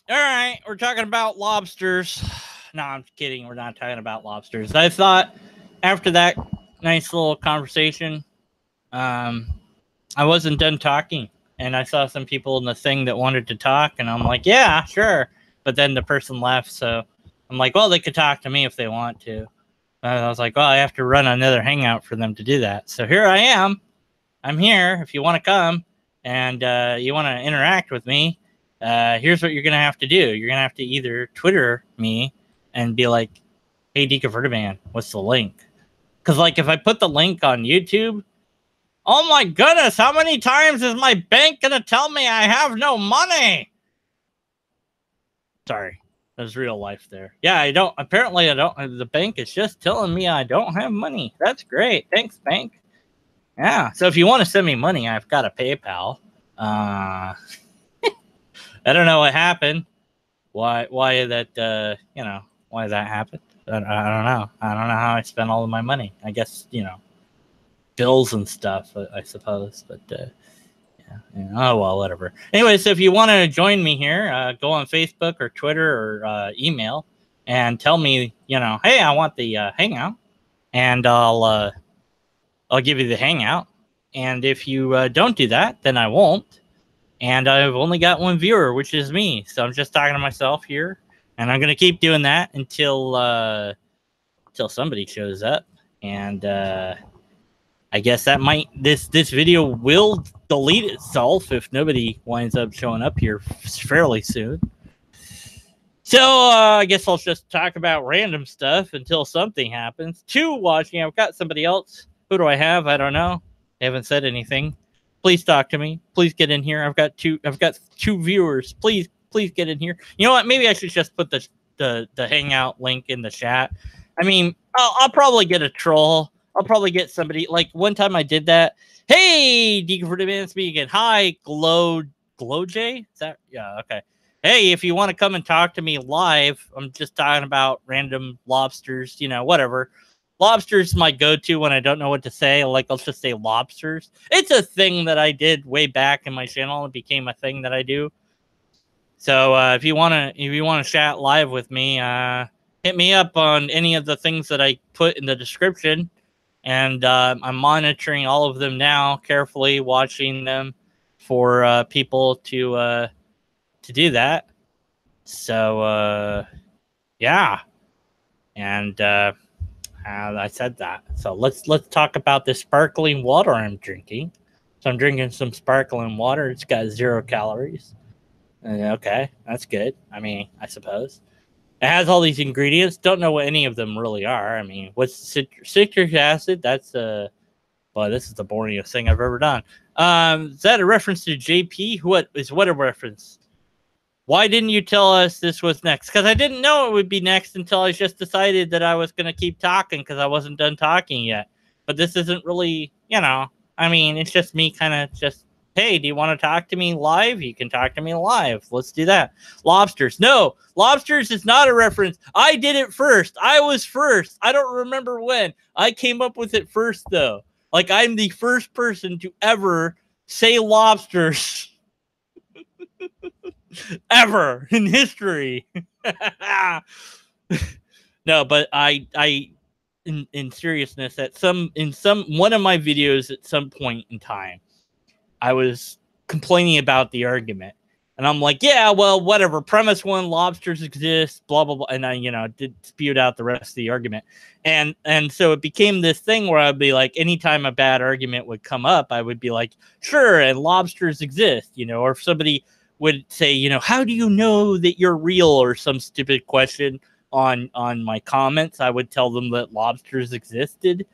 All right, we're talking about lobsters. No, I'm kidding. We're not talking about lobsters. I thought after that nice little conversation, um, I wasn't done talking, and I saw some people in the thing that wanted to talk, and I'm like, yeah, sure. But then the person left, so I'm like, well, they could talk to me if they want to. I was like, well, I have to run another hangout for them to do that. So here I am. I'm here. If you want to come and you want to interact with me, here's what you're going to have to do. You're going to have to either Twitter me and be like, hey, Deconverted Man, what's the link? Because, like, if I put the link on YouTube, oh my goodness, how many times is my bank going to tell me I have no money? Sorry. There's real life there. Yeah, I don't. Apparently, I don't. The bank is just telling me I don't have money. That's great. Thanks, bank. Yeah. So if you want to send me money, I've got a PayPal. I don't know what happened. Why that? Why that happened. I don't know. I don't know how I spent all of my money. I guess bills and stuff. I suppose, but. Yeah. Oh well, whatever. Anyway, so if you want to join me here, go on Facebook or Twitter or email and tell me, hey, I want the hangout, and I'll give you the hangout. And if you don't do that, then I won't. And I've only got one viewer, which is me. So I'm just talking to myself here, and I'm gonna keep doing that until somebody shows up. And I guess that might this video will delete itself if nobody winds up showing up here fairly soon. So I guess I'll just talk about random stuff until something happens. Two watching. I've got somebody else. Who do I have? I don't know. They haven't said anything. Please talk to me. Please get in here. I've got two viewers. Please get in here. You know what? Maybe I should just put the hangout link in the chat. I mean, I'll probably get a troll. I'll probably get somebody. Like one time I did that. Hey, Deconverted Man speaking. Hi, Glow J. Is that okay? Hey, if you want to come and talk to me live, I'm just talking about random lobsters. Whatever. Lobsters my go-to when I don't know what to say. Like I'll just say lobsters. It's a thing that I did way back in my channel. It became a thing that I do. So if you wanna chat live with me, hit me up on any of the things that I put in the description. And I'm monitoring all of them now, carefully watching them for people to do that. So yeah, and I said that. So let's talk about this sparkling water I'm drinking. So I'm drinking some sparkling water. It's got 0 calories. Okay, that's good. I mean, I suppose. It has all these ingredients. Don't know what any of them really are. I mean, what's citric acid? That's boy, this is the boringest thing I've ever done. Is that a reference to JP? What a reference? Why didn't you tell us this was next? Because I didn't know it would be next until I just decided that I was going to keep talking because I wasn't done talking yet. But this isn't really, I mean, it's just me kind of just, hey, do you want to talk to me live? You can talk to me live. Let's do that. Lobsters. No, lobsters is not a reference. I did it first. I was first. I don't remember when. I came up with it first, though. Like, I'm the first person to ever say lobsters ever in history. No, but I in seriousness, one of my videos at some point in time, I was complaining about the argument. And I'm like, yeah, well, whatever. Premise one, lobsters exist, blah, blah, blah. And I, did spewed out the rest of the argument. And so it became this thing where I'd be like, anytime a bad argument would come up, I would be like, sure, and lobsters exist, or if somebody would say, how do you know that you're real, or some stupid question on my comments, I would tell them that lobsters existed.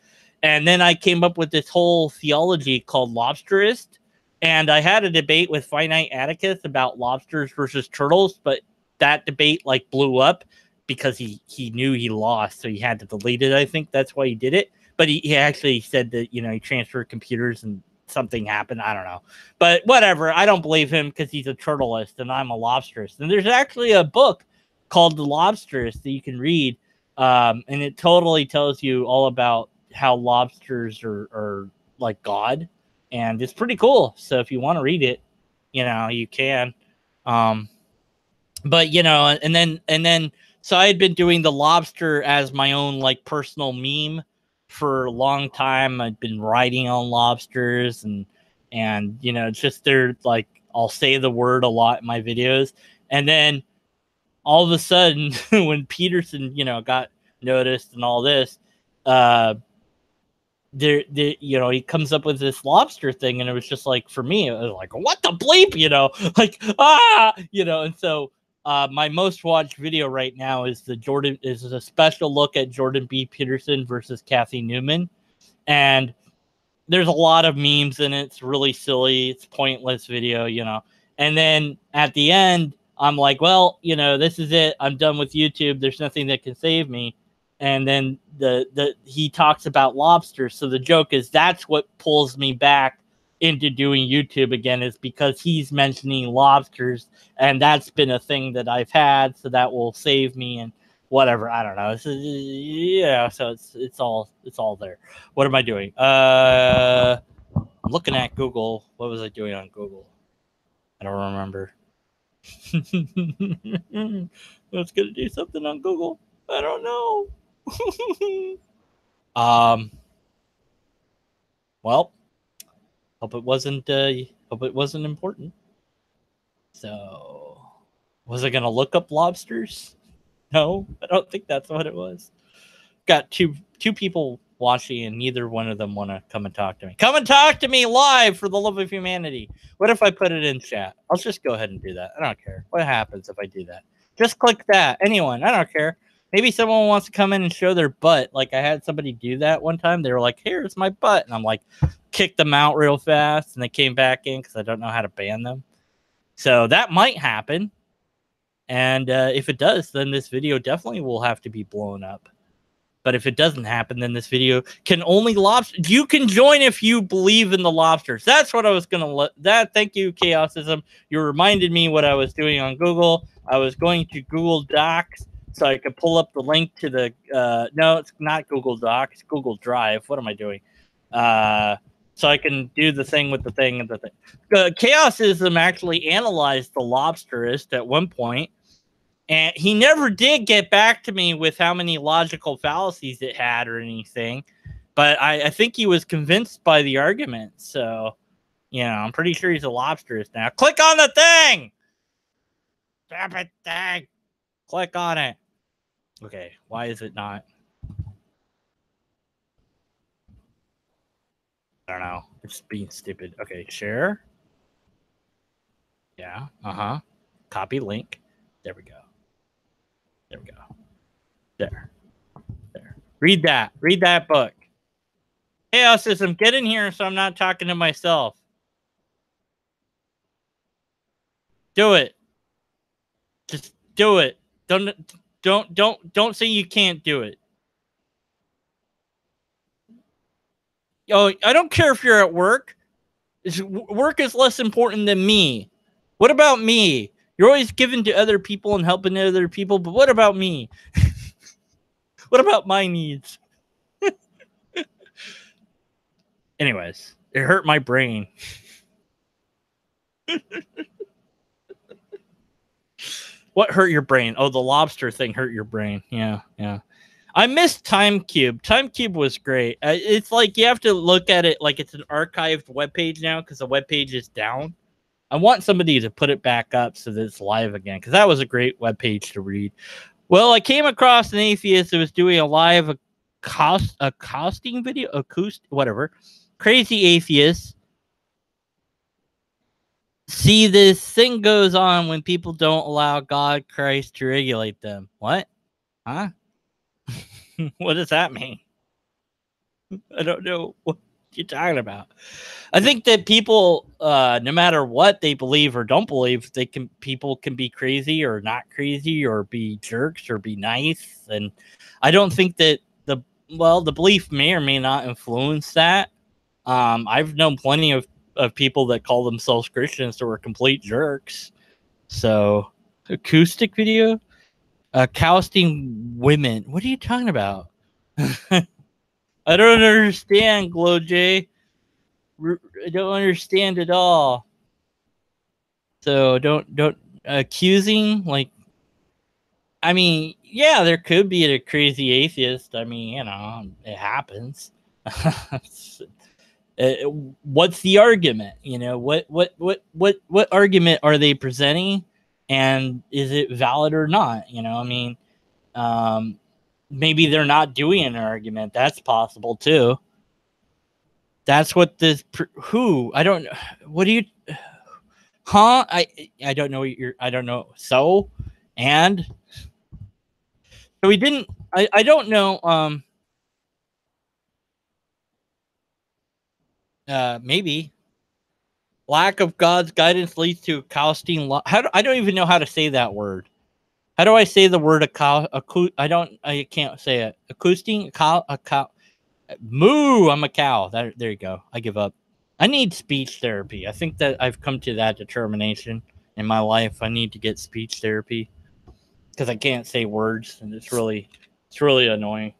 And then I came up with this whole theology called lobsterist. And I had a debate with Finite Atticus about lobsters versus turtles, but that debate blew up because he knew he lost, so he had to delete it. I think that's why he did it. But he actually said that, he transferred computers and something happened. I don't know. But whatever. I don't believe him because he's a turtleist and I'm a lobsterist. And there's actually a book called The Lobsterist that you can read. And it totally tells you all about how lobsters are like God. And it's pretty cool. So if you want to read it, you can. But and then so I had been doing the lobster as my own like personal meme for a long time. I'd been writing on lobsters and it's just they're like I'll say the word a lot in my videos, and then all of a sudden when Peterson got noticed and all this, uh he comes up with this lobster thing, and it was just like, for me, it was like, what the bleep, like, and so my most watched video right now is a special look at Jordan B. Peterson versus Kathy Newman, and there's a lot of memes in it. It's really silly. It's pointless video. And then at the end, I'm like, well, this is it. I'm done with YouTube. There's nothing that can save me. And then he talks about lobsters. So the joke is that's what pulls me back into doing YouTube again, is because he's mentioning lobsters, and that's been a thing that I've had. So that will save me and whatever. I don't know. So it's all there. What am I doing? I'm looking at Google. What was I doing on Google? I don't remember. I was gonna do something on Google. I don't know. Well, hope it wasn't important. So, was I gonna look up lobsters? No, I don't think that's what it was. Got two people watching, and neither one of them want to come and talk to me. Come and talk to me live, for the love of humanity. What if I put it in chat? I'll just go ahead and do that. I don't care. What happens if I do that? Just click that. Anyone. I don't care. Maybe someone wants to come in and show their butt. Like I had somebody do that one time. They were like, here's my butt. And I'm like, kicked them out real fast. And they came back in because I don't know how to ban them. So that might happen. And if it does, then this video definitely will have to be blown up. But if it doesn't happen, then this video can only lobster. You can join if you believe in the lobsters. That's what I was going to Thank you, Chaosism. You reminded me what I was doing on Google. I was going to Google Docs so I could pull up the link to the, no, it's not Google Docs, it's Google Drive. What am I doing? So I can do the thing with the thing and the thing. Chaosism actually analyzed the Lobsterist at one point. And he never did get back to me with how many logical fallacies it had or anything. But I think he was convinced by the argument. So, I'm pretty sure he's a lobsterist now. Click on the thing! Stop it, thing! Click on it. Okay, why is it not? I don't know. It's being stupid. Okay, share. Yeah, Copy link. There we go. There we go. There. Read that book. Chaos System, get in here so I'm not talking to myself. Do it. Just do it. Don't say you can't do it. Oh, I don't care if you're at work. Work is less important than me. What about me? You're always giving to other people and helping other people, but what about me? What about my needs? Anyways, it hurt my brain. What hurt your brain? Oh, the lobster thing hurt your brain. Yeah. I missed Time Cube. Time Cube was great. It's like you have to look at it like it's an archived webpage now because the webpage is down. I want somebody to put it back up so that it's live again, because that was a great webpage to read. Well, I came across an atheist that was doing a live accosting video, whatever. Crazy atheist. See, this thing goes on when people don't allow God, Christ to regulate them. What? Huh? What does that mean? I don't know what you're talking about. I think that people, no matter what they believe or don't believe, people can be crazy or not crazy or be jerks or be nice. And I don't think that the belief may or may not influence that. I've known plenty of people that call themselves Christians that were complete jerks. So, acoustic video? Cousting women. What are you talking about? I don't understand, Glow J. I don't understand at all. So don't accusing, like I mean, yeah, there could be a crazy atheist. I mean, it happens. What's the argument? What argument are they presenting, and is it valid or not? I mean, um, maybe they're not doing an argument. That's possible too. That's what this who I don't. What do you? Huh? I don't know. I don't know. And so we didn't. I don't know. Maybe lack of God's guidance leads to acousting. I don't even know how to say that word. How do I say the word I can't say it. Acousting. A cow. Moo. I'm a cow. There you go. I give up. I need speech therapy. I think that I've come to that determination in my life. I need to get speech therapy because I can't say words, and it's really annoying.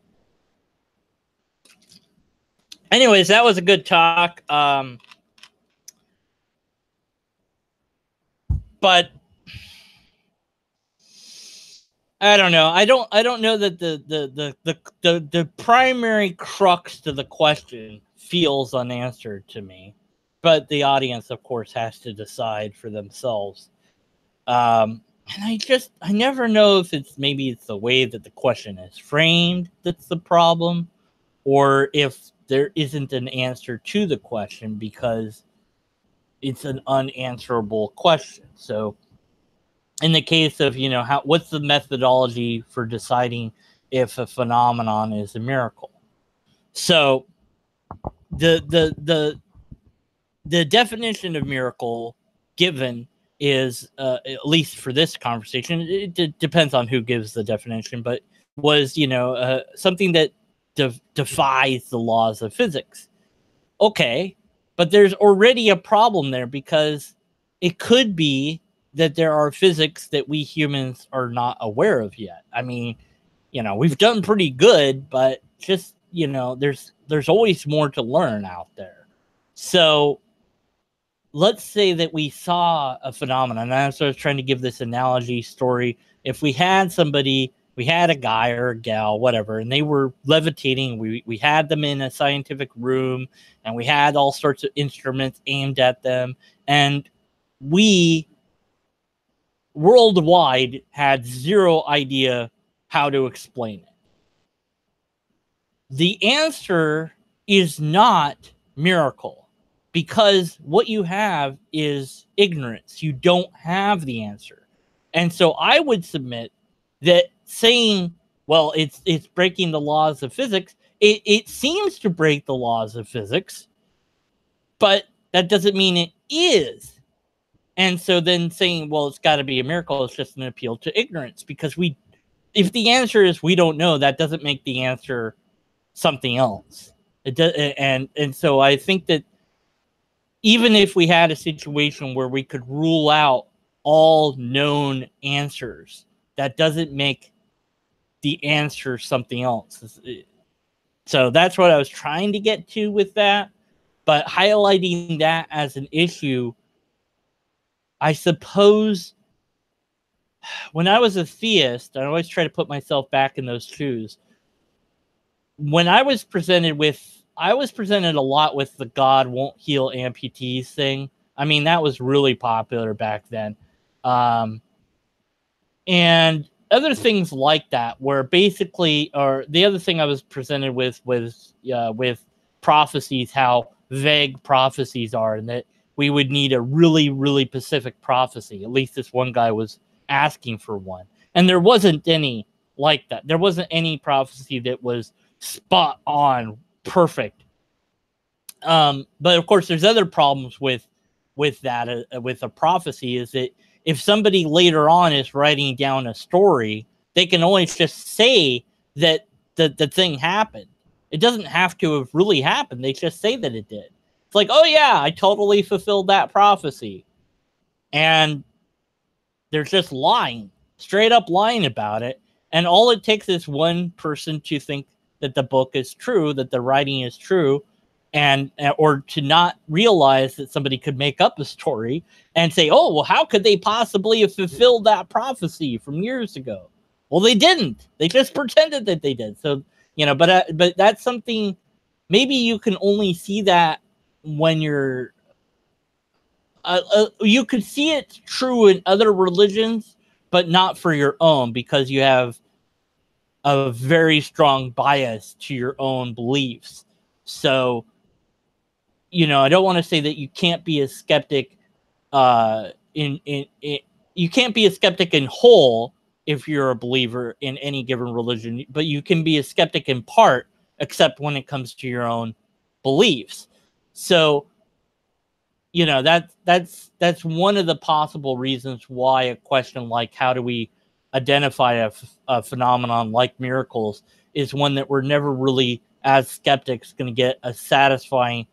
Anyways, that was a good talk. But I don't know. I don't know that the primary crux to the question feels unanswered to me. But the audience, of course, has to decide for themselves. And I never know if maybe it's the way that the question is framed that's the problem, or if there isn't an answer to the question because it's an unanswerable question. So in the case of, what's the methodology for deciding if a phenomenon is a miracle? So the definition of miracle given is, at least for this conversation, it depends on who gives the definition, but was, something that defies the laws of physics. Okay, but there's already a problem there because it could be that there are physics that we humans are not aware of yet. I mean, we've done pretty good, but just, there's always more to learn out there. So let's say that we saw a phenomenon. And that's what I was trying to give this analogy story. If we had a guy or a gal, whatever, and they were levitating, we had them in a scientific room, and we had all sorts of instruments aimed at them, and we worldwide had zero idea how to explain it. The answer is not miracle, because what you have is ignorance. You don't have the answer. And so I would submit that saying, well, it's breaking the laws of physics, it seems to break the laws of physics, but that doesn't mean it is. And so then saying, well, it's got to be a miracle, is just an appeal to ignorance, because if the answer is we don't know, that doesn't make the answer something else. It does, and so I think that even if we had a situation where we could rule out all known answers, that doesn't make the answer something else. So that's what I was trying to get to with that. But highlighting that as an issue, I suppose when I was a theist, I always try to put myself back in those shoes. When I was presented a lot with the God won't heal amputees thing. I mean, that was really popular back then. And other things like that, where basically, or the other thing I was presented with was with prophecies, how vague prophecies are, and that we would need a really, really specific prophecy. At least this one guy was asking for one. And there wasn't any like that. There wasn't any prophecy that was spot on, perfect. But of course, there's other problems with that, with a prophecy, is that if somebody later on is writing down a story, they can always just say that the thing happened. It doesn't have to have really happened. They just say that it did. It's like, oh yeah, I totally fulfilled that prophecy. And they're just lying, straight up lying about it. And all it takes is one person to think that the book is true, that the writing is true, and or to not realize that somebody could make up a story and say, oh, well, how could they possibly have fulfilled that prophecy from years ago? Well, they didn't. They just pretended that they did. So, but that's something. Maybe you can only see that when you're. You could see it true in other religions, but not for your own, because you have a very strong bias to your own beliefs. So, I don't want to say that you can't be a skeptic in you can't be a skeptic in whole if you're a believer in any given religion, but you can be a skeptic in part, except when it comes to your own beliefs. So, that's one of the possible reasons why a question like how do we identify a phenomenon like miracles is one that we're never really, as skeptics, going to get a satisfying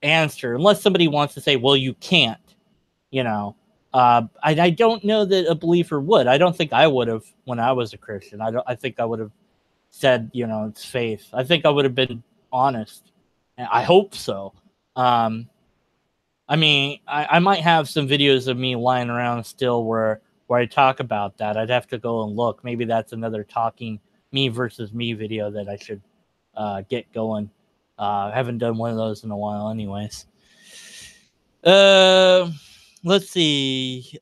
answer, unless somebody wants to say, well, you can't. I don't know that a believer would. I don't think I would have when I was a Christian. I think I would have said, it's faith. I think I would have been honest. I hope so. I mean, I might have some videos of me lying around still where I talk about that. I'd have to go and look. Maybe that's another talking me versus me video that I should get going. I haven't done one of those in a while anyways. Let's see.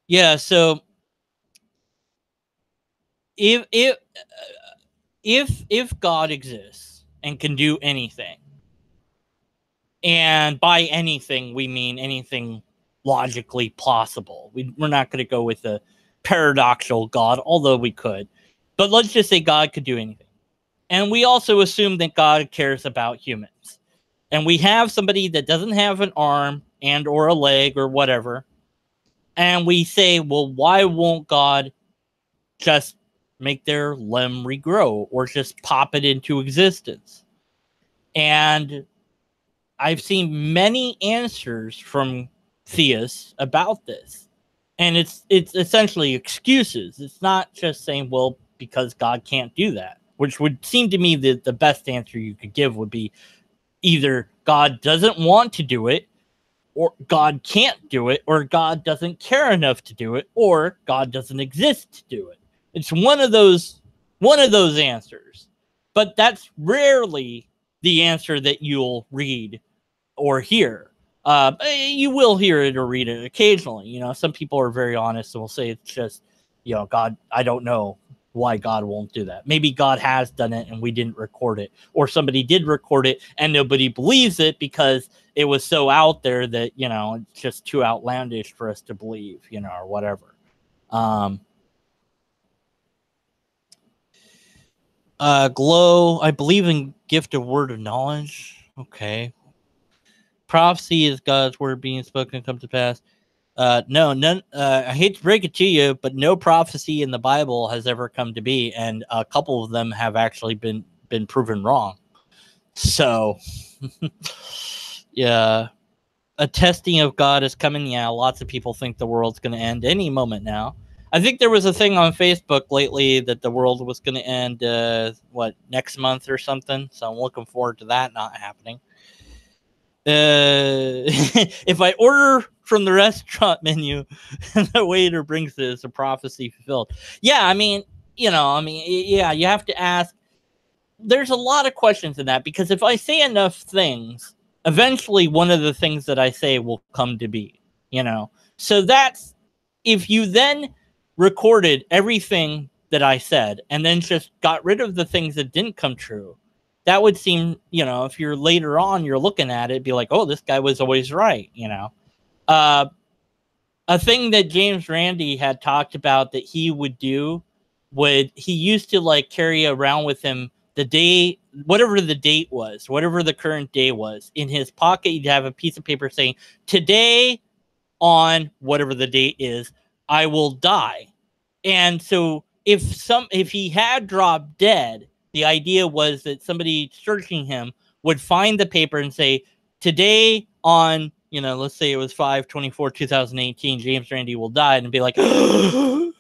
Yeah, so if God exists and can do anything, and by anything we mean anything logically possible. We're not going to go with the paradoxical God, although we could. But let's just say God could do anything. And we also assume that God cares about humans. And we have somebody that doesn't have an arm and or a leg or whatever. And we say, well, why won't God just make their limb regrow or just pop it into existence? And I've seen many answers from theists about this. And it's essentially excuses. It's not just saying, well, because God can't do that, which would seem to me that the best answer you could give would be either God doesn't want to do it, or God can't do it, or God doesn't care enough to do it, or God doesn't exist to do it. It's one of those answers. But that's rarely the answer that you'll read or hear. You will hear it or read it occasionally. Some people are very honest and will say it's just, God, I don't know why God won't do that. Maybe God has done it and we didn't record it, or somebody did record it and nobody believes it because it was so out there that, it's just too outlandish for us to believe, or whatever. Glow, I believe in gift of word of knowledge. Okay. Prophecy is God's word being spoken come to pass. No, none. I hate to break it to you, but no prophecy in the Bible has ever come to be, and a couple of them have actually been proven wrong. So, yeah, a testing of God is coming. Yeah, lots of people think the world's going to end any moment now. I think there was a thing on Facebook lately that the world was going to end, next month or something. So I'm looking forward to that not happening. If I order from the restaurant menu and the waiter brings this, a prophecy fulfilled. Yeah, you have to ask. There's a lot of questions in that, because if I say enough things, eventually one of the things that I say will come to be, So that's, if you then recorded everything that I said and then just got rid of the things that didn't come true, that would seem, if you're later on, you're looking at it, be like, oh, this guy was always right, A thing that James Randi had talked about that he would do, he used to carry around with him the day, whatever the date was, whatever the current day was, in his pocket, he'd have a piece of paper saying, today on whatever the date is, I will die. And so if he had dropped dead, the idea was that somebody searching him would find the paper and say, today on, let's say it was 5/24/2018, James Randi will die, and be like,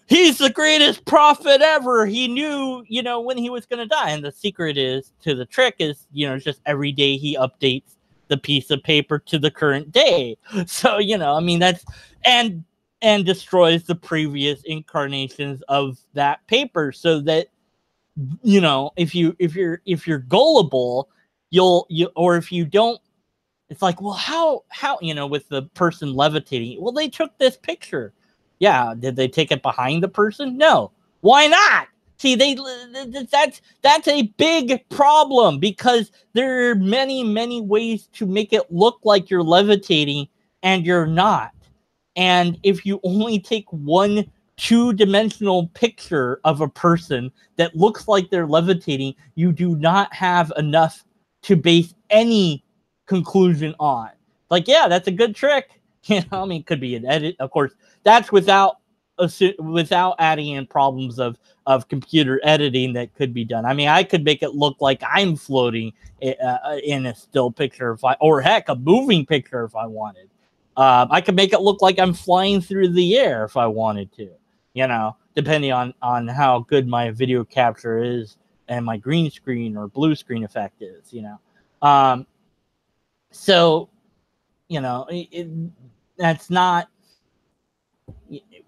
he's the greatest prophet ever. He knew, when he was going to die. And the secret to the trick is, just every day he updates the piece of paper to the current day. So, you know, I mean, that's and destroys the previous incarnations of that paper, so that, you know, if you're gullible, or if you don't, it's like, well, how, you know, with the person levitating, well, they took this picture. Yeah, did they take it behind the person? No. Why not? See, that's a big problem, because there are many ways to make it look like you're levitating and you're not. And if you only take one two-dimensional picture of a person that looks like they're levitating, you do not have enough to base any conclusion on. Like, yeah, that's a good trick. You know, I mean, it could be an edit, of course. That's without adding in problems of computer editing that could be done. I mean, I could make it look like I'm floating in a still picture, or heck, a moving picture if I wanted. I could make it look like I'm flying through the air if I wanted to, you know, depending on how good my video capture is and my green screen or blue screen effect is, you know. So, you know, that's not.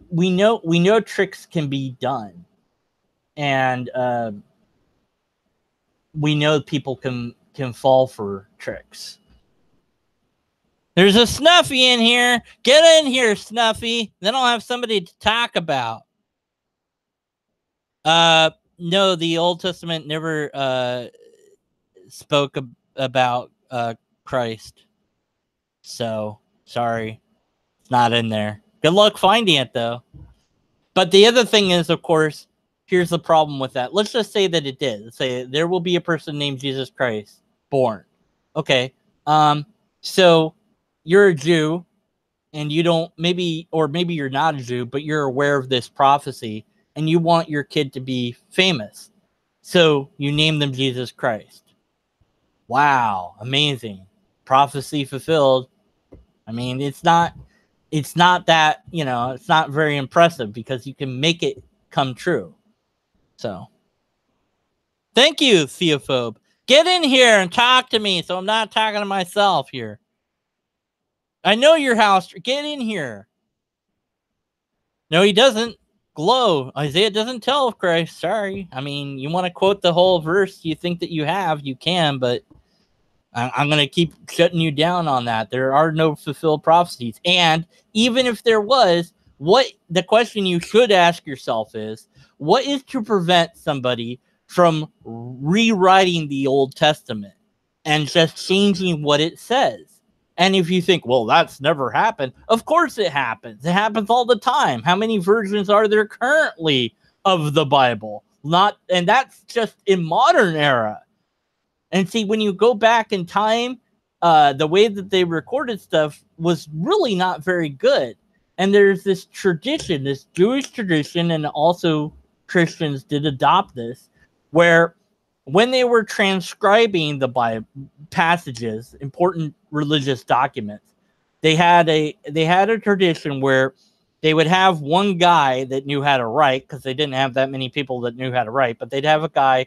We know tricks can be done, and we know people can fall for tricks. There's a Snuffy in here. Get in here, Snuffy. Then I'll have somebody to talk about. No, the Old Testament never spoke about Christ. So, sorry. It's not in there. Good luck finding it, though. But the other thing is, of course, here's the problem with that. Let's just say that it did. Let's say there will be a person named Jesus Christ born. Okay. So you're a Jew, and you don't, maybe you're not a Jew, but you're aware of this prophecy, and you want your kid to be famous. So you name them Jesus Christ. Wow, amazing. Prophecy fulfilled. I mean, it's not that, you know, it's not very impressive, because you can make it come true. So, thank you, Theophobe. Get in here and talk to me, so I'm not talking to myself here. I know your house. Get in here. No, he doesn't. Glow. Isaiah doesn't tell of Christ. Sorry. I mean, you want to quote the whole verse you think that you have, you can, but I'm going to keep shutting you down on that. There are no fulfilled prophecies. And even if there was, the question you should ask yourself is, what is to prevent somebody from rewriting the Old Testament and just changing what it says? And if you think, well, that's never happened, of course it happens. It happens all the time. How many versions are there currently of the Bible? And that's just in modern era. And see, when you go back in time, the way that they recorded stuff was really not very good. And there's this tradition, this Jewish tradition, and also Christians did adopt this, where when they were transcribing the Bible passages, important religious documents, they had a tradition where they would have one guy that knew how to write, because they didn't have that many people that knew how to write, but they'd have a guy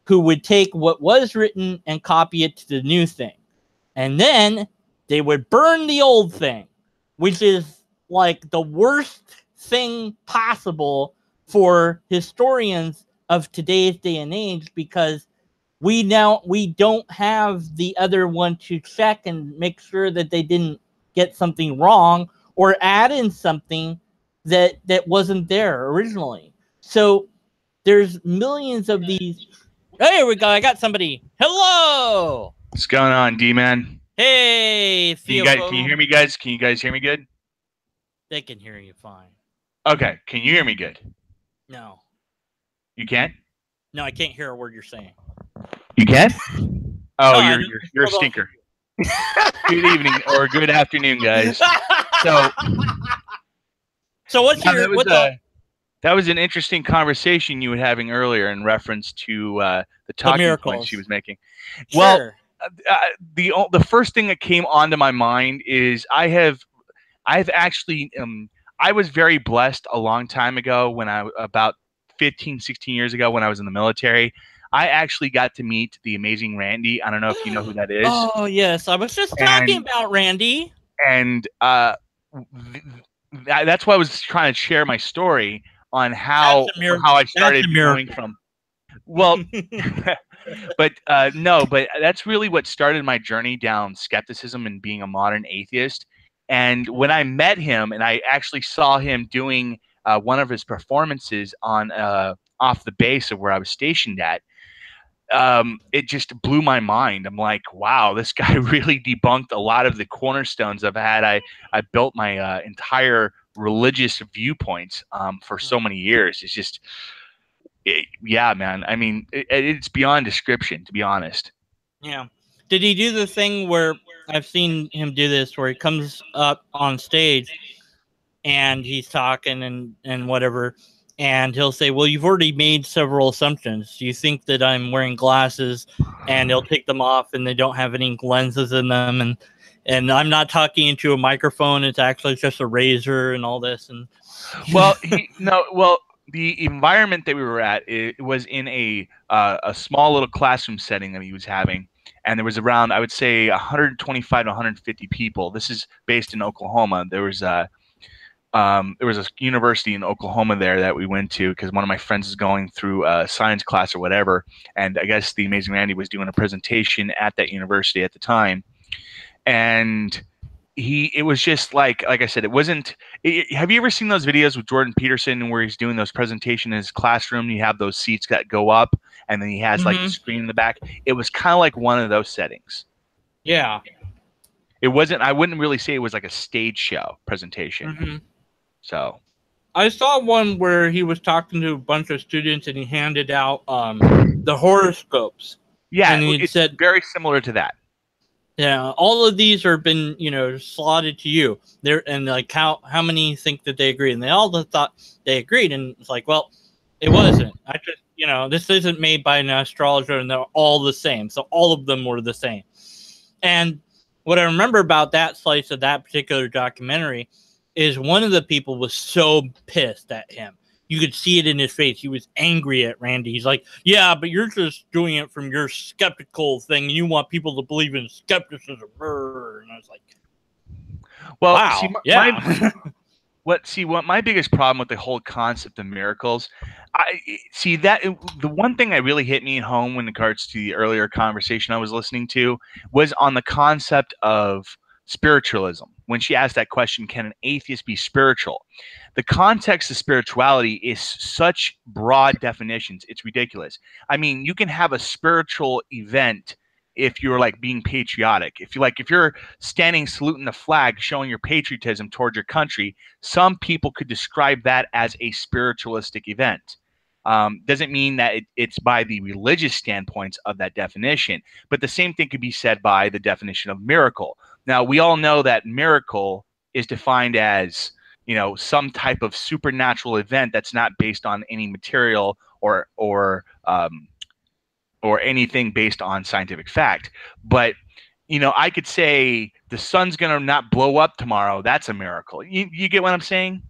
who would take what was written and copy it to the new thing. And then they would burn the old thing, which is like the worst thing possible for historians of today's day and age, because we don't have the other one to check and make sure that they didn't get something wrong or add in something that wasn't there originally. So there's millions of these. Oh, here we go. I got somebody. Hello. What's going on, D-Man? Hey, Theo. Can you hear me, guys? Can you guys hear me good? They can hear you fine. Okay. Can you hear me good? No. You can't? No, I can't hear a word you're saying. You can? Oh, No, you're a stinker. Good evening or good afternoon, guys. So what's your that was an interesting conversation you were having earlier in reference to the talking points she was making. Sure. Well, the first thing that came onto my mind is I've actually I was very blessed a long time ago, when about 15, 16 years ago, when I was in the military. I actually got to meet the amazing Randy. I don't know if you know who that is. Oh yes, I was just talking about Randy. And that's why I was trying to share my story on how I started going from. Well, but no, but that's really what started my journey down skepticism and being a modern atheist. And when I met him, and I actually saw him doing one of his performances on off the base of where I was stationed at, it just blew my mind. I'm like, wow, this guy really debunked a lot of the cornerstones I've had. I built my entire religious viewpoints for so many years. It's just, yeah, man. I mean, it's beyond description, to be honest. Yeah. Did he do the thing where I've seen him do this, where he comes up on stage and he's talking and whatever, and he'll say, well, you've already made several assumptions. Do you think that I'm wearing glasses? And he'll take them off and they don't have any lenses in them, and I'm not talking into a microphone, it's actually just a razor and all this. And well, the environment that we were at, it was in a small little classroom setting that he was having, and there was around, I would say, 125 to 150 people. This is based in Oklahoma. There was a university in Oklahoma there that we went to because one of my friends is going through a science class or whatever, and I guess the amazing Randy was doing a presentation at that university at the time, and it was just like I said, it wasn't. Have you ever seen those videos with Jordan Peterson where he's doing those presentations in his classroom? You have those seats that go up, and then he has like the screen in the back. It was kind of like one of those settings. Yeah. It wasn't. I wouldn't really say it was like a stage show presentation. So I saw one where he was talking to a bunch of students and he handed out the horoscopes. Yeah, and he said very similar to that. Yeah, all of these are been, slotted to you. There, and like how many think that they agree? And they all thought they agreed, and it's like, well, it wasn't. I just, this isn't made by an astrologer, and they're all the same. So all of them were the same. And what I remember about that slice of that particular documentary is one of the people was so pissed at him. You could see it in his face. He was angry at Randy. He's like, yeah, but you're just doing it from your skeptical thing. You want people to believe in skepticism. And I was like, well, wow, yeah. What my biggest problem with the whole concept of miracles, the one thing that really hit me home in regards to the earlier conversation I was listening to was on the concept of spiritualism. When she asked that question, can an atheist be spiritual? The context of spirituality is such broad definitions. It's ridiculous. I mean, you can have a spiritual event if you're like being patriotic. If you're standing saluting the flag, showing your patriotism towards your country, some people could describe that as a spiritualistic event. Doesn't mean that it's by the religious standpoints of that definition, but the same thing could be said by the definition of miracle. Now, we all know that miracle is defined as, some type of supernatural event that's not based on any material or anything based on scientific fact. But, I could say the sun's going to not blow up tomorrow. That's a miracle. You get what I'm saying?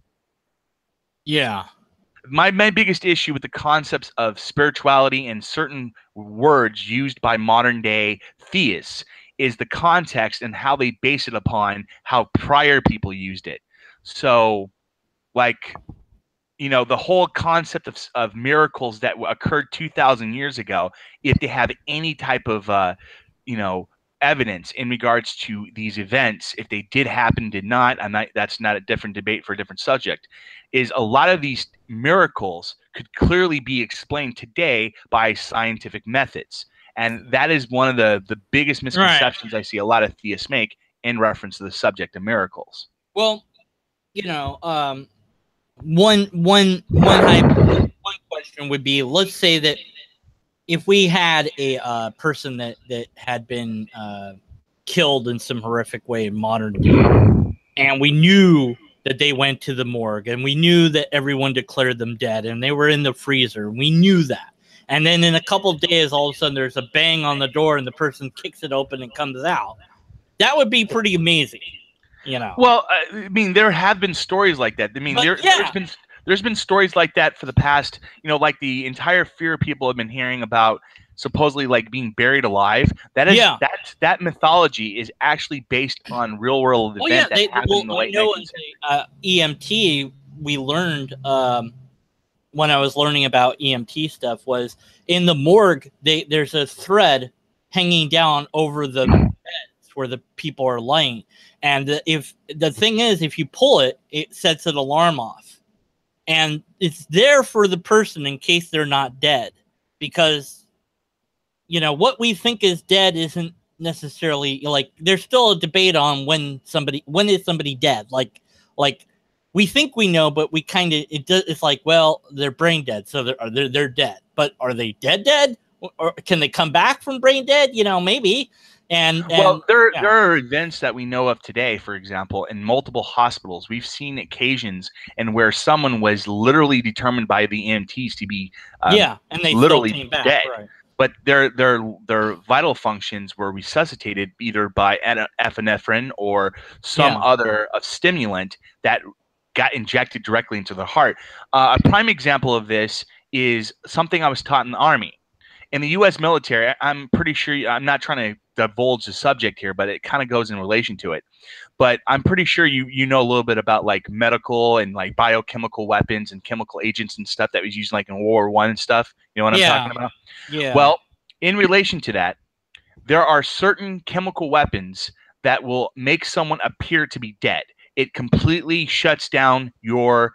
Yeah. My biggest issue with the concepts of spirituality and certain words used by modern day theists is the context and how they base it upon how prior people used it. So, the whole concept of miracles that occurred 2,000 years ago, if they have any type of, evidence in regards to these events, if they did happen, did not, that's not a different debate for a different subject, is a lot of these miracles could clearly be explained today by scientific methods. And that is one of the biggest misconceptions I see a lot of theists make in reference to the subject of miracles. Well, one question would be, let's say that if we had a person that had been killed in some horrific way in modern day, and we knew that they went to the morgue, and we knew that everyone declared them dead, and they were in the freezer, we knew that. And then in a couple of days, all of a sudden, there's a bang on the door, and the person kicks it open and comes out. That would be pretty amazing, Well, I mean, there have been stories like that. I mean, there's there's been stories like that for the past, like the entire fear people have been hearing about supposedly like being buried alive. That mythology is actually based on real world event that happened in the late 19th century. As EMT, we learned when I was learning about EMT stuff was in the morgue. There's a thread hanging down over the beds where the people are laying, and if the thing is, if you pull it, it sets an alarm off, and it's there for the person in case they're not dead, because what we think is dead isn't necessarily like. There's still a debate on when is somebody dead. Like we think we know, but we kind of it's like, well, they're brain dead, so they're dead. But are they dead? Or can they come back from brain dead? Maybe. And there are events that we know of today, for example, in multiple hospitals. We've seen occasions and where someone was literally determined by the EMTs to be and they literally still came back, dead. right. But their vital functions were resuscitated either by epinephrine or some other stimulant that got injected directly into the heart. A prime example of this is something I was taught in the Army. In the U.S. military, I'm pretty sure, I'm not trying to divulge the subject here, but it kind of goes in relation to it. But I'm pretty sure you know a little bit about like medical and like biochemical weapons and chemical agents and stuff that was used like in World War I and stuff. You know what I'm talking about? Yeah. Well, in relation to that, there are certain chemical weapons that will make someone appear to be dead. It completely shuts down your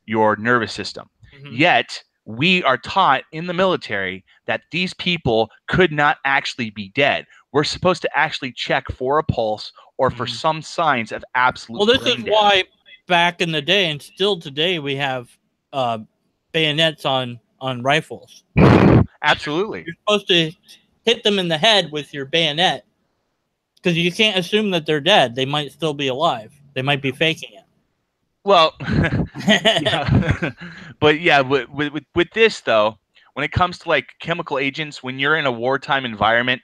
nervous system. Mm-hmm. Yet we are taught in the military that these people could not actually be dead. We're supposed to actually check for a pulse or for some signs of absolute brain death. Well, this is why back in the day and still today we have bayonets on rifles. Absolutely. You're supposed to hit them in the head with your bayonet because you can't assume that they're dead. They might still be alive. They might be faking it. Well, but yeah, with this though, when it comes to like chemical agents, when you're in a wartime environment,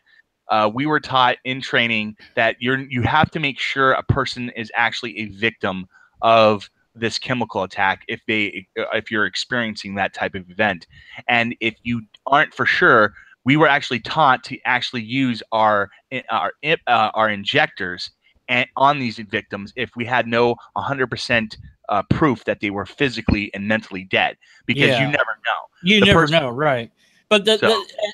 we were taught in training that you have to make sure a person is actually a victim of this chemical attack if you're experiencing that type of event, and if you aren't for sure, we were actually taught to actually use our injectors on these victims if we had no 100% proof that they were physically and mentally dead, because you never know. You never know, right? But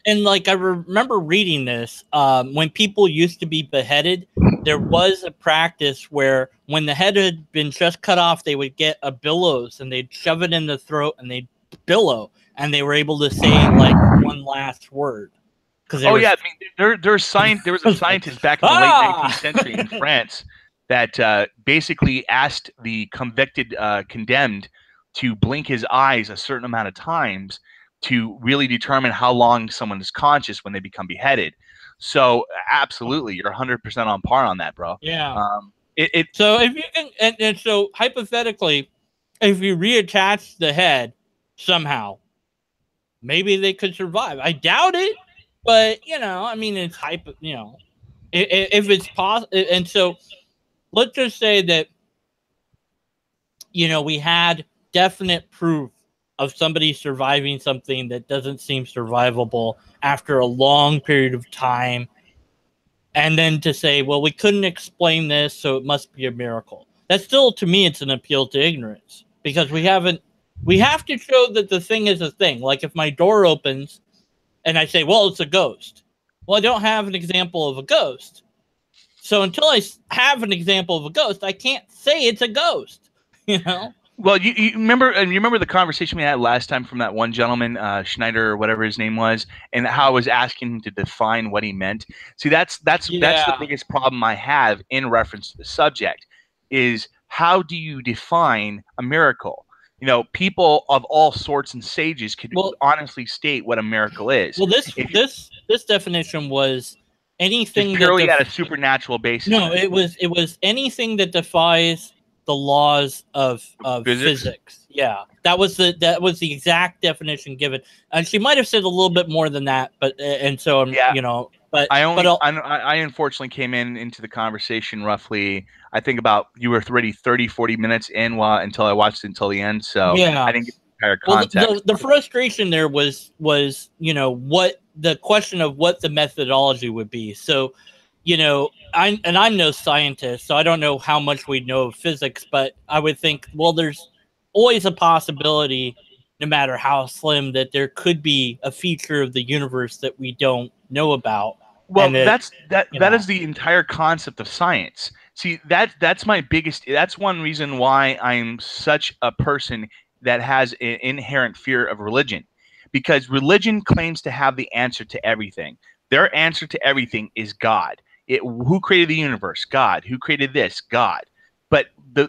and like I remember reading this when people used to be beheaded, there was a practice where when the head had been just cut off, they would get a billows and they'd shove it in the throat and they'd billow, and they were able to say like one last word. I mean, there was a scientist back in the late 19th century in France that basically asked the convicted condemned to blink his eyes a certain amount of times to really determine how long someone is conscious when they become beheaded. So absolutely, you're 100% on par on that, bro. Yeah. So if you can, and so hypothetically, if you reattach the head somehow, maybe they could survive. I doubt it, but I mean, it's if it's possible. And so let's just say that we had definite proof of somebody surviving something that doesn't seem survivable after a long period of time. And then to say, well, we couldn't explain this, so it must be a miracle. That's still, to me, it's an appeal to ignorance, because we have to show that the thing is a thing. Like if my door opens and I say, well, it's a ghost. Well, I don't have an example of a ghost. So until I have an example of a ghost, I can't say it's a ghost, Well, you remember the conversation we had last time from that one gentleman, Schneider or whatever his name was, and how I was asking him to define what he meant. See, that's the biggest problem I have in reference to the subject is how do you define a miracle? People of all sorts and stages could honestly state what a miracle is. Well, this definition was anything purely at a supernatural basis. No, it was anything that defies the laws of physics. Yeah, that was the exact definition given, and she might have said a little bit more than that, but and so I'm But I unfortunately came into the conversation roughly, I think about, you were already 30, 40 minutes in until I watched it until the end. So I didn't get the entire context. The frustration there was, what the question of what the methodology would be. So, I'm no scientist, so I don't know how much we know of physics, but I would think, well, there's always a possibility, no matter how slim, that there could be a feature of the universe that we don't know about. Well, that is the entire concept of science. See, that's my biggest. That's one reason why I'm such a person that has an inherent fear of religion, because religion claims to have the answer to everything. Their answer to everything is God. Who created the universe? God. Who created this? God. But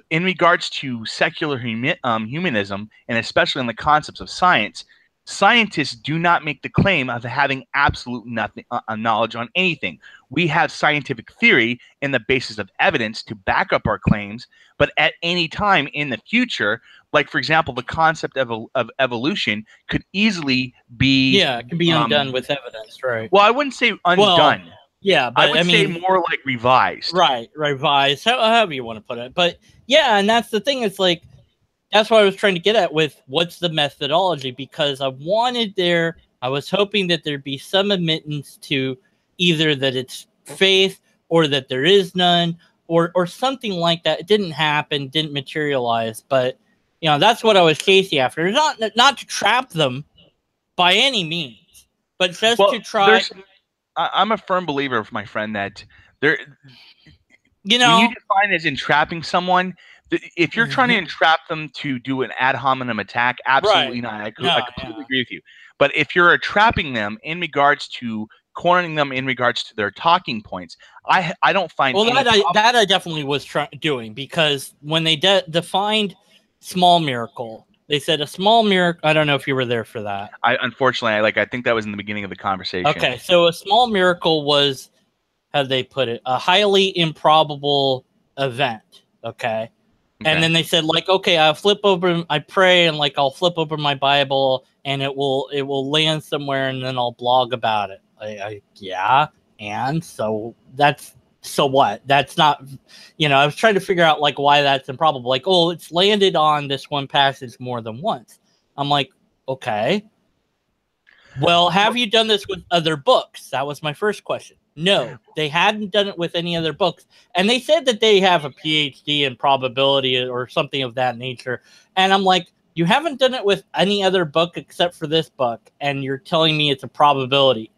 in regards to secular humanism, and especially in the concepts of science, scientists do not make the claim of having absolute nothing knowledge on anything. We have scientific theory and the basis of evidence to back up our claims, but at any time in the future, like for example, the concept of evolution could easily be it can be undone with evidence, right? Well, I wouldn't say undone. Well, yeah, but I would say more like revised. Right, revised, however you want to put it. But yeah, and that's the thing. It's like, that's what I was trying to get at with what's the methodology, because I was hoping that there'd be some admittance to either that it's faith or that there is none, or something like that. It didn't happen, didn't materialize, but that's what I was chasing after. Not to trap them by any means, but just to try. I'm a firm believer, my friend, that when you define as entrapping someone, if you're trying to entrap them to do an ad hominem attack, absolutely not. I completely agree with you. But if you're trapping them in regards to cornering them in regards to their talking points, I don't find. Well, that I definitely was doing, because when they defined small miracle, they said a small miracle. I don't know if you were there for that. Unfortunately, I think that was in the beginning of the conversation. Okay, so a small miracle was, how did they put it, a highly improbable event. Okay. And then they said, okay, I pray, and I'll flip over my Bible, and it will land somewhere, and then I'll blog about it. And so what? That's not, I was trying to figure out why that's improbable. It's landed on this one passage more than once. I'm like, okay. Well, have you done this with other books? That was my first question. No, they hadn't done it with any other books. And they said that they have a PhD in probability or something of that nature. And I'm like, you haven't done it with any other book except for this book, and you're telling me it's a probability.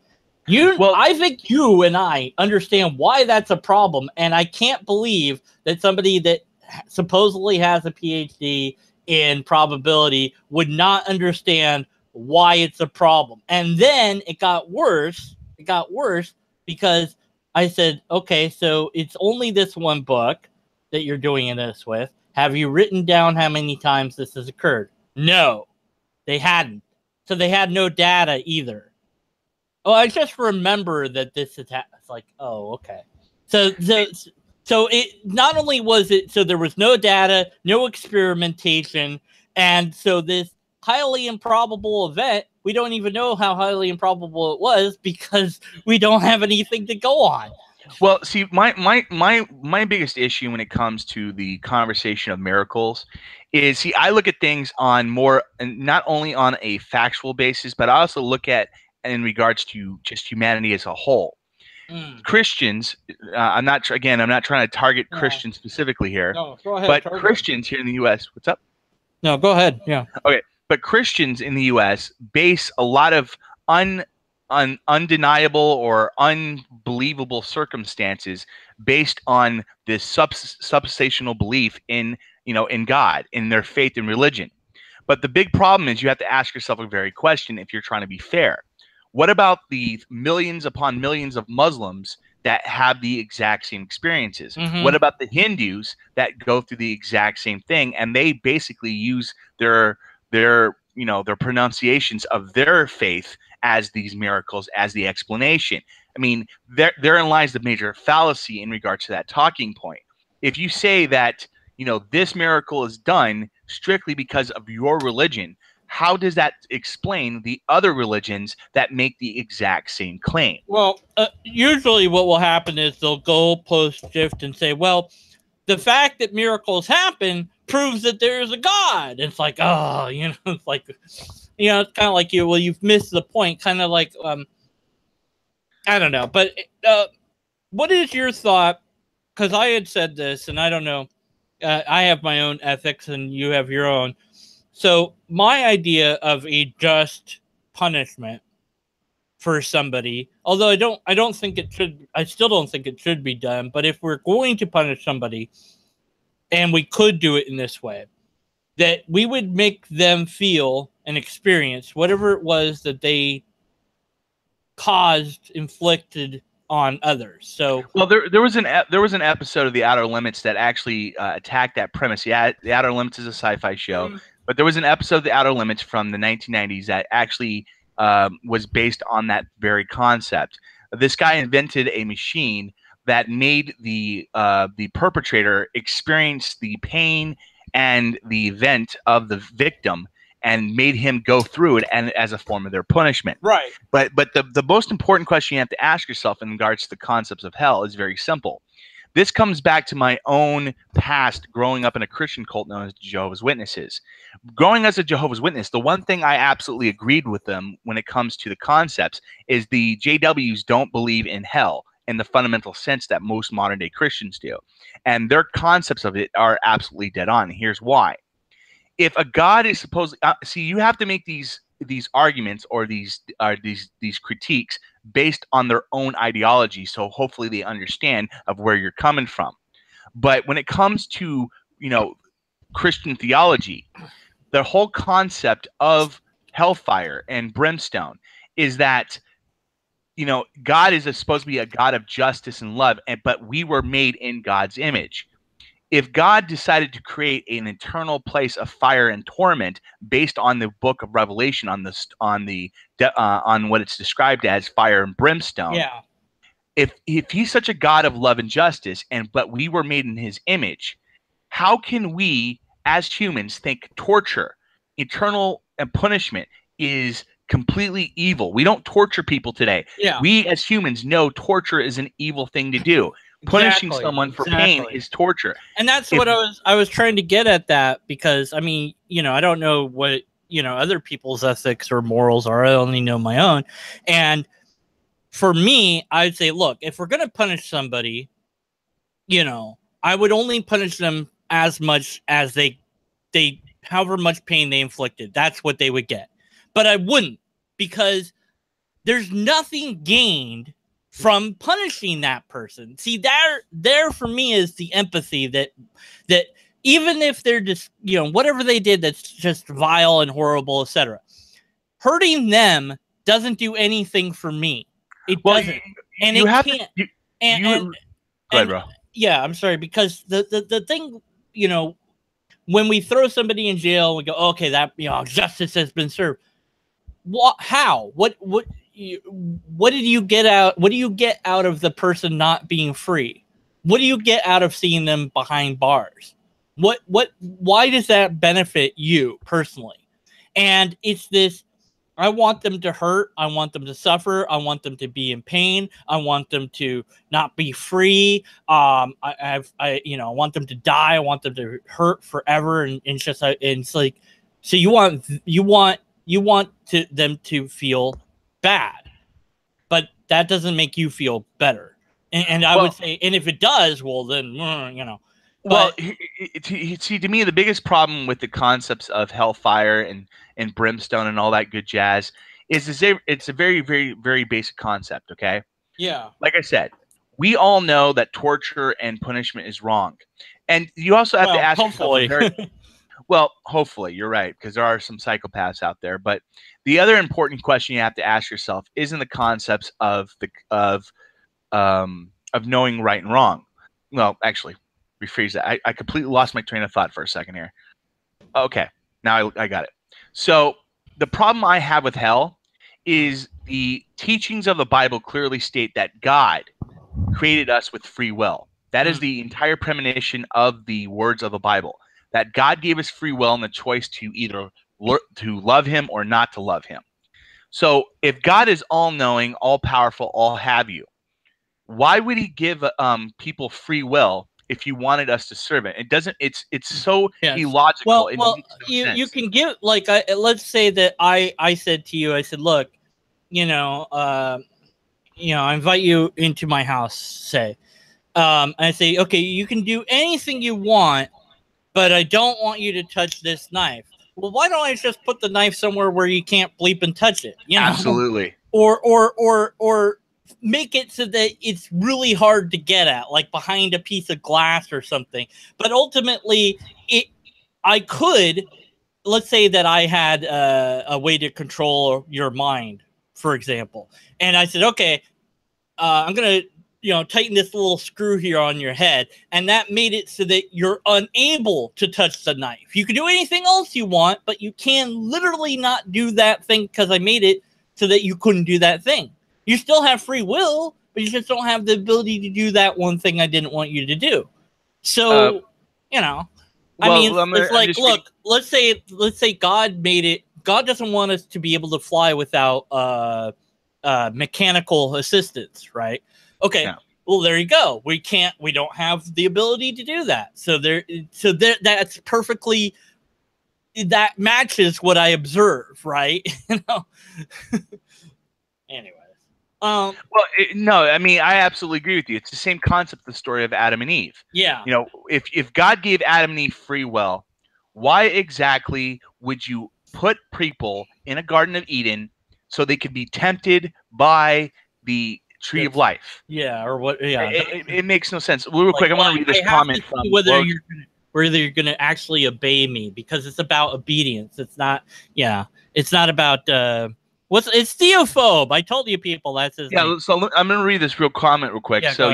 I think you and I understand why that's a problem, and I can't believe that somebody that supposedly has a PhD in probability would not understand why it's a problem. And then it got worse. Because I said, okay, so it's only this one book that you're doing this with. Have you written down how many times this has occurred? No, they hadn't. So they had no data either. Oh, I just remember that this is it's like, oh, okay. So it not only was it, so there was no data, no experimentation, and so this highly improbable event, we don't even know how highly improbable it was, because we don't have anything to go on. Well, see, my biggest issue when it comes to the conversation of miracles is, see, I look at things on more, not only on a factual basis, but I also look at in regards to just humanity as a whole. Christians, I'm not trying to target Christians specifically here. No, go ahead. But Christians here in the U.S., what's up? No, go ahead. Yeah. Okay. But Christians in the U.S. base a lot of undeniable or unbelievable circumstances based on this substantial belief in God, in their faith and religion. But the big problem is you have to ask yourself a very question if you're trying to be fair. What about the millions upon millions of Muslims that have the exact same experiences? What about the Hindus that go through the exact same thing, and they basically use their pronunciations of their faith as these miracles, as the explanation? I mean, therein lies the major fallacy in regards to that talking point. If you say that, this miracle is done strictly because of your religion, how does that explain the other religions that make the exact same claim? Well, usually what will happen is they'll go post shift and say, well, the fact that miracles happen proves that there is a God. It's like, oh, it's like, it's kind of like you've missed the point. Kind of like, I don't know. But what is your thought? Because I had said this, and I don't know. I have my own ethics, and you have your own. So my idea of a just punishment for somebody, although I don't think it should, I still don't think it should be done. But if we're going to punish somebody, and we could do it in this way, that we would make them feel and experience whatever it was that they inflicted on others. So, well, there was an episode of The Outer Limits that actually attacked that premise. Yeah, The Outer Limits is a sci-fi show, but there was an episode of The Outer Limits from the 1990s that actually was based on that very concept. This guy invented a machine that made the perpetrator experience the pain and the event of the victim, and made him go through it and as a form of their punishment. right. But the most important question you have to ask yourself in regards to the concepts of hell is very simple. This comes back to my own past growing up in a Christian cult known as Jehovah's Witnesses. Growing as a Jehovah's Witness, the one thing I absolutely agreed with them when it comes to the concepts is the JWs don't believe in hell in the fundamental sense that most modern day Christians do. And their concepts of it are absolutely dead on. Here's why. If a God is supposed see, you have to make these arguments or these critiques based on their own ideology, so hopefully they understand of where you're coming from. But when it comes to Christian theology, the whole concept of hellfire and brimstone is that God is supposed to be a God of justice and love, but we were made in God's image. If God decided to create an eternal place of fire and torment based on the book of Revelation, on what it's described as fire and brimstone, Yeah. If he's such a God of love and justice, but we were made in his image, how can we as humans think torture, eternal punishment is completely evil? We don't torture people today. Yeah. We as humans know torture is an evil thing to do. Punishing someone for pain is torture. And that's what I was trying to get at, that, because I mean, I don't know what, other people's ethics or morals are. I only know my own. And for me, I'd say, look, if we're going to punish somebody, I would only punish them as much as they however much pain they inflicted. That's what they would get. But I wouldn't, because there's nothing gained from punishing that person. See, there for me is the empathy that even if they're just, whatever they did that's just vile and horrible, etc., hurting them doesn't do anything for me. It doesn't. And it can't. Go ahead, bro. Yeah, I'm sorry, because the thing, when we throw somebody in jail, we go, okay, that, justice has been served. What? How? What did you get out? What do you get out of the person not being free? What do you get out of seeing them behind bars? Why does that benefit you personally? And it's this, I want them to hurt. I want them to suffer. I want them to be in pain. I want them to not be free. I want them to die. I want them to hurt forever. And it's like, so you want them to feel bad, but that doesn't make you feel better. And I would say, and if it does, well, then, Well, see, to me, the biggest problem with the concepts of hellfire and brimstone and all that good jazz is it's a very, very, very basic concept, okay? Yeah. Like I said, we all know that torture and punishment is wrong. And you also have to ask hopefully. yourself well, hopefully, you're right, because there are some psychopaths out there. But the other important question you have to ask yourself isn't the concepts of knowing right and wrong. Well, actually, rephrase that. I completely lost my train of thought for a second here. Okay, now I got it. So the problem I have with hell is the teachings of the Bible clearly state that God created us with free will. That is the entire premonition of the words of the Bible, that God gave us free will and the choice to either to love him or not to love him. So if God is all-knowing, all-powerful, all-have-you, why would he give people free will if he wanted us to serve it? It doesn't. It's so illogical. It makes no sense. You can give, like, let's say that I said to you, I said, look, I invite you into my house, say, I say, okay, you can do anything you want, but I don't want you to touch this knife. Well, why don't I just put the knife somewhere where you can't bleep and touch it? Absolutely. Or make it so that it's really hard to get at, like behind a piece of glass or something. But ultimately, I could, let's say that I had a way to control your mind, for example, and I said, okay, I'm gonna tighten this little screw here on your head, and that made it so that you're unable to touch the knife. You can do anything else you want, but you can literally not do that thing because I made it so that you couldn't do that thing. You still have free will, but you just don't have the ability to do that one thing I didn't want you to do. So, it's like, look, let's say God made it. God doesn't want us to be able to fly without mechanical assistance, right? Okay. Yeah. Well, there you go. We don't have the ability to do that. So that's perfectly, that matches what I observe, right? Anyways. No, I mean, I absolutely agree with you. It's the same concept, the story of Adam and Eve. Yeah. If God gave Adam and Eve free will, why exactly would you put people in a Garden of Eden so they could be tempted by the tree of life? Yeah, or what? Yeah, it makes no sense. Real quick, I want to read this comment from whether you're going to actually obey me, because it's about obedience. It's not. Yeah, it's not about. It's theophobe. I told you people that's his name. So I'm going to read this real comment real quick. Yeah, so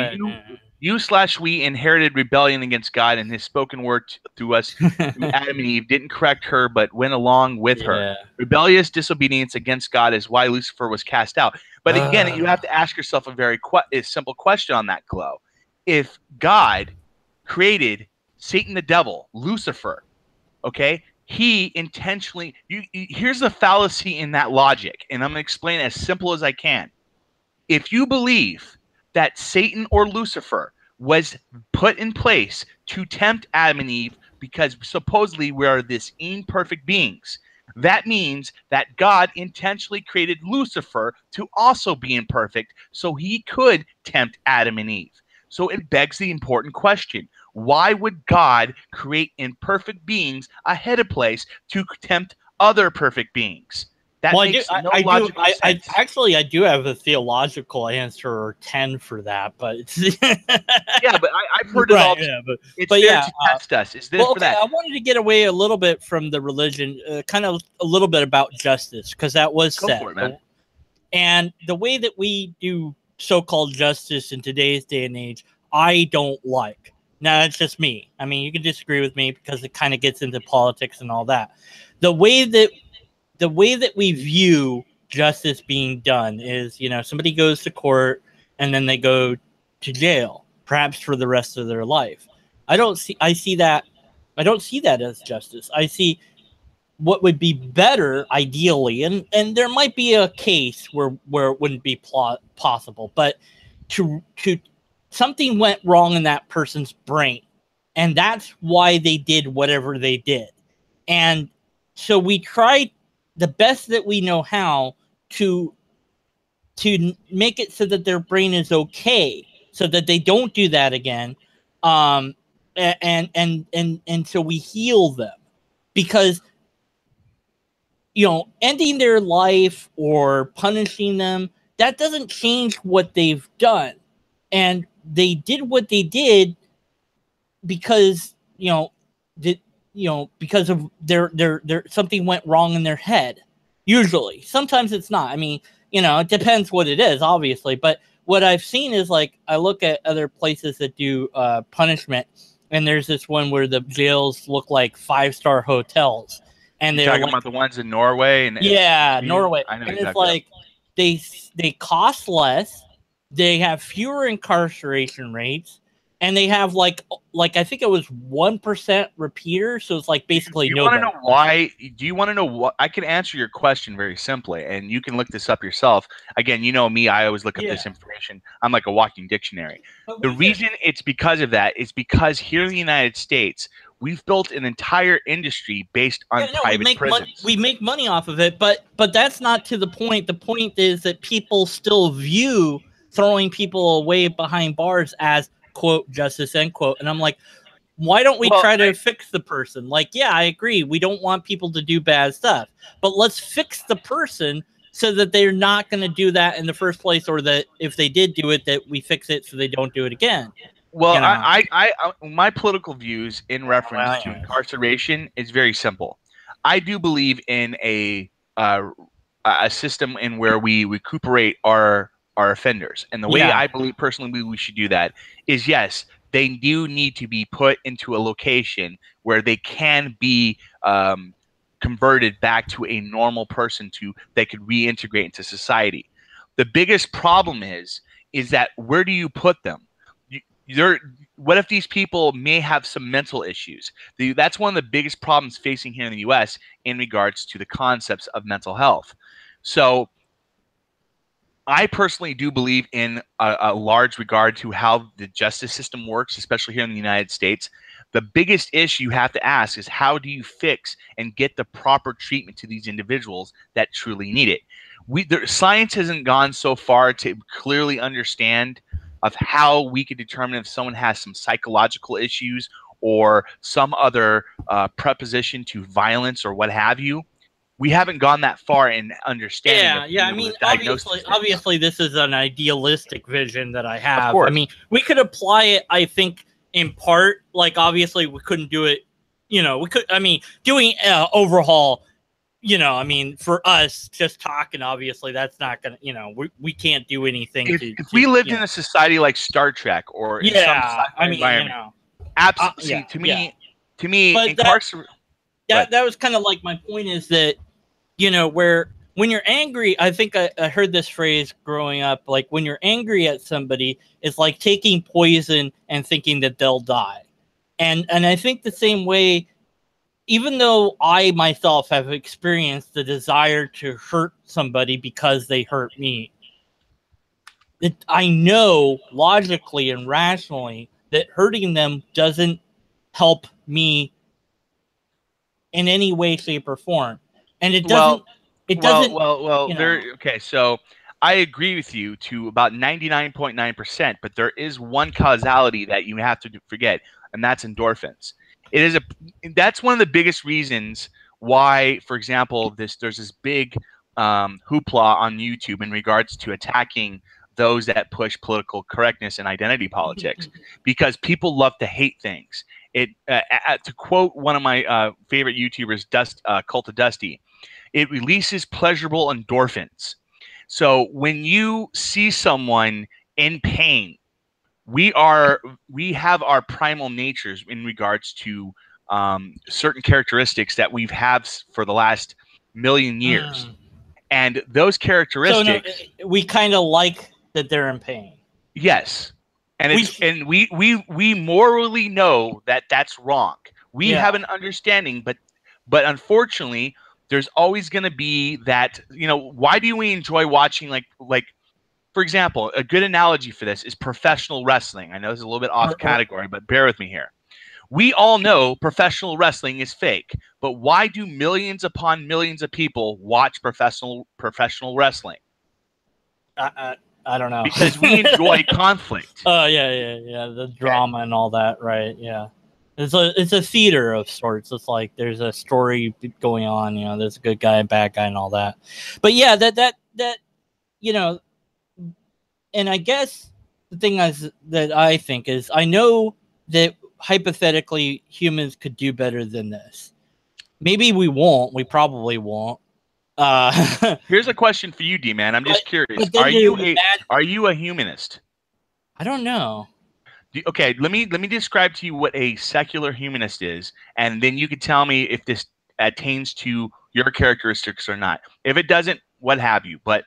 we inherited rebellion against God, and his spoken word through us, through Adam and Eve, didn't correct her, but went along with her. Rebellious disobedience against God is why Lucifer was cast out. But again, you have to ask yourself a very simple question on that, Glow. If God created Satan, the devil, Lucifer, okay, he intentionally, here's the fallacy in that logic, and I'm going to explain it as simple as I can. If you believe that Satan or Lucifer was put in place to tempt Adam and Eve because supposedly we are this imperfect beings, that means that God intentionally created Lucifer to also be imperfect so he could tempt Adam and Eve. So it begs the important question. Why would God create imperfect beings ahead of place to tempt other perfect beings? That makes no logical sense. I do have a theological answer or 10 for that, but yeah, but I've heard it all. Yeah, it's there to test us. Is this for that? I wanted to get away a little bit from the religion, kind of a little bit about justice, because that was said. For it, man. And the way that we do so-called justice in today's day and age, I don't like. Now, that's just me. I mean, you can disagree with me because it kind of gets into politics and all that. The way that we view justice being done is, somebody goes to court and then they go to jail, perhaps for the rest of their life. I don't see that as justice. I see what would be better ideally, and there might be a case where it wouldn't be possible, but to something went wrong in that person's brain, and that's why they did whatever they did. And so we tried the best that we know how to make it so that their brain is okay, so that they don't do that again. And so we heal them, because ending their life or punishing them, that doesn't change what they've done. And they did what they did because because of their something went wrong in their head. Usually, sometimes it's not. I mean, it depends what it is, obviously. But what I've seen is, like, I look at other places that do punishment, and there's this one where the jails look like 5-star hotels, and they're talking about the ones in Norway and Norway. I know and exactly. It's like they cost less, they have fewer incarceration rates, and they have like I think it was 1% repeater, so it's like basically Do you want to nobody. know why? Do you want to know what? I can answer your question very simply, and you can look this up yourself. Again, you know me; I always look up this information. I'm like a walking dictionary. But The we could, reason it's because of that is because here in the United States, we've built an entire industry based on no, we private make money. prisons. We make money off of it, but that's not to the point. The point is that people still view throwing people away behind bars as quote justice end quote, and I'm like, why don't we Well, try to fix the person? Like, yeah, I agree. We don't want people to do bad stuff, but let's fix the person so that they're not going to do that in the first place, or that if they did do it, that we fix it so they don't do it again. well, You know? my political views in reference to incarceration is very simple. I do believe in a system in where we recuperate our offenders, and the way I believe personally we should do that is yes, they do need to be put into a location where they can be converted back to a normal person to they could reintegrate into society. The biggest problem is that where do you put them? What if these people may have some mental issues? That's one of the biggest problems facing here in the U.S. in regards to the concepts of mental health. So I personally do believe in a large regard to how the justice system works, especially here in the United States. The biggest issue you have to ask is how do you fix and get the proper treatment to these individuals that truly need it? Science hasn't gone so far to clearly understand of how we can determine if someone has some psychological issues or some other preposition to violence or what have you. We haven't gone that far in understanding. Yeah. I mean, obviously, this is an idealistic vision that I have. I mean, we could apply it, I think, in part. Like, obviously, we couldn't do it. You know, we could. I mean, doing overhaul. You know, I mean, for us, just talking, obviously, that's not gonna. You know, we can't do anything. If we lived in a society like Star Trek or in some I mean, environment, absolutely. To me, incarceration. That was kind of like my point is that, you know, where when you're angry, I think I heard this phrase growing up, like when you're angry at somebody, it's like taking poison and thinking that they'll die. And I think the same way, even though I myself have experienced the desire to hurt somebody because they hurt me, I know logically and rationally that hurting them doesn't help me in any way, shape, or form. And it doesn't. Okay, so I agree with you to about 99.9%, but there is one causality that you have to forget, and that's endorphins. That's one of the biggest reasons why, for example, there's this big hoopla on YouTube in regards to attacking those that push political correctness and identity politics, because people love to hate things. To quote one of my favorite YouTubers, Cult of Dusty, it releases pleasurable endorphins. So when you see someone in pain, we have our primal natures in regards to certain characteristics that we've had for the last million years, and those characteristics. So we kind of like that they're in pain. Yes, and we morally know that that's wrong. We have an understanding, but unfortunately, there's always going to be that. You know, why do we enjoy watching like? For example, a good analogy for this is professional wrestling. I know it's a little bit off category, but bear with me here. We all know professional wrestling is fake, but why do millions upon millions of people watch professional wrestling? I don't know. Because we enjoy conflict. Oh yeah, the drama and all that, right? Yeah, it's a theater of sorts. It's like there's a story going on. You know, there's a good guy and bad guy and all that. But yeah, that you know. And I guess the thing that I think is I know that hypothetically humans could do better than this. Maybe we won't. We probably won't. Here's a question for you, D-Man. I'm just curious. Are you a humanist? I don't know. Okay, let me describe to you what a secular humanist is, and then you can tell me if this attains to your characteristics or not. If it doesn't, what have you. But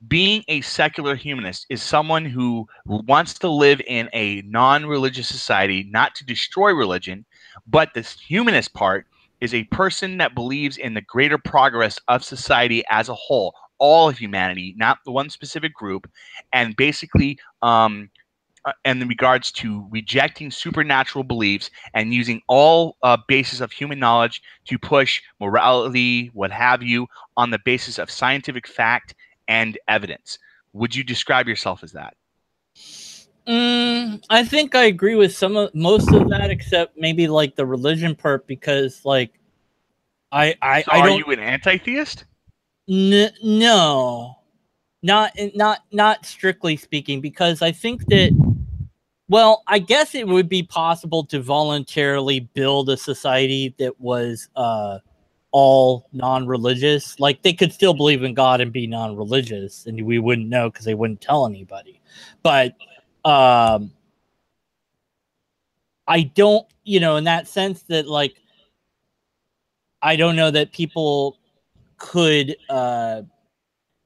being a secular humanist is someone who wants to live in a non-religious society, not to destroy religion, but this humanist part is a person that believes in the greater progress of society as a whole, all of humanity, not the one specific group, and basically and in regards to rejecting supernatural beliefs and using all basis of human knowledge to push morality, what have you, on the basis of scientific fact and evidence. Would you describe yourself as that? I think I agree with most of that, except maybe like the religion part, because like So I are don't. you an anti-theist? No, not strictly speaking, because I think that, well, I guess it would be possible to voluntarily build a society that was all non-religious. Like they could still believe in God and be non-religious, and we wouldn't know because they wouldn't tell anybody. But I don't, in that sense that like I don't know that people could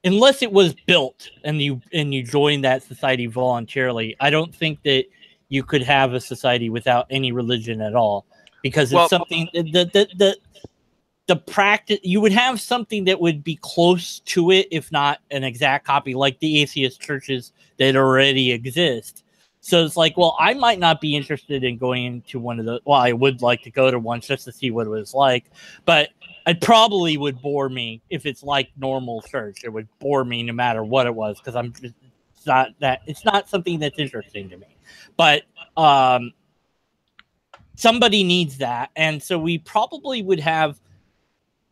unless it was built and you join that society voluntarily. I don't think that you could have a society without any religion at all, because it's something the practice, you would have something that would be close to it, if not an exact copy, like the atheist churches that already exist. So it's like, well, I might not be interested in going into one of those. Well, I would like to go to one just to see what it was like, but it probably would bore me if it's like normal church. It would bore me no matter what it was, because it's not something that's interesting to me. But somebody needs that, and so we probably would have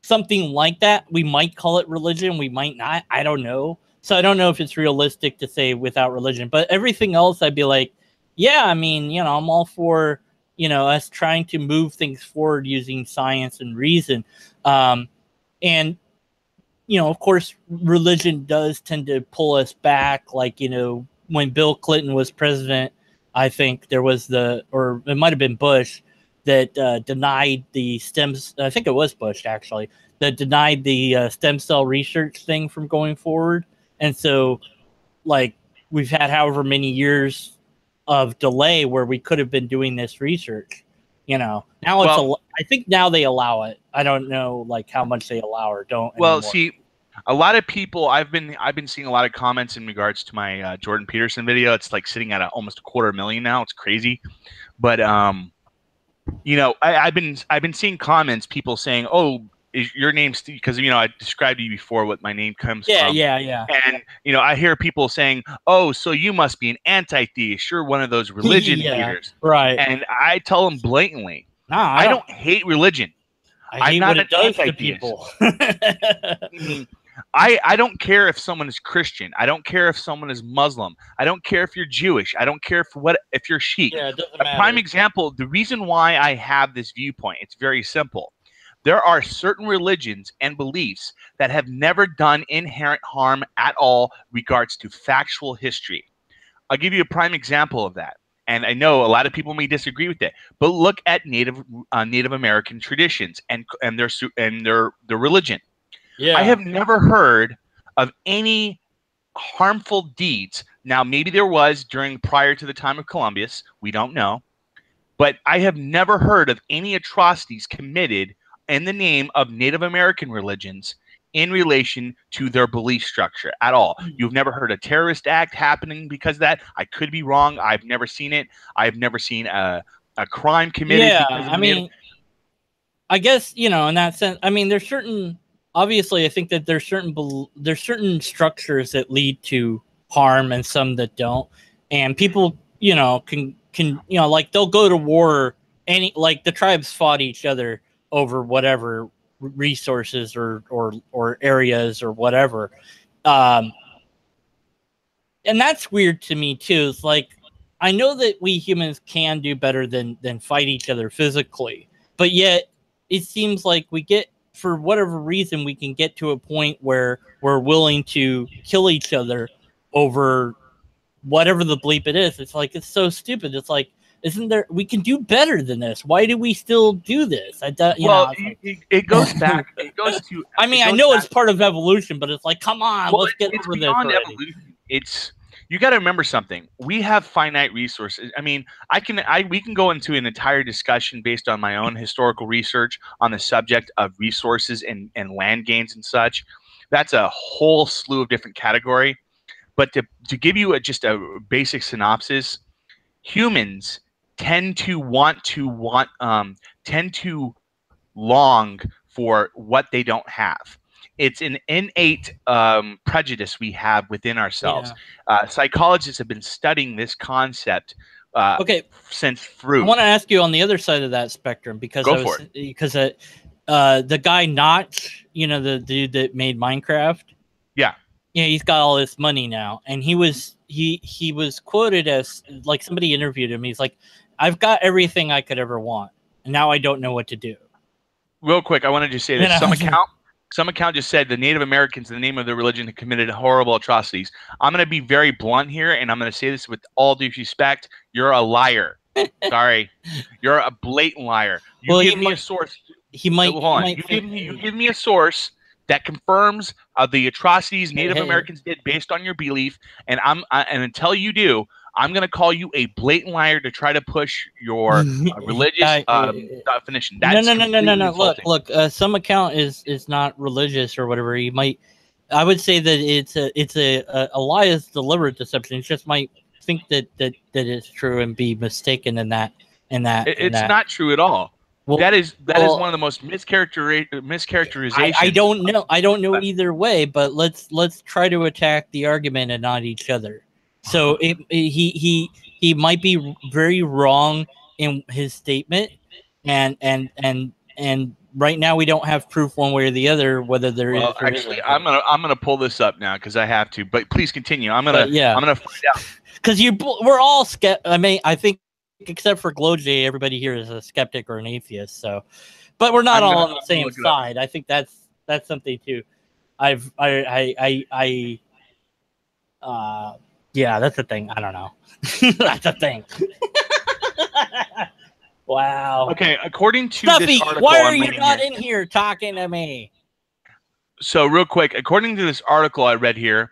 something like that. We might call it religion, we might not. I don't know. So I don't know if it's realistic to say without religion, but everything else I'd be like, yeah, I mean, I'm all for, us trying to move things forward using science and reason. And, of course, religion does tend to pull us back. Like, when Bill Clinton was president, I think there was or it might have been Bush, that denied the stems. I think it was Bush, actually, that denied the stem cell research thing from going forward. And so, like, we've had however many years of delay where we could have been doing this research. Now I think now they allow it. I don't know like how much they allow or don't anymore. See, a lot of people, I've been seeing a lot of comments in regards to my Jordan Peterson video. It's like sitting at almost 250,000 now. It's crazy. But I've been seeing comments, people saying, "Oh, is your name Steve?" Because I described to you before what my name comes from. Yeah. And I hear people saying, "Oh, so you must be an anti-theist. You're one of those religion haters." Right. And I tell them blatantly, nah, I don't hate religion. I hate what it does to people. I don't care if someone is Christian. I don't care if someone is Muslim. I don't care if you're Jewish. I don't care if you're Sikh. Yeah, it doesn't A matter. prime example, the reason why I have this viewpoint, it's very simple. There are certain religions and beliefs that have never done inherent harm at all regards to factual history. I'll give you a prime example of that. And I know a lot of people may disagree with it, but look at Native American traditions and their religion. Yeah. I have never heard of any harmful deeds. Now, maybe there was prior to the time of Columbus. We don't know. But I have never heard of any atrocities committed in the name of Native American religions in relation to their belief structure at all. You've never heard a terrorist act happening because of that. I could be wrong. I've never seen it. I've never seen a crime committed. Yeah, I mean, I guess, in that sense, I mean, there's certain, obviously, I think that there's certain structures that lead to harm and some that don't. And people, can like they'll go to war, like the tribes fought each other over whatever resources or areas or whatever. And that's weird to me too. It's like, I know that we humans can do better than fight each other physically, but yet it seems like for whatever reason, we can get to a point where we're willing to kill each other over whatever the bleep it is. It's like, it's so stupid. It's like, isn't there? We can do better than this. Why do we still do this? It goes back. It goes to. I mean, I know it's part of evolution, but it's like, come on, let's get it's over this beyond already. evolution. It's you got to remember something. We have finite resources. I mean, we can go into an entire discussion based on my own historical research on the subject of resources and land gains and such. That's a whole slew of different category. But to give you just a basic synopsis, humans tend to long for what they don't have. It's an innate prejudice we have within ourselves. Yeah. Psychologists have been studying this concept since fruit. I want to ask you on the other side of that spectrum because the guy Notch, the dude that made Minecraft. Yeah. Yeah, he's got all this money now, and he was quoted as, like, somebody interviewed him. He's like, "I've got everything I could ever want, and now I don't know what to do." Real quick, I want to just say this: some account just said the Native Americans, in the name of their religion, have committed horrible atrocities. I'm going to be very blunt here, and I'm going to say this with all due respect: you're a liar. Sorry, you're a blatant liar. Give me a source. You give me a source that confirms the atrocities Native Americans did based on your belief, and until you do, I'm going to call you a blatant liar to try to push your religious definition. That's no. Look. Some account is not religious or whatever. I would say that it's a lie is deliberate deception. It just might think that it's true and be mistaken in that. It's not true at all. Well, that is one of the most mischaracterizations. I don't know either way, but let's try to attack the argument and not each other. So he might be very wrong in his statement, and right now we don't have proof one way or the other whether there is. Actually, I'm gonna pull this up now because I have to. But please continue. I'm gonna find out because we're all I mean, I think. Except for Glowjay, everybody here is a skeptic or an atheist. So, but we're not all on the same side. I think that's something too. Yeah, that's a thing. I don't know. That's a thing. Wow. Okay, according to Stuffy, this article, why are you not in here talking to me? So, real quick, according to this article I read here.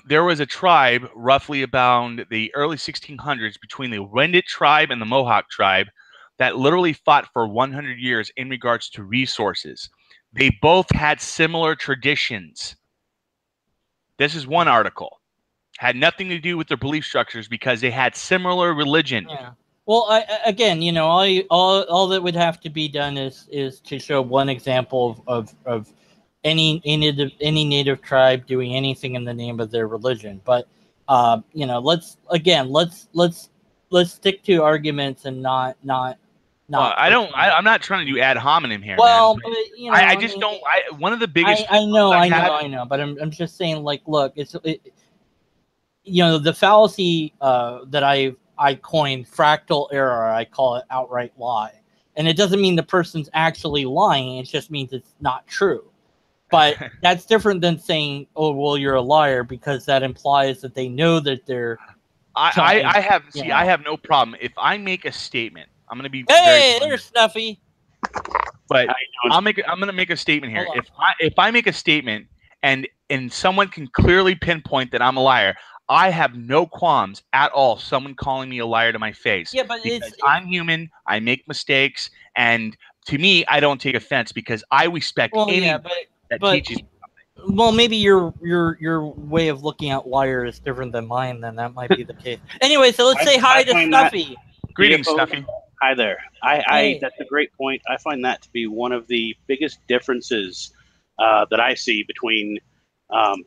There was a tribe roughly about the early 1600s between the Wendat tribe and the Mohawk tribe that literally fought for 100 years in regards to resources. They both had similar traditions. This is one article. Had nothing to do with their belief structures because they had similar religion. Yeah. Well, again, all that would have to be done is to show one example of any native tribe doing anything in the name of their religion, but let's stick to arguments and not. I'm not trying to do ad hominem here. Well, man. But, I just don't. One of the biggest. I know, but I'm just saying. Like, look, the fallacy that I coined, fractal error. I call it outright lie, and it doesn't mean the person's actually lying. It just means it's not true. But that's different than saying, "Oh, well, you're a liar," because that implies that they know that they're. I have no problem if I make a statement. I'm going to be. Hey, there's Snuffy. But I'm going to make a statement here. If I make a statement and someone can clearly pinpoint that I'm a liar, I have no qualms at all. Someone calling me a liar to my face. Yeah, but I'm human. I make mistakes, and to me, I don't take offense because I respect anyone that teaches me something. Well, maybe your way of looking at liar is different than mine. Then that might be the case. Anyway, so let's say hi to Snuffy. Greetings, Snuffy. Hi there. That's a great point. I find that to be one of the biggest differences that I see between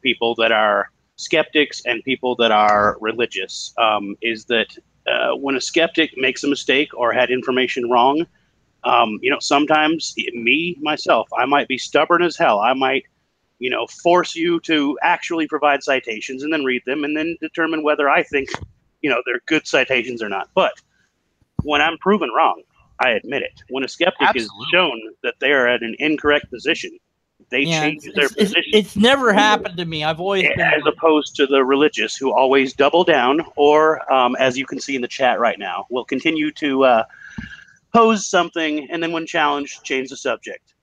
people that are skeptics and people that are religious. Is that when a skeptic makes a mistake or had information wrong, sometimes myself, I might be stubborn as hell. I might, force you to actually provide citations and then read them and then determine whether I think, they're good citations or not. But when I'm proven wrong, I admit it. When a skeptic is shown that they are at an incorrect position, They change their position. It's never happened to me. I've always been, as opposed to the religious who always double down, or as you can see in the chat right now, will continue to pose something and then, when challenged, change the subject.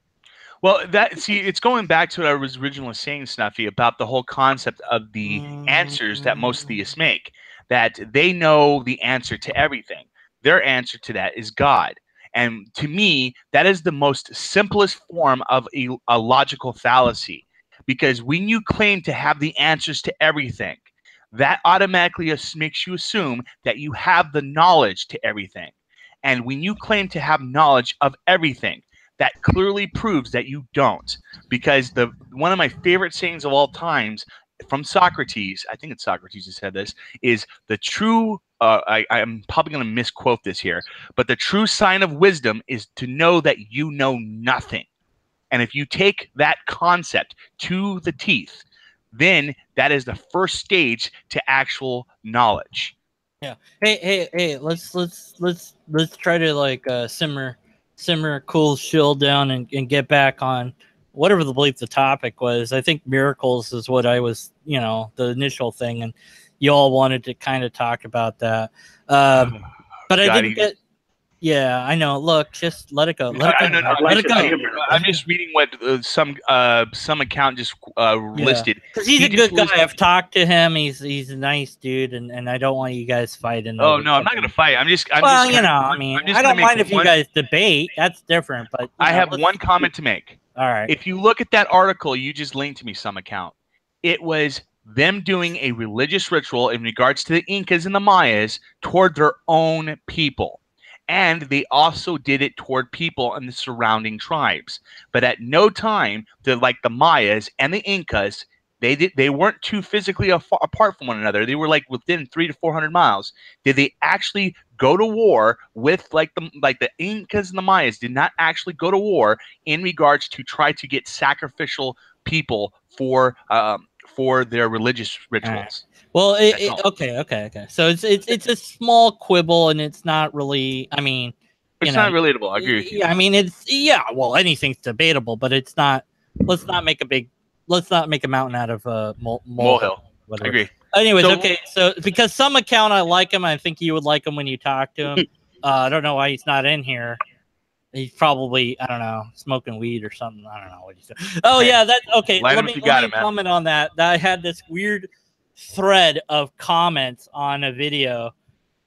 Well, it's going back to what I was originally saying, Snuffy, about the whole concept of the answers that most theists make. That they know the answer to everything. Their answer to that is God. And to me, that is the most simplest form of a logical fallacy. Because when you claim to have the answers to everything, that automatically makes you assume that you have the knowledge to everything. And when you claim to have knowledge of everything, that clearly proves that you don't. Because one of my favorite sayings of all times from Socrates, I think it's Socrates who said this, is the true, I'm probably going to misquote this here, but the true sign of wisdom is to know that you know nothing. And if you take that concept to the teeth, then that is the first stage to actual knowledge. Yeah. Hey, let's try to like simmer cool chill down and get back on whatever the topic was. I think miracles is what I was, the initial thing, and you all wanted to kind of talk about that. But I didn't get. Yeah, I know. Look, just let it go. Let it go. Let it go. I'm just reading what some account just listed. Because he's a good guy. I've talked to him. He's a nice dude, and I don't want you guys fighting. Oh no, I'm not going to fight. I don't mind if you guys debate. That's different. But I have one comment to make. All right. If you look at that article you just linked to me, some account, it was them doing a religious ritual in regards to the Incas and the Mayas toward their own people. And they also did it toward people in the surrounding tribes. But at no time did, like the Mayas and the Incas, they weren't too physically apart from one another. They were like within 300 to 400 miles. Did they actually go to war with like the Incas and the Mayas did not actually go to war in regards to try to get sacrificial people for their religious rituals? Well, okay. So it's a small quibble, and it's not really. I mean, it's not relatable. I agree with you. Yeah, I mean, well, anything's debatable, but it's not. Let's not make a mountain out of a molehill. I agree. Anyways, so because some account I like him, I think you would like him when you talk to him. I don't know why he's not in here. He's probably, I don't know, smoking weed or something. I don't know what he's doing. Oh, yeah, that's okay. Let me comment on that. I had this weird thread of comments on a video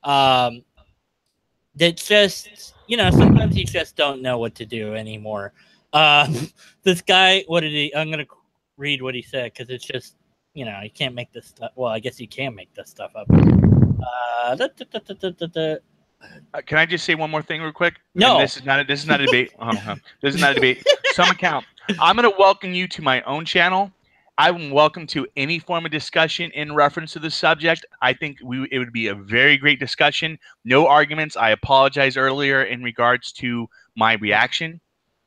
that just, sometimes you just don't know what to do anymore. This guy, I'm going to read what he said because it's just, you can't make this stuff. Well, I guess you can make this stuff up. Can I just say one more thing real quick? No. And this is not a debate. This is not a debate. Some account. I'm going to welcome you to my own channel. I'm welcome to any form of discussion in reference to the subject. I think it would be a very great discussion. No arguments. I apologize earlier in regards to my reaction.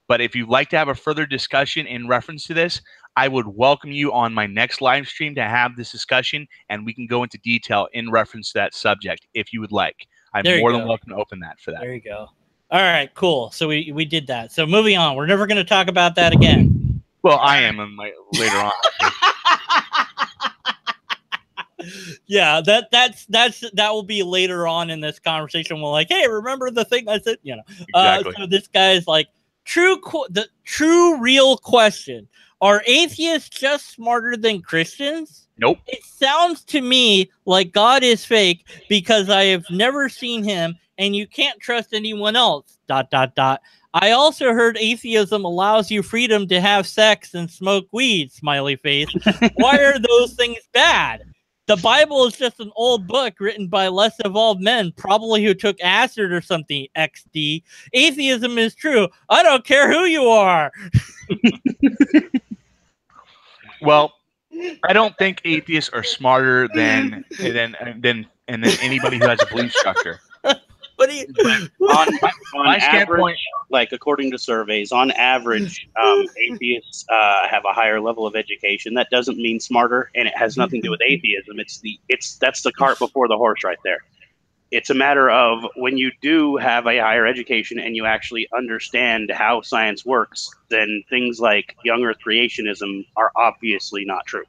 But if you'd like to have a further discussion in reference to this, I would welcome you on my next live stream to have this discussion, and we can go into detail in reference to that subject if you would like. I'm more than welcome to open that for that. There you go. All right, cool. So we did that. So moving on. We're never going to talk about that again. Well, I am later on. Yeah, that will be later on in this conversation. We're like, hey, remember the thing I said? Exactly. So this guy's like, the true real question: are atheists just smarter than Christians? Nope. It sounds to me like God is fake because I have never seen him, and you can't trust anyone else. ... I also heard atheism allows you freedom to have sex and smoke weed, smiley face. Why are those things bad? The Bible is just an old book written by less evolved men, probably who took acid or something, XD. Atheism is true. I don't care who you are. Well, I don't think atheists are smarter than anybody who has a belief structure. But on my average, like according to surveys, on average, atheists have a higher level of education. That doesn't mean smarter, and it has nothing to do with atheism. That's the cart before the horse right there. It's a matter of when you do have a higher education and you actually understand how science works, then things like young Earth creationism are obviously not true.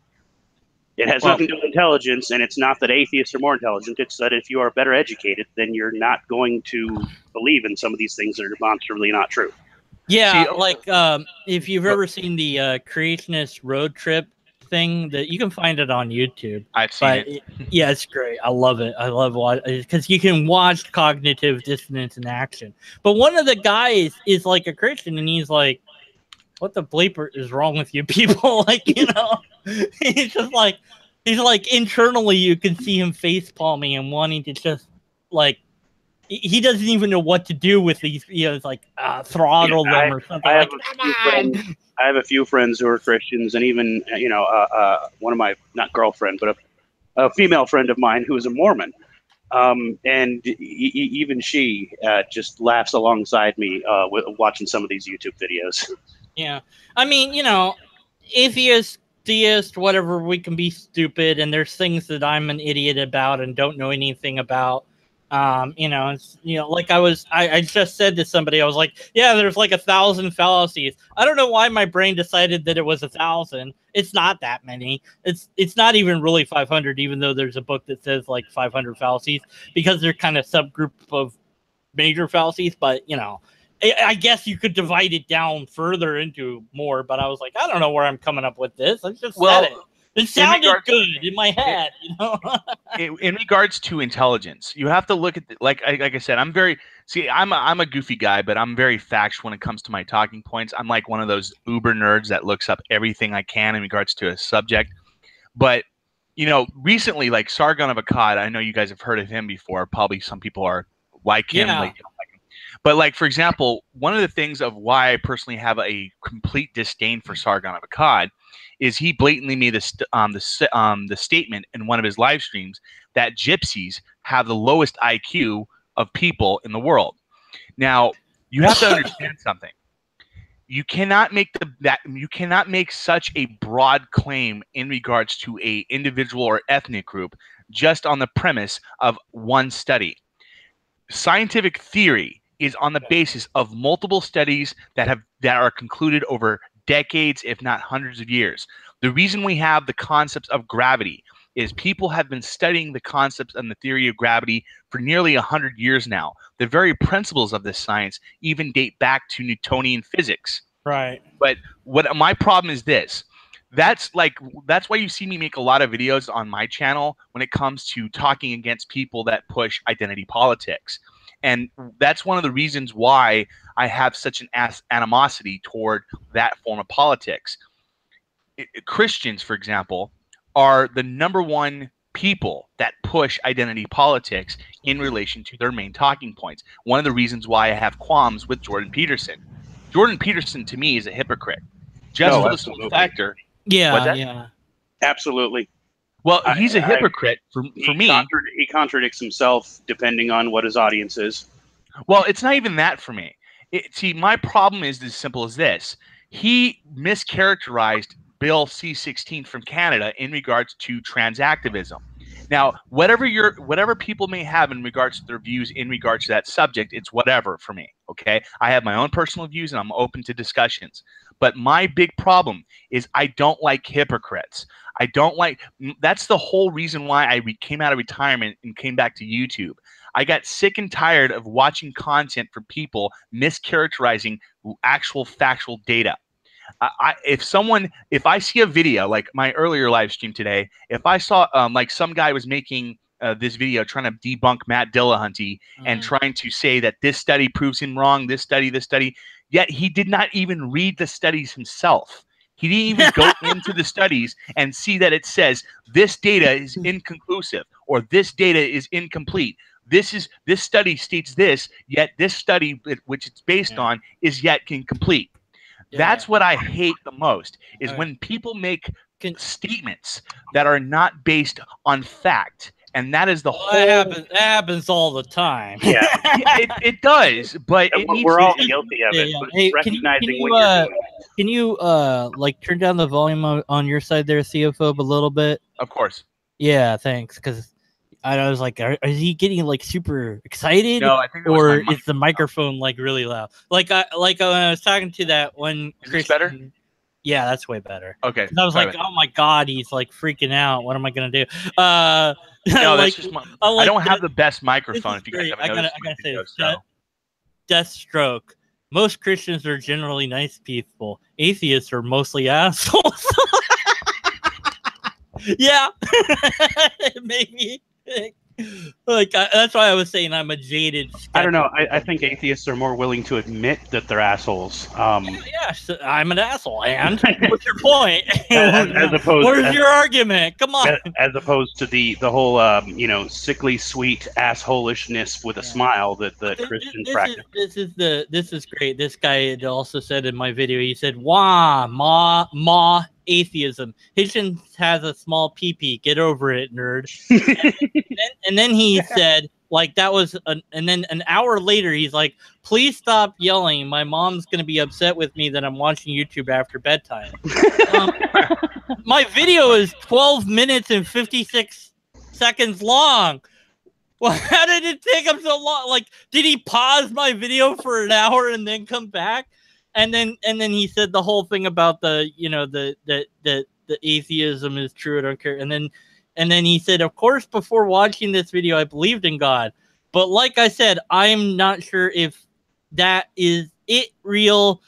It has nothing to do with intelligence, and it's not that atheists are more intelligent. It's that if you are better educated, then you're not going to believe in some of these things that are demonstrably not true. Yeah, if you've ever seen the creationist road trip thing, that you can find it on YouTube. I've seen it. Yeah, it's great. I love it. I love because you can watch cognitive dissonance in action. But one of the guys is like a Christian, and he's like, "What the bleeper is wrong with you people?" Like, he's just like, internally you can see him face palming and wanting to just like. He doesn't even know what to do with these. It's like throttle them or something. I have a few friends who are Christians, and even one of my, not girlfriend, but a female friend of mine who is a Mormon, and even she just laughs alongside me watching some of these YouTube videos. Yeah, I mean, atheist, theist, whatever. We can be stupid, and there's things that I'm an idiot about and don't know anything about. Like I just said to somebody, I was like, yeah, there's like 1,000 fallacies. I don't know why my brain decided that it was 1,000. It's not that many. It's not even really 500, even though there's a book that says like 500 fallacies, because they're kind of subgroup of major fallacies. But I guess you could divide it down further into more. But I was like, I don't know where I'm coming up with this. I just said it. It sounded good in my head, In regards to intelligence, you have to look at like I said, I'm a goofy guy, but I'm very factual when it comes to my talking points. I'm like one of those uber nerds that looks up everything I can in regards to a subject. But recently, like Sargon of Akkad, I know you guys have heard of him before. Probably some people are like him. Yeah. But like, for example, one of the things of why I personally have a complete disdain for Sargon of Akkad is he blatantly made the statement in one of his live streams that gypsies have the lowest IQ of people in the world. Now, you have to understand something. You cannot make such a broad claim in regards to a individual or ethnic group just on the premise of one study. Scientific theory is on the basis of multiple studies that are concluded over decades, if not hundreds of years. The reason we have the concepts of gravity is people have been studying the concepts and the theory of gravity for nearly 100 years now. The very principles of this science even date back to Newtonian physics. Right. But what my problem is this. That's why you see me make a lot of videos on my channel when it comes to talking against people that push identity politics. And that's one of the reasons why I have such an animosity toward that form of politics. Christians, for example, are the #1 people that push identity politics in relation to their main talking points. One of the reasons why I have qualms with Jordan Peterson. Jordan Peterson, to me, is a hypocrite. Just for the sole factor. Yeah. Absolutely. Well, he's a hypocrite for me. He contradicts himself depending on what his audience is. Well, it's not even that for me. See, my problem is as simple as this. He mischaracterized Bill C-16 from Canada in regards to transactivism. Now, whatever people may have in regards to their views in regards to that subject, it's whatever for me, okay? I have my own personal views, and I'm open to discussions. But my big problem is I don't like hypocrites. That's the whole reason why I came out of retirement and came back to YouTube. I got sick and tired of watching content from people mischaracterizing actual factual data. If I see a video like my earlier live stream today, if I saw like some guy was making this video trying to debunk Matt Dillahunty and trying to say that this study proves him wrong, this study, yet he did not even read the studies himself. He didn't even go into the studies and see that it says this data is inconclusive or this data is incomplete. This study states this, yet this study, which it's based on, is yet incomplete. That's what I hate the most, is when people make statements that are not based on fact. And that is the whole. That happens all the time. Yeah, it does, but we're all guilty of it. But Hey, recognizing what you're doing. Can you like turn down the volume on your side there, Theophobe, a little bit? Of course. Yeah, thanks. Because I was like, is he getting like super excited? No, I think it was or my is the microphone like really loud? Like when I was talking to that one. Is this better? Yeah, that's way better. Okay. I was like, oh my god, he's like freaking out. What am I gonna do? No, that's just I don't have the best microphone. If you guys haven't noticed, I gotta say this. Deathstroke. Most Christians are generally nice people. Atheists are mostly assholes. Yeah, maybe. Like that's why I was saying I'm a jaded skeptic. I don't know. I think atheists are more willing to admit that they're assholes. Yeah, so I'm an asshole. And what's your point? as opposed, where's your argument? Come on. As opposed to the whole sickly sweet assholishness with a smile that Christians practice. This is great. This guy had also said in my video. He said, "Wah ma atheism. Hitchens has a small pee-pee. Get over it, nerd." and then he said, like that was, and then an hour later, he's like, "Please stop yelling. My mom's gonna be upset with me that I'm watching YouTube after bedtime." My video is 12 minutes and 56 seconds long. Well, how did it take him so long? Like, did he pause my video for an hour and then come back? And then he said the whole thing about the atheism is true. I don't care. And then he said, of course, before watching this video, I believed in God. But like I said, I'm not sure if that is it real.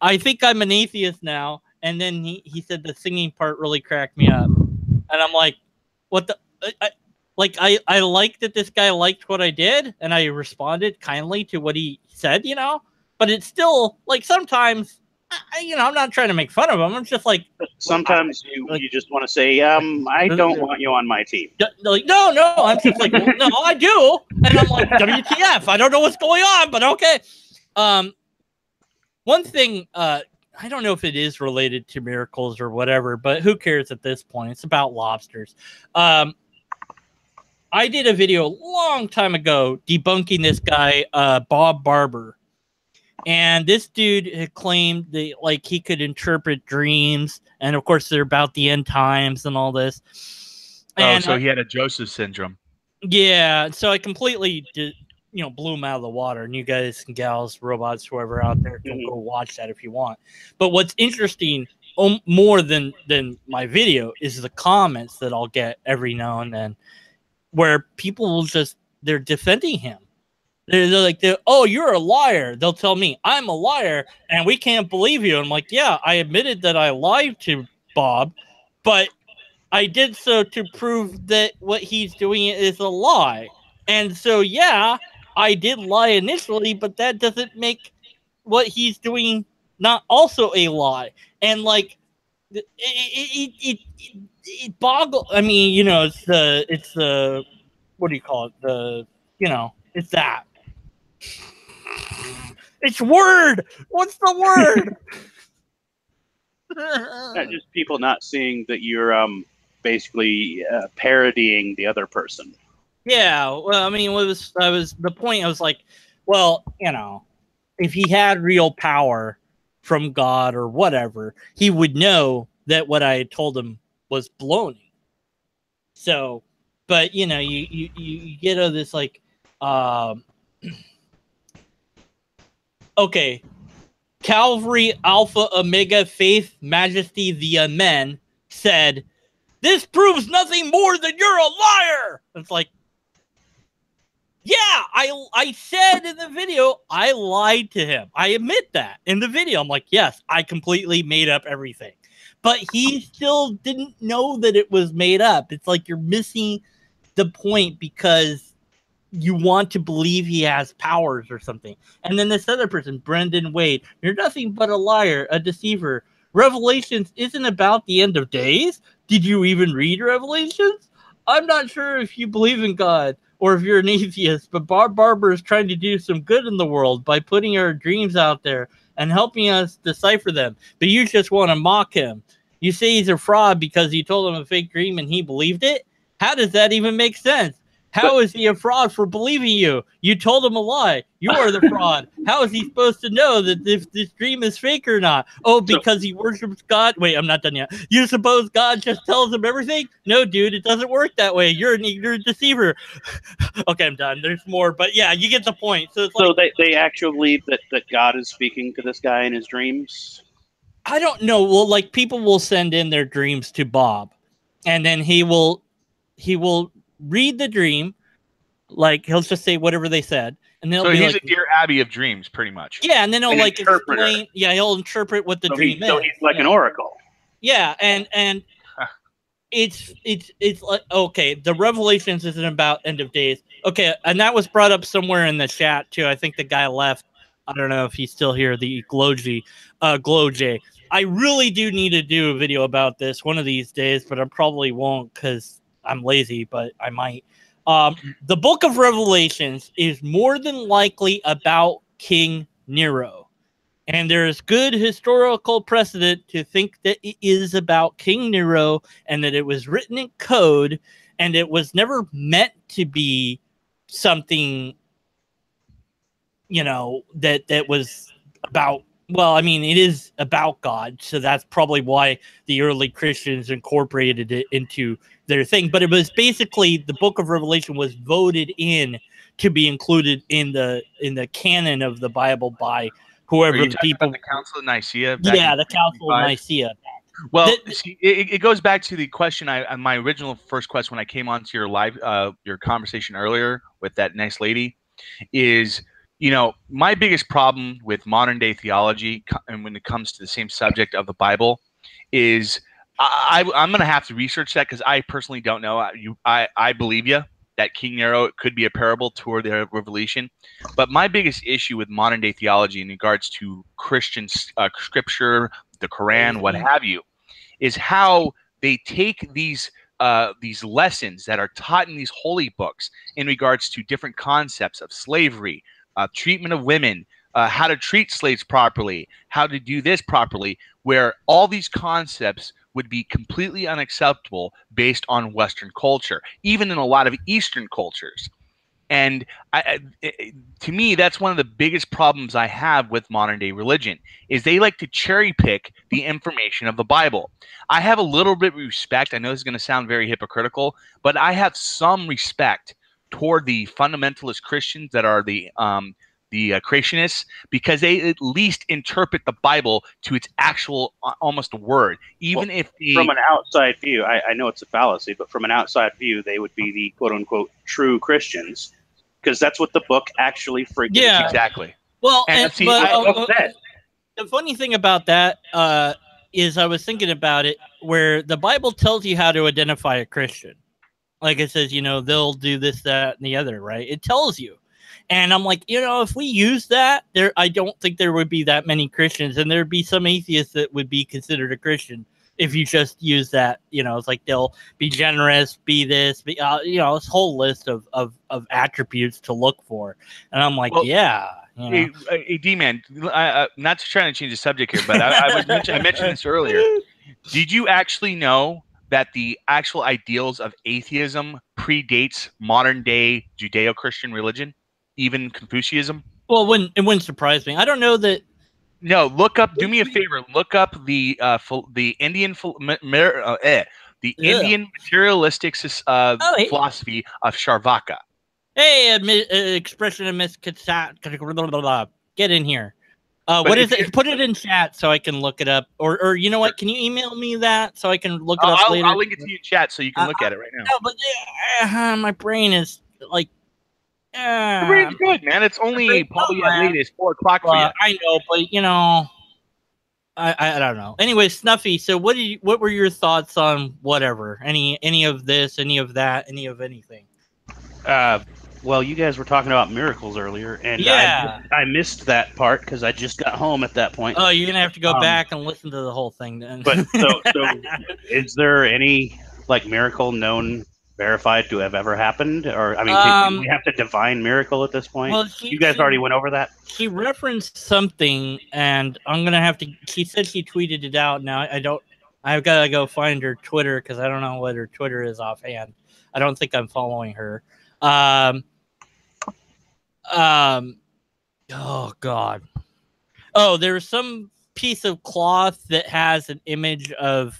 I think I'm an atheist now. And then he said the singing part really cracked me up. And I'm like, what the? I like that this guy liked what I did. And I responded kindly to what he said, But it's still, like, sometimes, I'm not trying to make fun of him. I'm just like... Sometimes you just want to say, I don't want you on my team. Like, no. I'm just like, well, no, I do. And I'm like, WTF. I don't know what's going on, but okay. One thing, I don't know if it is related to miracles or whatever, but who cares at this point? It's about lobsters. I did a video a long time ago debunking this guy, Bob Barber. And this dude had claimed that, like, he could interpret dreams. And, of course, they're about the end times and all this. And, so he had a Joseph syndrome. Yeah. So I completely blew him out of the water. And you guys and gals, robots, whoever out there, can go watch that if you want. But what's interesting more than my video is the comments that I'll get every now and then where people will they're defending him. They're like, oh, you're a liar. They'll tell me I'm a liar and we can't believe you. I'm like, yeah, I admitted that I lied to Bob, but I did so to prove that what he's doing is a lie. And so, yeah, I did lie initially, but that doesn't make what he's doing not also a lie. And like, it boggles. I mean, it's the what do you call it? It's that. It's word. What's the word? Just people not seeing that you're basically parodying the other person. Yeah. Well, I mean, the point. I was like, well, if he had real power from God or whatever, he would know that what I had told him was baloney. So, but you get this like. Okay, Calvary Alpha Omega Faith Majesty the Amen said, "This proves nothing more than you're a liar." It's like, yeah, I said in the video I lied to him. I admit that in the video. I'm like, yes, I completely made up everything, but he still didn't know that it was made up. It's like you're missing the point because you want to believe he has powers or something. And then this other person, Brendan Wade, you're nothing but a liar, a deceiver. Revelations isn't about the end of days. Did you even read Revelations? I'm not sure if you believe in God or if you're an atheist, but Bob Barber is trying to do some good in the world by putting our dreams out there and helping us decipher them. But you just want to mock him. You say he's a fraud because you told him a fake dream and he believed it? How does that even make sense? How is he a fraud for believing you? You told him a lie. You are the fraud. How is he supposed to know that if this dream is fake or not? Oh, because he worships God? Wait, I'm not done yet. You suppose God just tells him everything? No, dude, it doesn't work that way. You're an ignorant deceiver. Okay, I'm done. There's more, but yeah, you get the point. So it's like, they actually believe that God is speaking to this guy in his dreams? I don't know. Well, like people will send in their dreams to Bob, and then he will read the dream. Like he'll just say whatever they said, and then So be he's like, a Dear Abby of dreams, pretty much. yeah, and then he'll An like interpreter. explain. Yeah, he'll interpret what the dream is. So he's like an oracle. Yeah, and it's like, okay, the Revelations isn't about end of days. Okay, and that was brought up somewhere in the chat too. I think the guy left. I don't know if he's still here. The Glow J. I really do need to do a video about this one of these days, but I probably won't because I'm lazy. But I might. The Book of Revelations is more than likely about King Nero. And there is good historical precedent to think that it is about King Nero and that it was written in code and it was never meant to be something, that was about, well, I mean, it is about God. So that's probably why the early Christians incorporated it into their thing. But it was basically the Book of Revelation was voted in to be included in the canon of the Bible by whoever the people. The Council of Nicaea. Yeah, the Council of Nicaea. Well, see, it goes back to the question my original first question when I came onto your live your conversation earlier with that nice lady is, my biggest problem with modern day theology and when it comes to the same subject of the Bible is I'm going to have to research that because I personally don't know. I believe you that King Nero could be a parable toward the Revelation. But my biggest issue with modern day theology in regards to Christian scripture, the Quran, what have you, is how they take these lessons that are taught in these holy books in regards to different concepts of slavery, treatment of women, how to treat slaves properly, how to do this properly, where all these concepts would be completely unacceptable based on Western culture, even in a lot of Eastern cultures. And to me, that's one of the biggest problems I have with modern day religion is they like to cherry pick the information of the Bible. I have a little bit of respect. I know this is going to sound very hypocritical, but I have some respect toward the fundamentalist Christians that are the creationists, because they at least interpret the Bible to its actual almost word, even if from an outside view, I know it's a fallacy, but from an outside view, they would be the quote unquote true Christians because that's what the book actually freaking says. Exactly. Well, the funny thing about that is I was thinking about it where the Bible tells you how to identify a Christian. Like it says, they'll do this, that, and the other, right? It tells you. And I'm like, if we use that, I don't think there would be that many Christians, and there'd be some atheists that would be considered a Christian if you just use that. It's like they'll be generous, be this, be, this whole list of attributes to look for. And I'm like, Hey, D-Man, not to try to change the subject here, but I mentioned this earlier. Did you actually know that the actual ideals of atheism predates modern day Judeo-Christian religion? Even Confucianism? Well, it wouldn't surprise me. I don't know that. No, look up. Do me a favor. Look up the Indian Indian materialistic philosophy of Charvaka. Hey, expression of misconception. Get in here. What is it? Put it in chat so I can look it up. Or you know what? Can you email me that so I can look it up later? I'll link it to you in chat so you can look at it right now. No, but my brain is like. Your brain's good, man. It's only probably at latest 4 o'clock for you. I know, but I don't know. Anyway, Snuffy. So what were your thoughts on whatever? Any of this? Any of that? Any of anything? Well, you guys were talking about miracles earlier, and I missed that part because I just got home at that point. Oh, you're gonna have to go back and listen to the whole thing then. But so is there any miracle known? Verified to have ever happened, or I mean, do we have to divine miracle at this point? Well, you guys already went over that. She referenced something, and I'm gonna have to. She said she tweeted it out. Now I've got to go find her Twitter because I don't know what her Twitter is offhand. I don't think I'm following her. Um, oh God. Oh, there's some piece of cloth that has an image of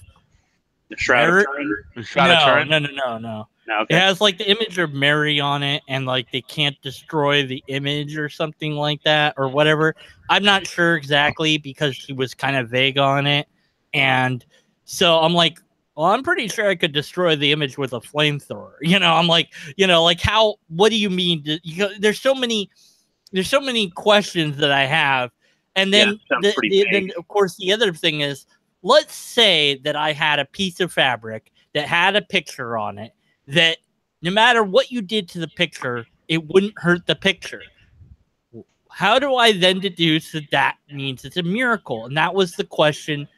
The Shroud Mary. of Turin. The Shroud of Turin? No. No, It okay. has like the image of Mary on it, and like they can't destroy the image or something like that, or whatever. I'm not sure exactly because she was kind of vague on it, and so I'm like, well, I'm pretty sure I could destroy the image with a flamethrower. I'm like, like how? What do you mean? There's so many questions that I have, and then sounds pretty vague. then of course the other thing is, let's say that I had a piece of fabric that had a picture on it that no matter what you did to the picture, it wouldn't hurt the picture. How do I then deduce that that means it's a miracle? And that was the question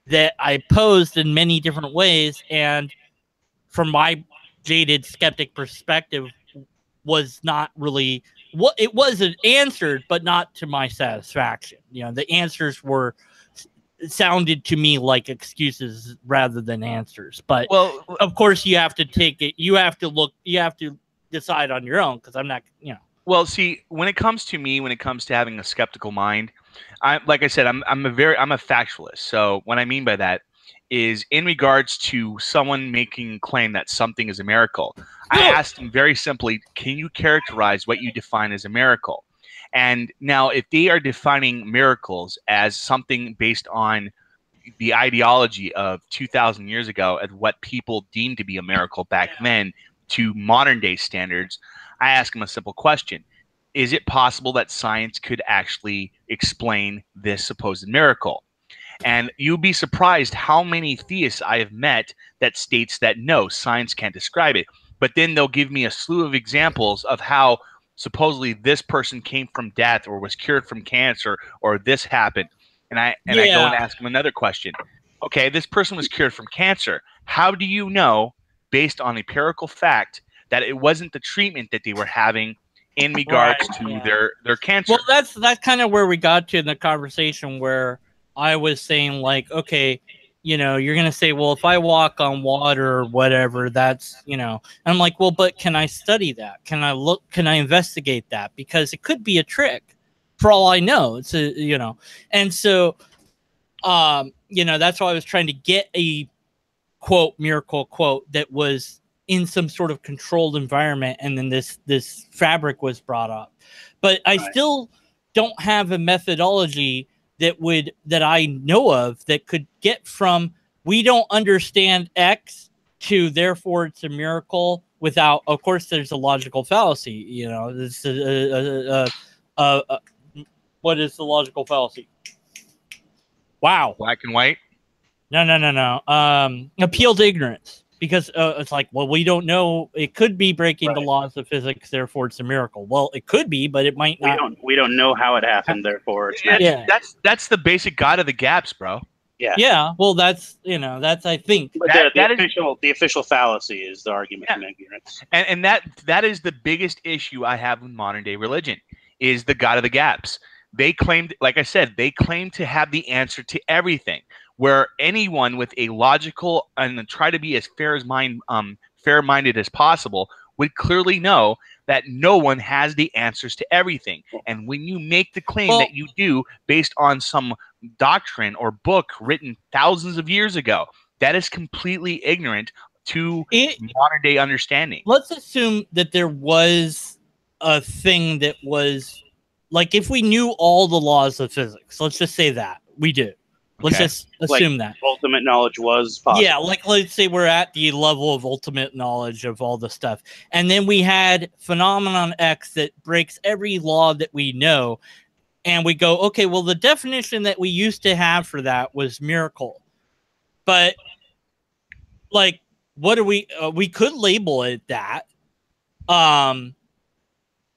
that I posed in many different ways. And from my jaded skeptic perspective, was not really what it wasn't answered, but not to my satisfaction. The answers sounded to me like excuses rather than answers. But Well, of course, you have to take it. You have to decide on your own, because I'm not. Well, see, when it comes to having a skeptical mind, like I said, I'm a factualist. So what I mean by that is in regards to someone making a claim that something is a miracle. I asked them very simply, can you characterize what you define as a miracle? And now if they are defining miracles as something based on the ideology of 2,000 years ago and what people deemed to be a miracle back then to modern day standards, I ask them a simple question. Is it possible that science could actually explain this supposed miracle? And you'll be surprised how many theists I have met that states that no, science can't describe it. But then they'll give me a slew of examples of how supposedly this person came from death or was cured from cancer or this happened. And I go and ask them another question. Okay, this person was cured from cancer. How do you know, based on empirical fact, that it wasn't the treatment that they were having in regards to their cancer? Well, that's kind of where we got to in the conversation, where I was saying, like, okay, you're going to say, well, if I walk on water or whatever, that's, and I'm like, well, but can I study that? Can I investigate that? Because it could be a trick for all I know. It's and so, that's why I was trying to get a quote, miracle quote that was in some sort of controlled environment. And then this fabric was brought up, but I still don't have a methodology that I know of that could get from we don't understand X to therefore it's a miracle without, of course, there's a logical fallacy. This what is the logical fallacy? Wow. Black and white? No. Appeal to ignorance. Because it's like, well, we don't know. It could be breaking the laws of physics, therefore it's a miracle. Well, it could be, but it might not. We don't know how it happened, therefore it's not. Yeah. That's the basic God of the gaps, bro. Yeah. Yeah. Well, that's I think. But the official fallacy is the argument from ignorance. And that is the biggest issue I have with modern day religion, is the God of the gaps. They claimed, like I said, to have the answer to everything, where anyone with a logical and try to be as fair-minded as possible would clearly know that no one has the answers to everything. And when you make the claim that you do based on some doctrine or book written thousands of years ago, that is completely ignorant to modern day understanding. Let's assume that there was a thing that was like, if we knew all the laws of physics, let's just say that we do. Let's just assume that ultimate knowledge was possible. Yeah, like let's say we're at the level of ultimate knowledge of all the stuff. And then we had phenomenon X that breaks every law that we know. And we go, okay, well, the definition that we used to have for that was miracle. But like, what do we could label it that.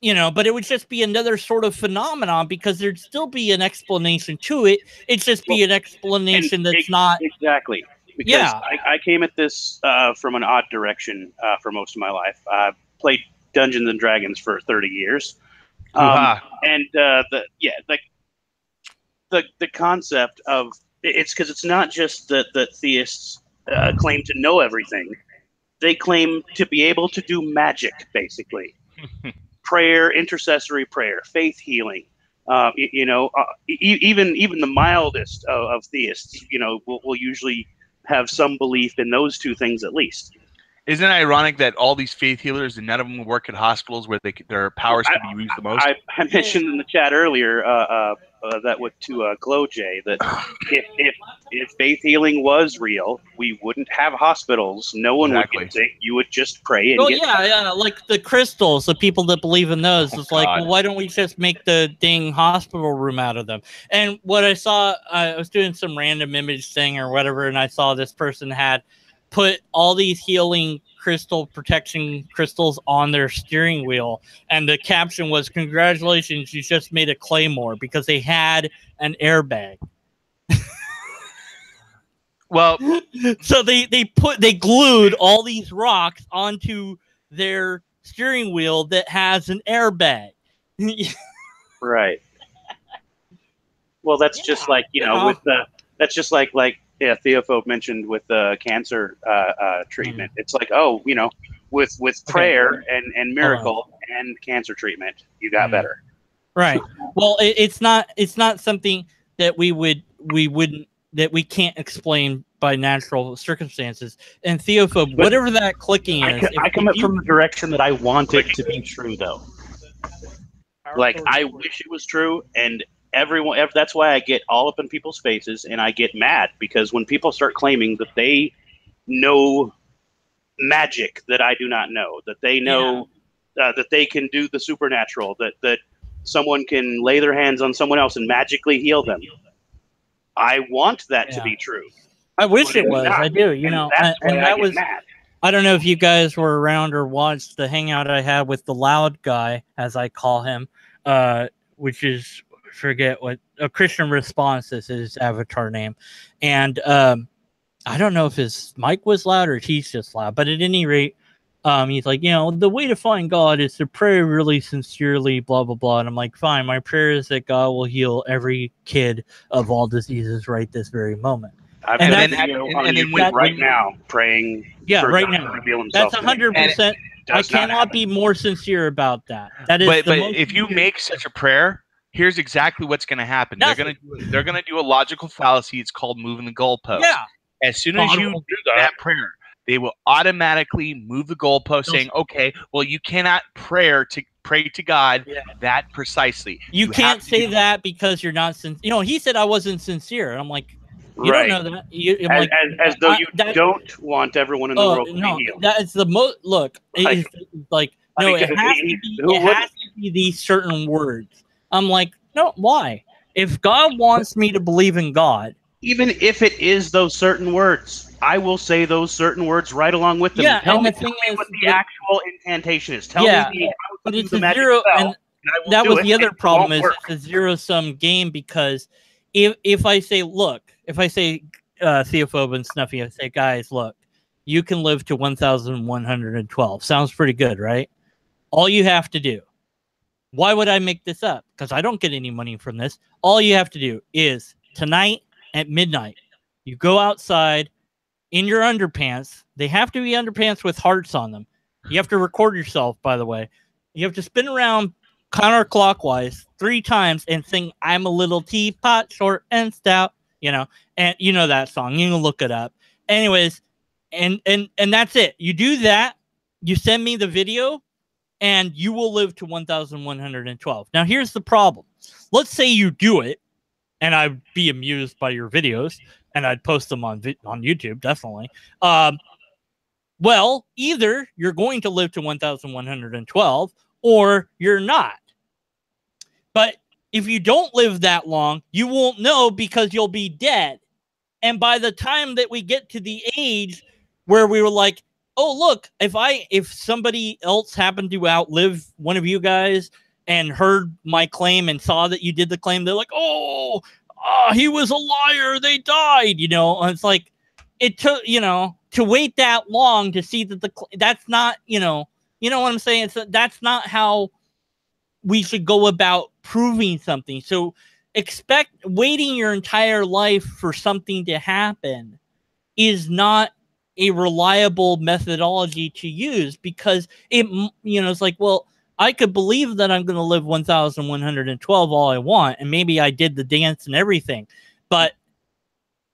But it would just be another sort of phenomenon, because there'd still be an explanation to it. It'd just be an explanation that's not exactly. Because I came at this from an odd direction for most of my life. I played Dungeons and Dragons for 30 years, and the concept of it's because it's not just that theists claim to know everything; they claim to be able to do magic, basically. prayer, intercessory prayer, faith healing. Even the mildest of theists, will usually have some belief in those two things at least. Isn't it ironic that all these faith healers and none of them work at hospitals where their powers can be used the most? I mentioned in the chat earlier to Glow J that if faith healing was real, we wouldn't have hospitals. No one would get sick. You would just pray and yeah, like the crystals, the people that believe in those. It's like, well, why don't we just make the dang hospital room out of them? And what I saw, I was doing some random image thing or whatever, and I saw this person had put all these healing crystal protection crystals on their steering wheel, and the caption was, "Congratulations, you just made a claymore," because they had an airbag. Well, so they glued all these rocks onto their steering wheel that has an airbag. Right. Well, that's just like, that's just like Theophobe mentioned with the cancer treatment. It's like, with prayer and miracle and cancer treatment, you got better. Right. Well, it's not something that we can't explain by natural circumstances. And Theophobe, whatever that clicking is, I come up from the direction that I want it to be true, though. Like, I wish it was true, and that's why I get all up in people's faces and I get mad, because when people start claiming that they know magic that I do not know, that they know that they can do the supernatural, that someone can lay their hands on someone else and magically heal them. I want that to be true. I wish it was. I do. Mad. I don't know if you guys were around or watched the hangout I had with the loud guy, as I call him, which is, forget what, a Christian Response is his avatar name. And I don't know if his mic was loud or he's just loud, but at any rate, he's like, the way to find God is to pray really sincerely, blah, blah, blah. And I'm like, fine, my prayer is that God will heal every kid of all diseases right this very moment. And then right now, praying for right God now. to reveal himself. That's 100%. I cannot be more sincere about that. That is but if you make such a prayer, here's exactly what's going to happen. Nothing. They're going to do a logical fallacy. It's called moving the goalpost. Yeah. As soon as you do that prayer, they will automatically move the goalpost, saying, "Okay, well, you cannot pray to God that precisely. You can't say that because you're not sincere." He said I wasn't sincere, and I'm like, you don't know that. As though you don't want everyone in the world to be healed. That is the most. Look, it has to be these certain words. I'm like, no, why? If God wants me to believe in God, even if it is those certain words, I will say those certain words right along with them. Yeah, tell me what the actual incantation is. Tell me but it's a zero, and that was the other problem, is it's a zero-sum game, because if I say, Theophobe and Snuffy, I say, guys, look, you can live to 1,112. Sounds pretty good, right? All you have to do, why would I make this up? Because I don't get any money from this. All you have to do is tonight at midnight, you go outside in your underpants. They have to be underpants with hearts on them. You have to record yourself, by the way. You have to spin around counterclockwise 3 times and sing "I'm a little teapot, short and stout," and you know that song. You can look it up. Anyways, and that's it. You do that. You send me the video, and you will live to 1,112. Now, here's the problem. Let's say you do it, and I'd be amused by your videos, and I'd post them on YouTube, definitely. Well, either you're going to live to 1,112, or you're not. But if you don't live that long, you won't know, because you'll be dead. And by the time that we get to the age where we were like, oh, look, if somebody else happened to outlive one of you guys and heard my claim and saw that you did the claim, they're like, oh, he was a liar, they died, And it's like, it took, to wait that long to see that that's not, you know what I'm saying? That's not how we should go about proving something. So expect waiting your entire life for something to happen is not a reliable methodology to use, because it's like, well, I could believe that I'm going to live 1,112 all I want, and maybe I did the dance and everything, but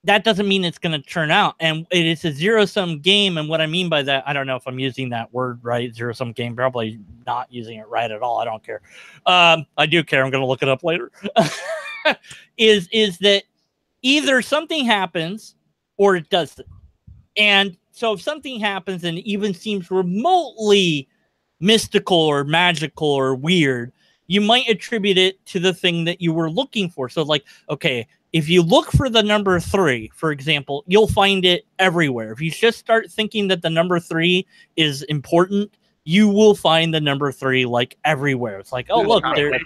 that doesn't mean it's going to turn out. And it is a zero-sum game. And what I mean by that, I don't know if I'm using that word right, zero-sum game, probably not using it right at all. I don't care. I do care. I'm going to look it up later. is that either something happens or it doesn't. And so if something happens and it even seems remotely mystical or magical or weird, you might attribute it to the thing that you were looking for. So like, okay, if you look for the number 3, for example, you'll find it everywhere. If you just start thinking that the number 3 is important, you will find the number 3 like everywhere. It's like, oh, look, there.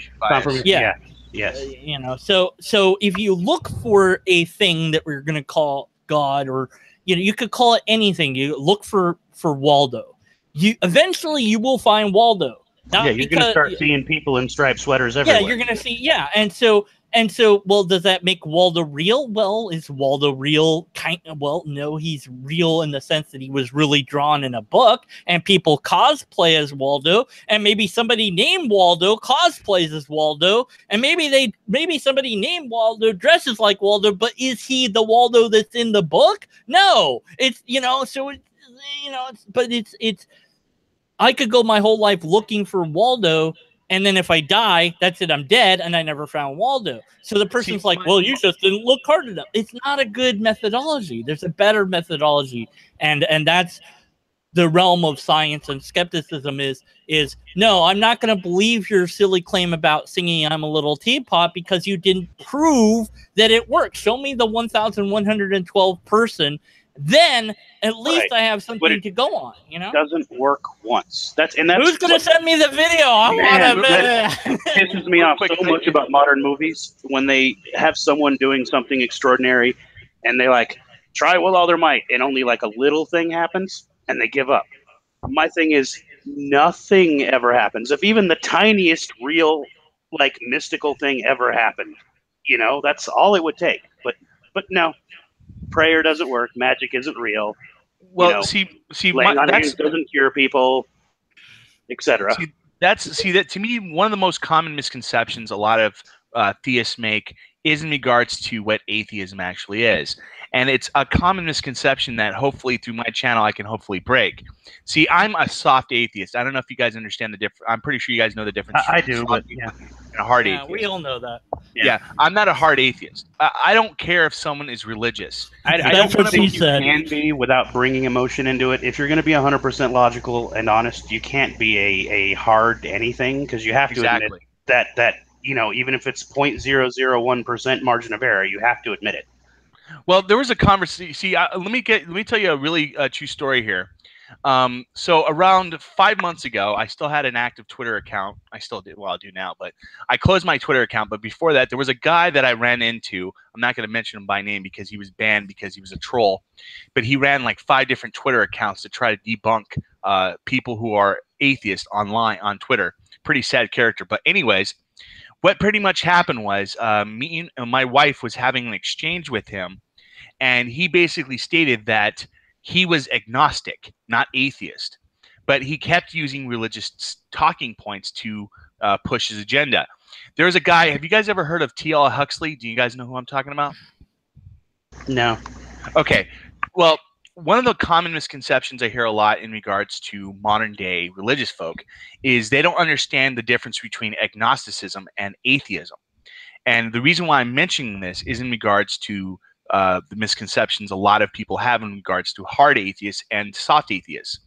Yeah. Yes. You know, so if you look for a thing that we're going to call God, or you could call it anything. You look for Waldo. Eventually you will find Waldo. You're going to start seeing people in striped sweaters everywhere. Yeah, you're going to see. Yeah, and so, well, does that make Waldo real? Well, is Waldo real? Well, no, he's real in the sense that he was really drawn in a book, and people cosplay as Waldo, and maybe somebody named Waldo cosplays as Waldo, and maybe somebody named Waldo dresses like Waldo, but is he the Waldo that's in the book? No, it's I could go my whole life looking for Waldo, and then if I die, that's it, I'm dead, and I never found Waldo. So the person's like, well, you just didn't look hard enough. It's not a good methodology. There's a better methodology, and that's the realm of science and skepticism is no, I'm not going to believe your silly claim about singing I'm a Little Teapot because you didn't prove that it works. Show me the 1,112 person. Then at least I have something to go on, It doesn't work once. That's who's going to send me the video? I want it pisses me off so much about modern movies when they have someone doing something extraordinary and they like try with all their might and only like a little thing happens and they give up. My thing is nothing ever happens. If even the tiniest real like mystical thing ever happened, that's all it would take. But no. Prayer doesn't work. Magic isn't real. Well, laying on hands doesn't cure people, etc. That to me, one of the most common misconceptions a lot of theists make is in regards to what atheism actually is, and it's a common misconception that hopefully through my channel I can hopefully break. See, I'm a soft atheist. I don't know if you guys understand the difference. I'm pretty sure you guys know the difference. I do, but yeah. A hard atheist. We all know that. Yeah, I'm not a hard atheist. I don't care if someone is religious. I don't think you can be without bringing emotion into it. If you're going to be 100% logical and honest, you can't be a hard anything because you have to admit that even if it's 0.001% margin of error, you have to admit it. Well, there was a conversation. See, let me tell you a really true story here. So around 5 months ago, I still had an active Twitter account. I still do. Well, I do now, but I closed my Twitter account. But before that, there was a guy that I ran into. I'm not going to mention him by name because he was banned because he was a troll. But he ran like 5 different Twitter accounts to try to debunk people who are atheists online on Twitter. Pretty sad character. But anyways, what pretty much happened was me and my wife was having an exchange with him, and he basically stated that he was agnostic, not atheist, but he kept using religious talking points to push his agenda. There's a guy. Have you guys ever heard of T.L. Huxley? Do you guys know who I'm talking about? No. Okay. Well, one of the common misconceptions I hear a lot in regards to modern day religious folk is they don't understand the difference between agnosticism and atheism. And the reason why I'm mentioning this is in regards to the misconceptions a lot of people have in regards to hard atheists and soft atheists.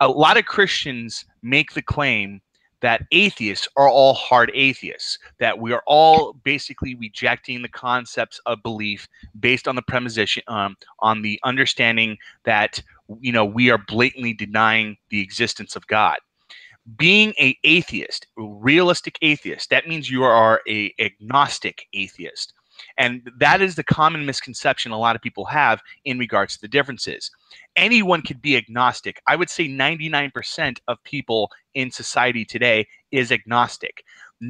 A lot of Christians make the claim that atheists are all hard atheists, that we are all basically rejecting the concepts of belief based on the preposition, on the understanding that we are blatantly denying the existence of God. Being an atheist, realistic atheist, that means you are a agnostic atheist. And that is the common misconception a lot of people have in regards to the differences. Anyone could be agnostic. I would say 99% of people in society today is agnostic.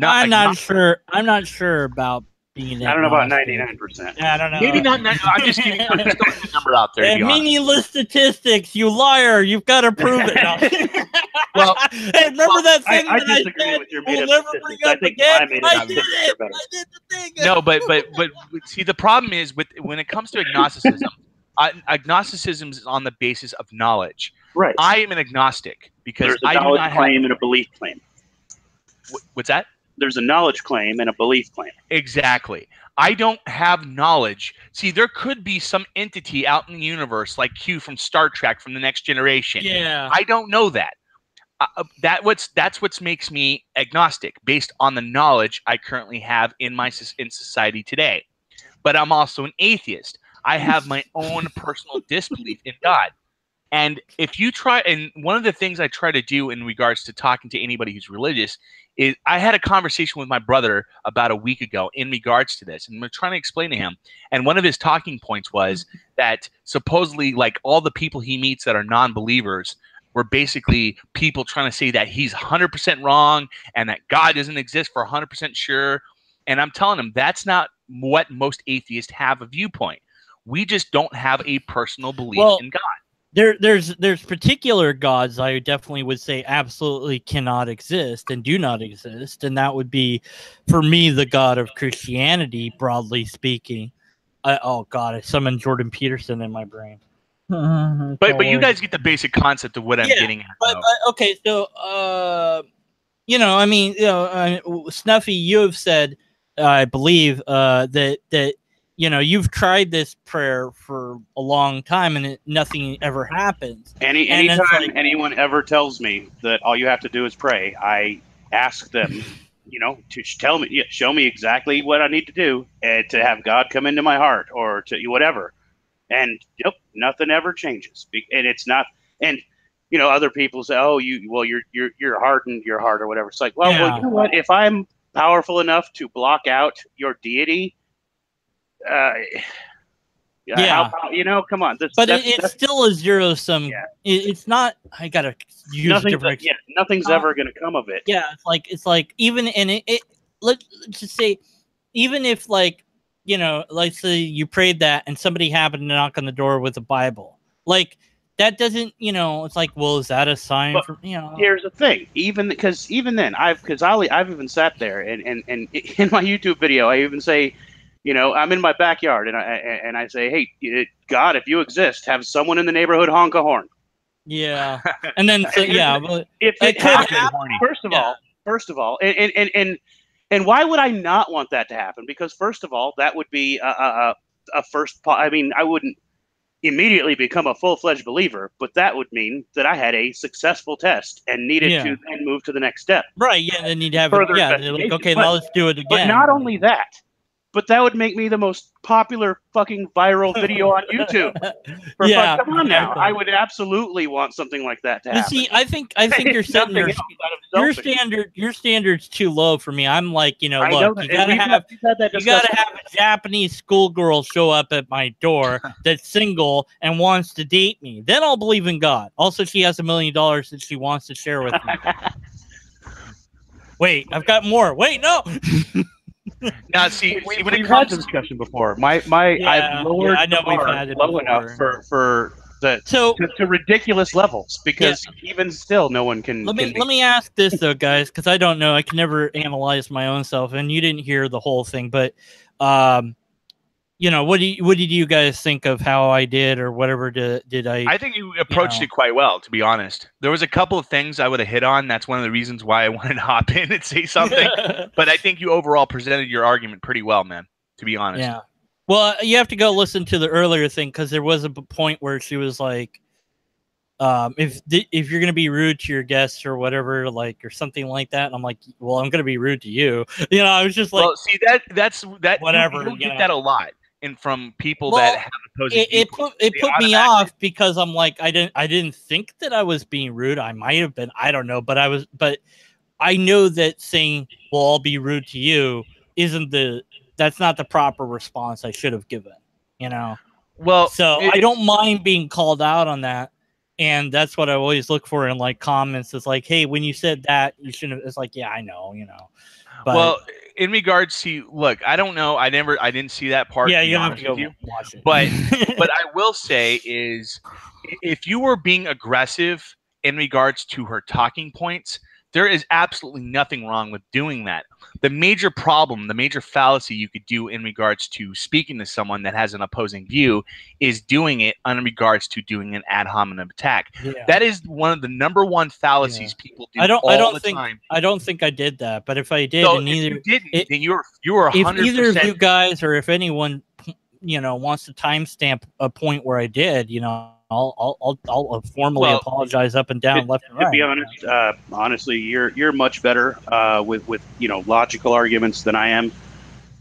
I'm not sure about being I don't know about agnostic. 99%. Yeah, I don't know. Maybe not. I'm just kidding. I'm just throwing the number out there. to be honest. Meaningless statistics, you liar! You've got to prove it. No. Well, hey, remember that thing I that I disagree said with your we'll made-up never bring statistics. I up think again? my made-up I did statistics it. are better. I did the thing. No, but see, the problem is when it comes to agnosticism, agnosticism is on the basis of knowledge. Right. I am an agnostic because There's a I do knowledge not have. claim and a belief claim. What's that? There's a knowledge claim and a belief claim. Exactly. I don't have knowledge. See, there could be some entity out in the universe like Q from Star Trek from the Next Generation. Yeah. I don't know that. That's what makes me agnostic based on the knowledge I currently have in society today. But I'm also an atheist. I have my own personal disbelief in God. And if you try, and one of the things I try to do in regards to talking to anybody who's religious is I had a conversation with my brother about a week ago in regards to this, and we're trying to explain to him. And one of his talking points was that supposedly, like all the people he meets that are non-believers were basically people trying to say that he's 100% wrong and that God doesn't exist for 100% sure. And I'm telling him that's not what most atheists have a viewpoint. We just don't have a personal belief in God. There's particular gods I definitely would say absolutely cannot exist and do not exist, and that would be, for me, the God of Christianity, broadly speaking. Oh God, I summoned Jordan Peterson in my brain. But you guys get the basic concept of what I'm getting at. But okay, so I mean, Snuffy, you have said, I believe, that you've tried this prayer for a long time and nothing ever happens. Anytime anyone ever tells me that all you have to do is pray, I ask them, to show me exactly what I need to do and to have God come into my heart or to whatever. And nothing ever changes. And it's not. And other people say, "Oh, you're hardened your heart or whatever." It's like, well, you know what? If I'm powerful enough to block out your deity. Come on. It's still a zero sum. Yeah. It's not. I gotta use different. Nothing's ever gonna come of it. Yeah, it's like even in it. Let's just say, even if let's say you prayed that and somebody happened to knock on the door with a Bible, that doesn't, it's like, well, is that a sign for Here's the thing, even then, I've even sat there and in my YouTube video, I even say. I'm in my backyard and I say, hey, God, if you exist, have someone in the neighborhood honk a horn. Yeah. And then, but if it happens, first of all, and why would I not want that to happen? Because first of all, that would be a first. I mean, I wouldn't immediately become a full-fledged believer, but that would mean that I had a successful test and needed to then move to the next step. Right. Yeah. Then you'd have okay, now let's do it again. But not only that. But that would make me the most popular fucking viral video on YouTube. Come on now. I would absolutely want something like that to happen. See, I think you're setting your standard's too low for me. I'm like, look, you gotta have a Japanese schoolgirl show up at my door that's single and wants to date me. Then I'll believe in God. Also, she has $1 million that she wants to share with me. Wait, I've got more. Wait, no. Now, see, we've had this discussion before. I've lowered the bar low enough for to ridiculous levels because even still, no one can. Let me ask this though, guys, because I don't know. I can never analyze my own self, and you didn't hear the whole thing, but what did you guys think of how I did or whatever? Did I? I think you approached it quite well, to be honest. There was a couple of things I would have hit on. That's one of the reasons why I wanted to hop in and say something. But I think you overall presented your argument pretty well, man, to be honest. Yeah. Well, you have to go listen to the earlier thing because there was a point where she was like, if you're going to be rude to your guests or whatever, or something like that. And I'm like, well, I'm going to be rude to you. I was just like, well, see, that's whatever. You get that a lot. And from people that have opposing it put me off because I'm like, I didn't think that I was being rude. I might have been, I don't know, but I know that saying, well, I'll be rude to you that's not the proper response I should have given, Well, so I don't mind being called out on that. And that's what I always look for in comments. It's like, hey, when you said that, you shouldn't have, it's like, yeah, I know, But, well, in regards to, look, I don't know. I didn't see that part. Yeah, to be you have honest to go with you. watch it. But I will say is, if you were being aggressive in regards to her talking points, there is absolutely nothing wrong with doing that. The major problem, the major fallacy you could do in regards to speaking to someone that has an opposing view is doing it in regards to doing an ad hominem attack. Yeah. That is one of the number one fallacies people do all the time. I don't think I did that, but if I did, So and if either you didn't, then you were if 100%. either of you guys or if anyone wants to timestamp a point where I did, I'll formally apologize up and down, left and right. To be honest, honestly, you're much better with logical arguments than I am.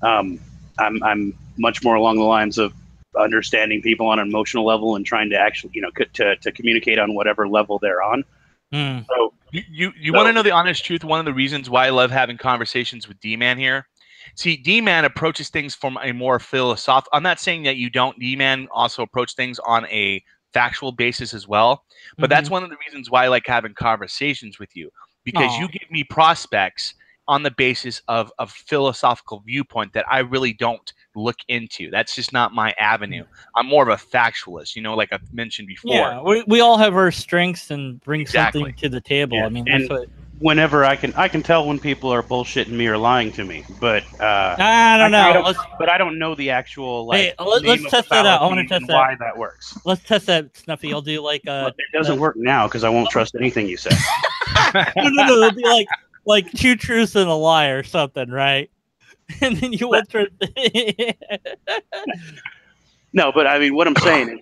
I'm much more along the lines of understanding people on an emotional level and trying to actually to communicate on whatever level they're on. So you want to know the honest truth? One of the reasons why I love having conversations with D-Man here. See, D-Man approaches things from a more philosophical. I'm not saying that you don't. D-Man also approach things on a factual basis as well. But that's one of the reasons why I like having conversations with you, because you give me prospects on the basis of a philosophical viewpoint that I really don't look into. That's just not my avenue. I'm more of a factualist, like I've mentioned before. Yeah, we all have our strengths and bring something to the table. Yeah. I mean, that's what. Whenever I can tell when people are bullshitting me or lying to me, but I don't know. But I don't know the actual hey, let's test that out. I want to test that. Why that works? Let's test that, Snuffy. I'll do like it doesn't work now because I won't trust anything you say. No, it'll be like 2 truths and a lie or something, right? And then you won't trust. No, but I mean, what I'm saying is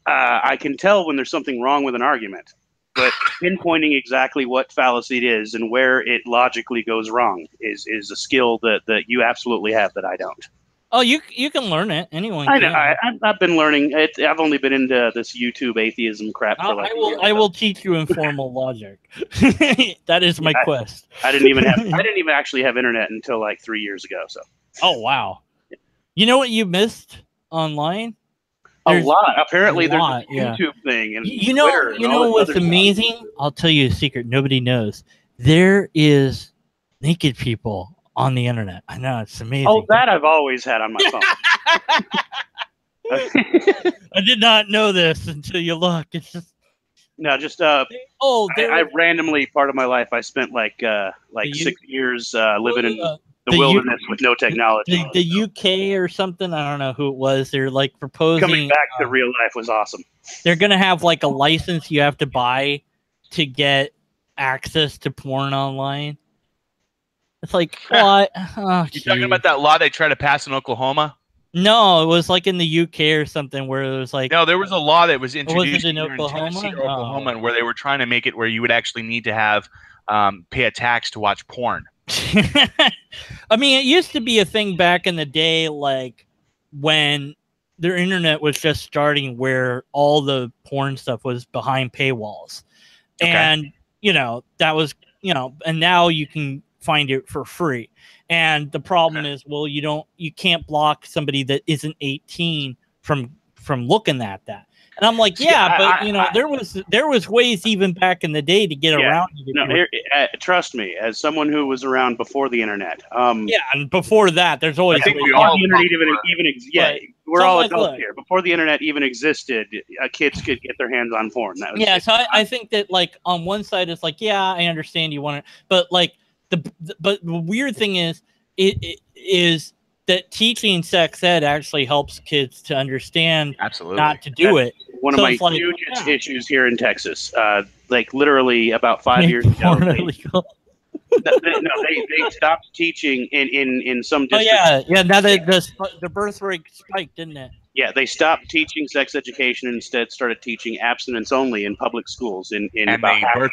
I can tell when there's something wrong with an argument. But pinpointing exactly what fallacy it is and where it logically goes wrong is a skill that you absolutely have that I don't. Oh, you can learn it. Anyone I can. know. I've been learning it. I've only been into this YouTube atheism crap for a year. I will teach you informal logic. That is my quest. I didn't even actually have internet until 3 years ago. So. Oh wow! You know what you missed online? There's a lot. Apparently, there's a YouTube thing and Twitter. You know what's amazing? Stuff. I'll tell you a secret. Nobody knows. There is naked people on the internet. I know, it's amazing. Oh, that I've always had on my phone. I did not know this until you look. It's just I randomly, part of my life, I spent 6 years living in the wilderness with no technology. The UK or something, I don't know who it was. They're proposing coming back to real life was awesome. They're gonna have a license you have to buy to get access to porn online. It's what? Oh, you talking about that law they tried to pass in Oklahoma? No, it was in the UK or something where it was no, there was a law that was introduced in Oklahoma, Oklahoma, where they were trying to make it where you would actually need to have pay a tax to watch porn. I mean, it used to be a thing back in the day, when their internet was just starting, where all the porn stuff was behind paywalls, and that was and now you can find it for free. And the problem is, you can't block somebody that isn't 18 from looking at that. And I'm like, there was ways even back in the day to get around it. No, trust me, as someone who was around before the internet. And before that, there's always. I think we're all adults here. Before the internet even existed, kids could get their hands on porn. That was so I think that on one side it's I understand you want it, but but the weird thing is it is that teaching sex ed actually helps kids to understand not to do it. One of my hugest issues here in Texas, literally about 5 years ago, they stopped teaching in some districts. Oh yeah. Now the birth rate spiked, didn't it? Yeah, they stopped teaching sex education and instead started teaching abstinence only in public schools. In about half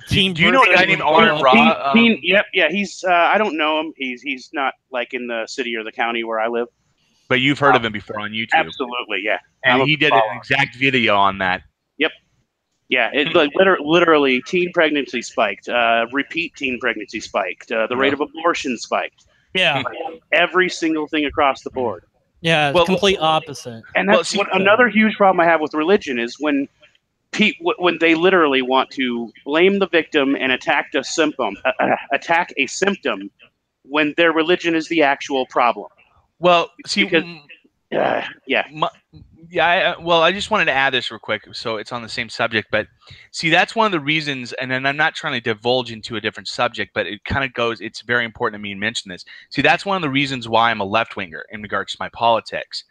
do you know a guy named Art Raw? Yep. He's I don't know him. He's not in the city or the county where I live. But you've heard of him before on YouTube. Absolutely, yeah. And he did an exact video on that. Yep. Yeah, it literally teen pregnancy spiked, repeat teen pregnancy spiked, the rate of abortion spiked. Yeah. Every single thing across the board. Yeah, it's complete opposite. And that's another huge problem I have with religion is when they literally want to blame the victim and attack a symptom when their religion is the actual problem. Well, see, Because, yeah. Well, I just wanted to add this real quick, so it's on the same subject. But see, that's one of the reasons, and then I'm not trying to divulge into a different subject, but it kind of goes. It's very important to me to mention this. See, that's one of the reasons why I'm a left winger in regards to my politics.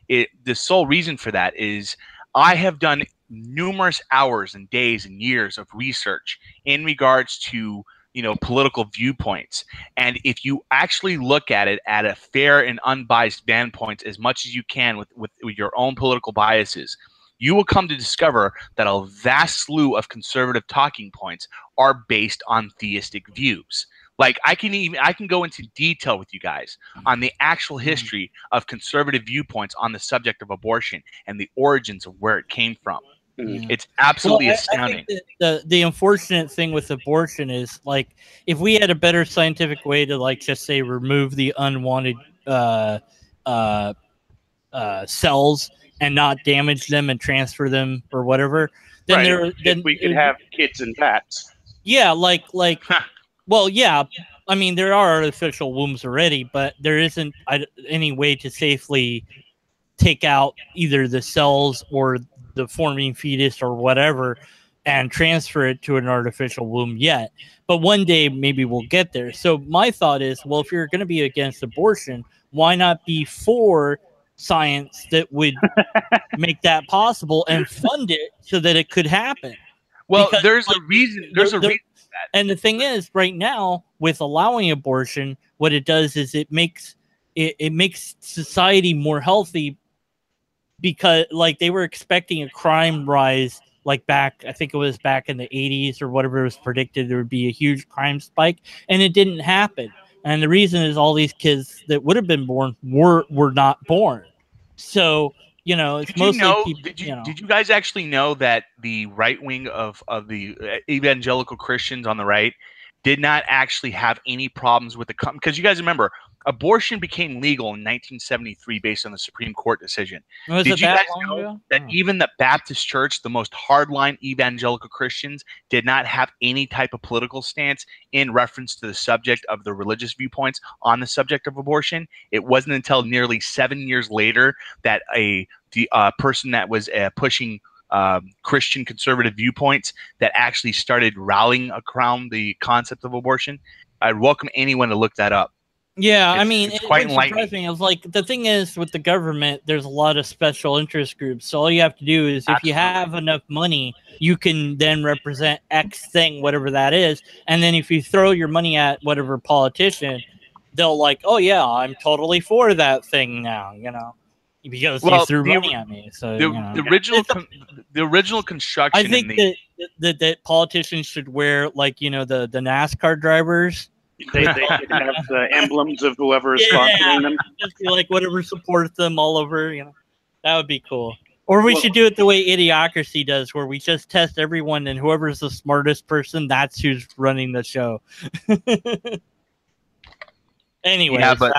The sole reason for that is I have done numerous hours and days and years of research in regards to political viewpoints. And if you actually look at it at a fair and unbiased standpoint as much as you can with your own political biases, you will come to discover that a vast slew of conservative talking points are based on theistic views. Like I can go into detail with you guys on the actual history of conservative viewpoints on the subject of abortion and the origins of where it came from. Yeah. It's absolutely astounding. I think the unfortunate thing with abortion is, like, if we had a better scientific way to, like, just say remove the unwanted cells and not damage them and transfer them or whatever, then if we could have kids and bats. Yeah, like well, yeah. I mean, there are artificial wombs already, but there isn't any way to safely take out either the cells or the forming fetus or whatever and transfer it to an artificial womb yet. But one day maybe we'll get there. So my thought is, well, if you're going to be against abortion, why not be for science that would make that possible and fund it so that it could happen? Well, Because, there's like, a reason. There's a reason. And the thing is, right now, with allowing abortion, what it does is it makes society more healthy, because, like, they were expecting a crime rise, like, back, I think it was back in the 80s or whatever, it was predicted there would be a huge crime spike, and it didn't happen. And the reason is all these kids that would have been born were not born. So, it's mostly people. Did you guys actually know that the right wing of the evangelical Christians on the right did not actually have any problems with because you guys remember abortion became legal in 1973 based on the Supreme Court decision. Did you guys know that even the Baptist Church, the most hardline evangelical Christians, did not have any type of political stance in reference to the subject of the religious viewpoints on the subject of abortion? It wasn't until nearly 7 years later that the person that was pushing Christian conservative viewpoints that actually started rallying around the concept of abortion. I'd welcome anyone to look that up. Yeah, I mean, it's quite enlightening. Me. It's like, the thing is with the government, there's a lot of special interest groups. So all you have to do is, if you have enough money, you can then represent X thing, whatever that is. And then if you throw your money at whatever politician, they'll like, oh yeah, I'm totally for that thing now, because you threw money at me. So the original construction. I think that politicians should wear, like, the NASCAR drivers. They should have the emblems of whoever is sponsoring them. Just be like, whatever supports them all over, that would be cool. Or we should do it the way Idiocracy does, where we just test everyone, and whoever's the smartest person, that's who's running the show. Anyway, yeah, but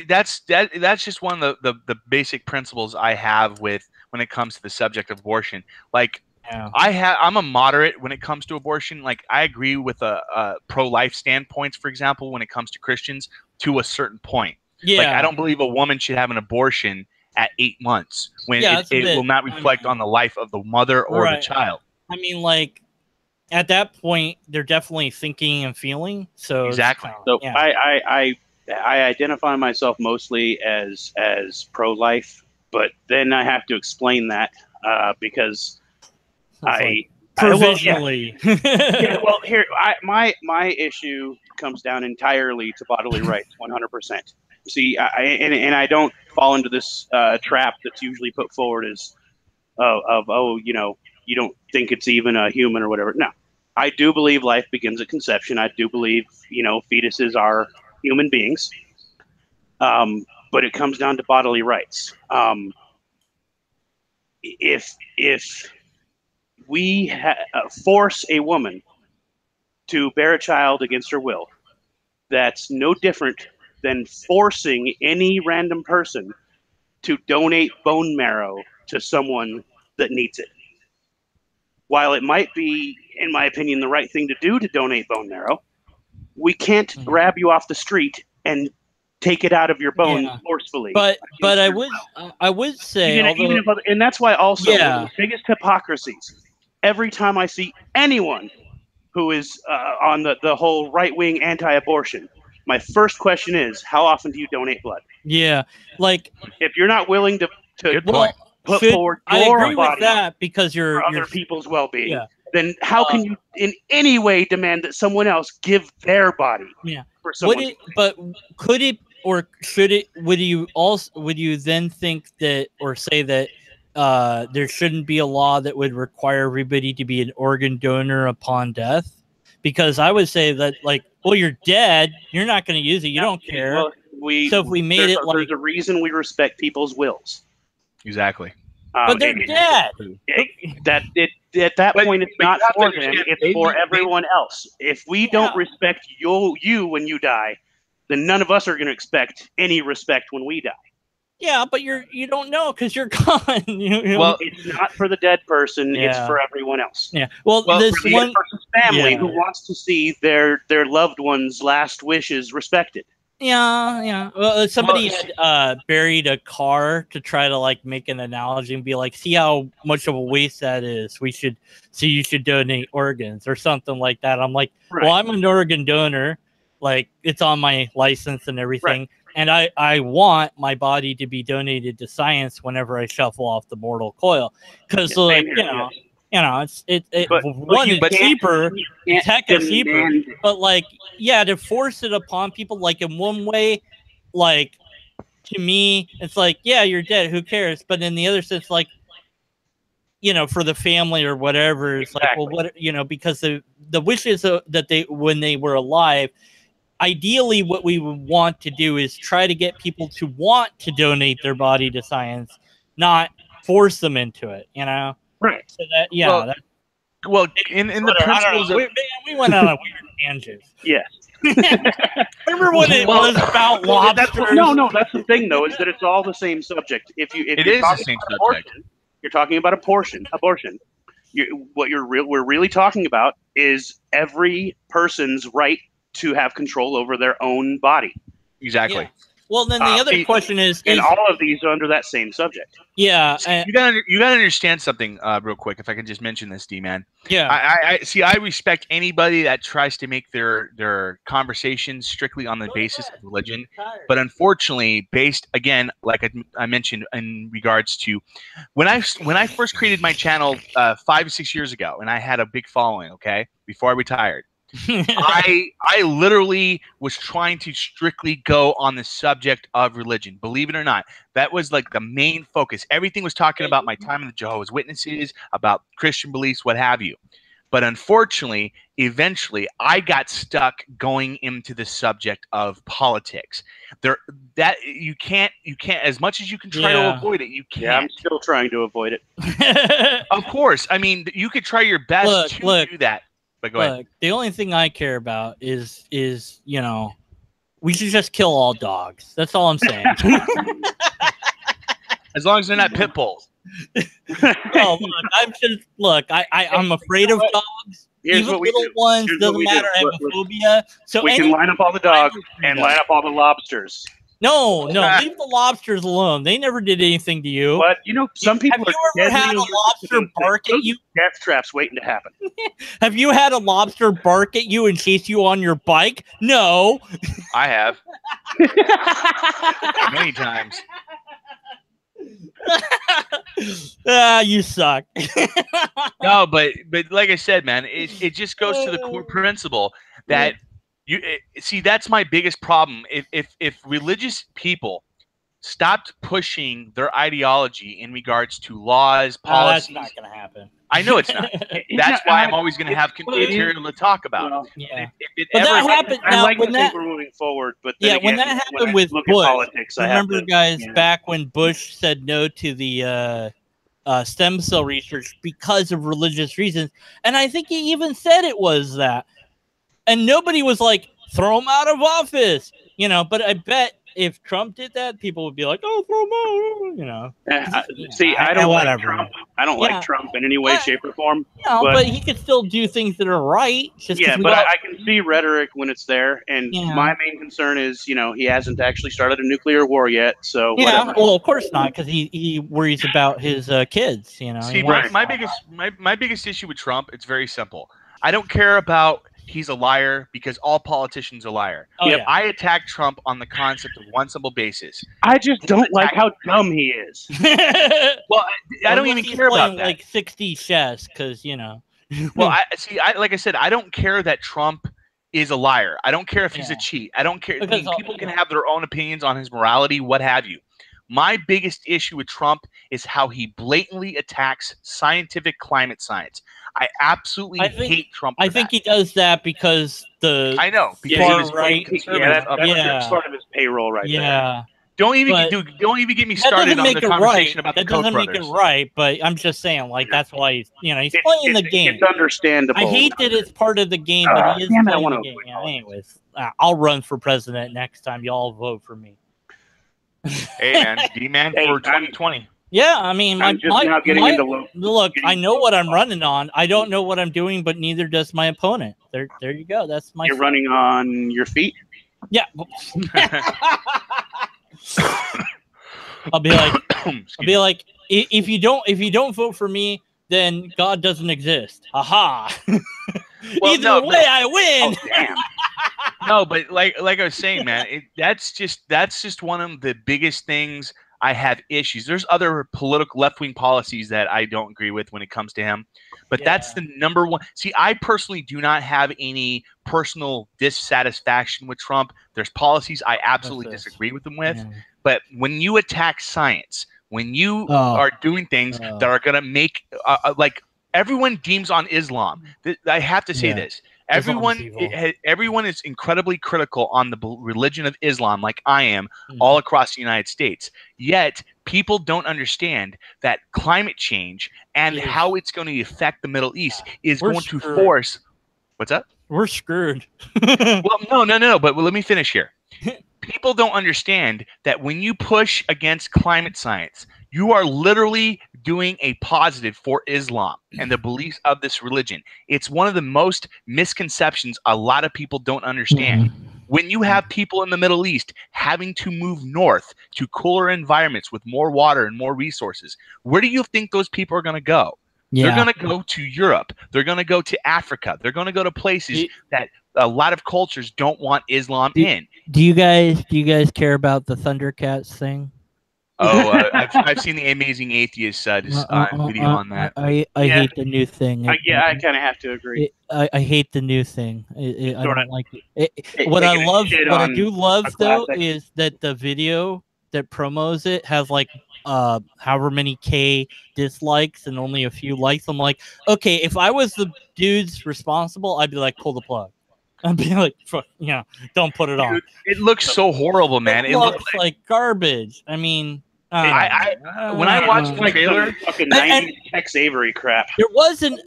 that's just one of the basic principles I have when it comes to the subject of abortion. Like, yeah. I'm a moderate when it comes to abortion. Like, I agree with a pro-life standpoints, for example, when it comes to Christians, to a certain point. Yeah. Like, I don't believe a woman should have an abortion at 8 months when it will not reflect on the life of the mother or the child. I mean, like, at that point, they're definitely thinking and feeling. So exactly. So yeah. I identify myself mostly as pro-life, but then I have to explain that because provisionally. Here my issue comes down entirely to bodily rights, 100%. See, and I don't fall into this trap that's usually put forward as you don't think it's even a human or whatever. No, I do believe life begins at conception. I do believe fetuses are human beings, but it comes down to bodily rights. If we force a woman to bear a child against her will, that's no different than forcing any random person to donate bone marrow to someone that needs it. While it might be, in my opinion, the right thing to do to donate bone marrow, We can't grab you off the street and take it out of your bone forcefully. But I would say, and that's why also one of the biggest hypocrisies. Every time I see anyone who is on the whole right-wing anti-abortion, my first question is, how often do you donate blood? Yeah, like if you're not willing to good point. put forward your I agree body with that because you're for other people's well-being, yeah. then how can you in any way demand that someone else give their body for someone? But could it or should it? Would you then think that or say that there shouldn't be a law that would require everybody to be an organ donor upon death? Because I would say that, like, well, you're dead, you're not going to use it, you don't care. Well, so if we made it like, there's a reason we respect people's wills. Exactly. But they're dead. At that point, it's not for them; it's for everyone else. If we don't respect you when you die, then none of us are going to expect any respect when we die. Yeah, but you don't know because you're gone. Well, it's not for the dead person; it's for everyone else. Yeah. Well, this for the one dead person's family who wants to see their loved one's last wishes respected. Yeah. Well, somebody had buried a car to try to like make an analogy and be like, see how much of a waste that is. You should donate organs or something like that. I'm like, well, I'm an organ donor. Like, it's on my license and everything. Right. And I want my body to be donated to science whenever I shuffle off the mortal coil. Because, like, it's cheaper. Tech is cheaper. But, like, to force it upon people, like, in one way, like, to me, it's like, you're dead. Who cares? But in the other sense, like, for the family or whatever, it's like, well, what, because the wishes that they, when they were alive, ideally what we would want to do is try to get people to want to donate their body to science, not force them into it, Right. So that, well, in the principles of... we went on a weird tangent. Yes. Remember when it was about lobsters? No, that's the thing, though, is that it's all the same subject. If you're the same subject. You're talking about abortion. We're really talking about is every person's right to have control over their own body. Exactly. Yeah. Well, then the other question is, and all of these are under that same subject. Yeah, you gotta understand something real quick. If I could just mention this, D-Man. Yeah. I respect anybody that tries to make their conversations strictly on the basis of religion, but unfortunately, based again, like I mentioned in regards to when I first created my channel 5 or 6 years ago, and I had a big following. Okay, before I retired. I literally was trying to strictly go on the subject of religion. Believe it or not, that was like the main focus. Everything was talking about my time in the Jehovah's Witnesses, about Christian beliefs, what have you. But unfortunately, eventually, I got stuck going into the subject of politics. You can't as much as you can try to avoid it. You can't. Yeah, I'm still trying to avoid it. Of course, I mean you could try your best to do that. Look, the only thing I care about is we should just kill all dogs. That's all I'm saying. As long as they're not pit bulls. Oh, look, I'm afraid of dogs. Even little ones, doesn't matter. I have a phobia. So we can line up all the dogs and line up all the lobsters. No, leave the lobsters alone. They never did anything to you. But some people have you ever had a lobster bark at you? Death traps waiting to happen. Have you had a lobster bark at you and chase you on your bike? No. I have. Many times. You suck. No, but like I said, man, it just goes to the core principle that see, that's my biggest problem. If religious people stopped pushing their ideology in regards to laws, policies, that's not going to happen. I know it's not. That's why I'm always going to have material to talk about. Well, yeah. But that happened. I like to think we're moving forward, but then when that happened with Bush, politics, remember, guys, back when Bush said no to the stem cell research because of religious reasons, and I think he even said it was that. And nobody was like, throw him out of office, But I bet if Trump did that, people would be like, "Oh, throw him out," you know. See, I don't like Trump. I don't like Trump in any way, shape, or form. No, but he could still do things that are right. But I can see rhetoric when it's there, and my main concern is, you know, he hasn't actually started a nuclear war yet. So whatever. Well, of course not, because he worries about his kids. You know. See, my biggest issue with Trump, it's very simple. I don't care about he's a liar because all politicians are liar. I attack Trump on the concept of one simple basis. I just don't like how dumb he is. Well, I don't even care about that. Like 60 chess, because you know. Well, like I said, I don't care that Trump is a liar. I don't care if he's a cheat. I don't care. People can have their own opinions on his morality, what have you. My biggest issue with Trump is how he blatantly attacks scientific climate science. I absolutely hate Trump. I think he does that because I know because right. That's part of his payroll, right there. Don't even get me started on the conversation about the Koch brothers. That doesn't make it right, but I'm just saying, like, that's why he's playing the game. It's understandable. I hate that it's part of the game, but he is playing the game. Yeah, anyways, I'll run for president next time. Y'all vote for me. Hey, man, D-man for 2020. Yeah, I mean, look, I know what I'm running on. I don't know what I'm doing, but neither does my opponent. There you go. That's my. You're running on your feet. Yeah. I'll be like, if you don't vote for me, then God doesn't exist. Aha. Well, Either way, I win. Oh, damn. No, but like I was saying, man, that's just one of the biggest things I have issues. There's other political left-wing policies that I don't agree with when it comes to him, but that's the number one. See, I personally do not have any personal dissatisfaction with Trump. There's policies I absolutely disagree with him with, but when you attack science, when you are doing things that are going to make like everyone deems on Islam. I have to say this. Everyone is incredibly critical on the religion of Islam, like I am, all across the United States. Yet people don't understand that climate change and how it's going to affect the Middle East is going to force. What's up? We're screwed. Well, no. But let me finish here. People don't understand that when you push against climate science, you are literally doing a positive for Islam and the beliefs of this religion. It's one of the most misconceptions a lot of people don't understand. When you have people in the Middle East having to move north to cooler environments with more water and more resources, where do you think those people are going to go? They're going to go to Europe. They're going to go to Africa. They're going to go to places that a lot of cultures don't want Islam in. Do you guys care about the Thundercats thing? Oh, I've seen the Amazing Atheist video on that. I hate the new thing. I kind of have to agree. I hate the new thing. I don't like it. What I do love though is that the video that promos it has like however many K dislikes and only a few likes. I'm like, okay, if I was the dudes responsible, I'd be like, pull the plug. I'd be like, don't put it on. It looks so horrible, man. It looks like garbage. I mean, when I watched the trailer, fucking 90s Tex Avery crap.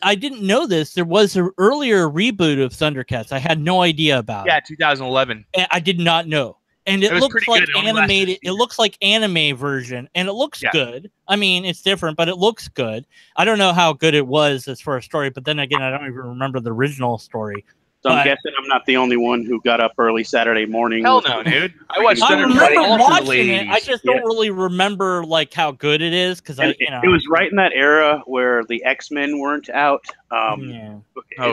I didn't know this. There was an earlier reboot of Thundercats. I had no idea about it. Yeah, 2011. And I did not know. And it looks like animated. It looks like anime version, and it looks good. I mean, it's different, but it looks good. I don't know how good it was as far as story, but then again, I don't even remember the original story. So I'm guessing I'm not the only one who got up early Saturday morning. Hell no, dude. I remember watching it. I just don't really remember like how good it is because it was right in that era where the X-Men weren't out. Oh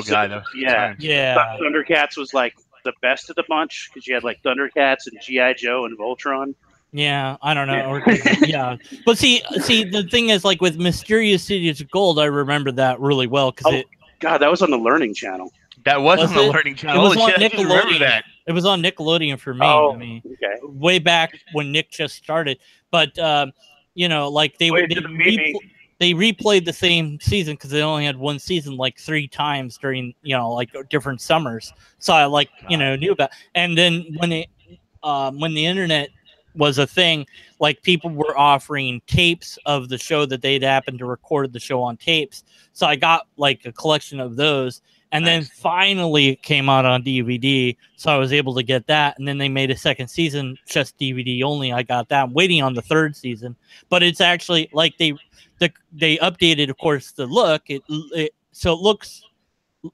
god, Thundercats was like the best of the bunch because you had like Thundercats and G.I. Joe and Voltron. Yeah, I don't know. But see, the thing is, like with Mysterious Cities of Gold, I remember that really well because God, that was on the Learning Channel. That was on the Learning Channel. It was on Nickelodeon. It was on Nickelodeon for me. Oh, I mean, way back when Nick just started. But like they replayed the same season because they only had one season like 3 times during like different summers. So I knew about. And then when the internet was a thing, like people were offering tapes of the show that they'd happened to record the show on tapes. So I got like a collection of those. And then finally it came out on DVD, so I was able to get that. And then they made a second season, just DVD only. I got that. I'm waiting on the third season, but it's actually like they updated, of course, the look. So it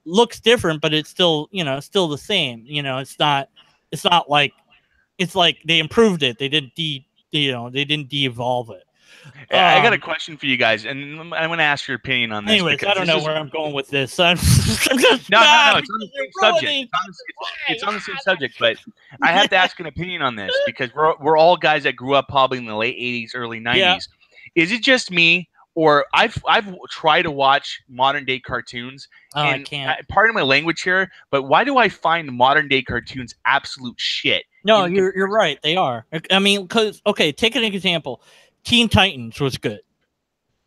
looks different, but it's still, still the same. It's not like, it's like they improved it. They didn't they didn't de-evolve it. I got a question for you guys, and I'm going to ask your opinion on this. Anyways, I don't know where I'm going with this. I'm No, it's on the same subject. It's on the same subject, but I have to ask an opinion on this because we're all guys that grew up probably in the late 80s, early 90s. Yeah. Is it just me, or I've tried to watch modern day cartoons? Oh, and I can't. Pardon my language here, but why do I find modern day cartoons absolute shit? No, you're right. They are. I mean, because take an example. Teen Titans was good,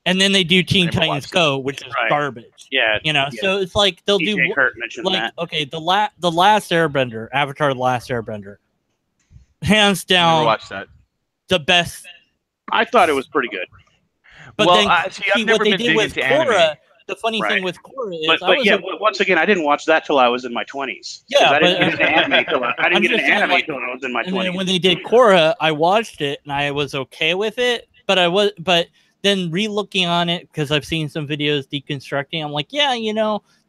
and then they do Teen Titans Go, which is garbage. Yeah, So it's like they'll do Kurt mentioned like that. Okay, the Last Airbender, Avatar: The Last Airbender, hands down. Never watched that. The best. I thought it was pretty good. But then see what they did with Korra. The funny thing with Korra is, once again, I didn't watch that till I was in my 20s. Yeah, I didn't get into anime till I was in my 20s. And then when they did Korra, I watched it and I was okay with it. But then re-looking on it, because I've seen some videos deconstructing, I'm like, yeah,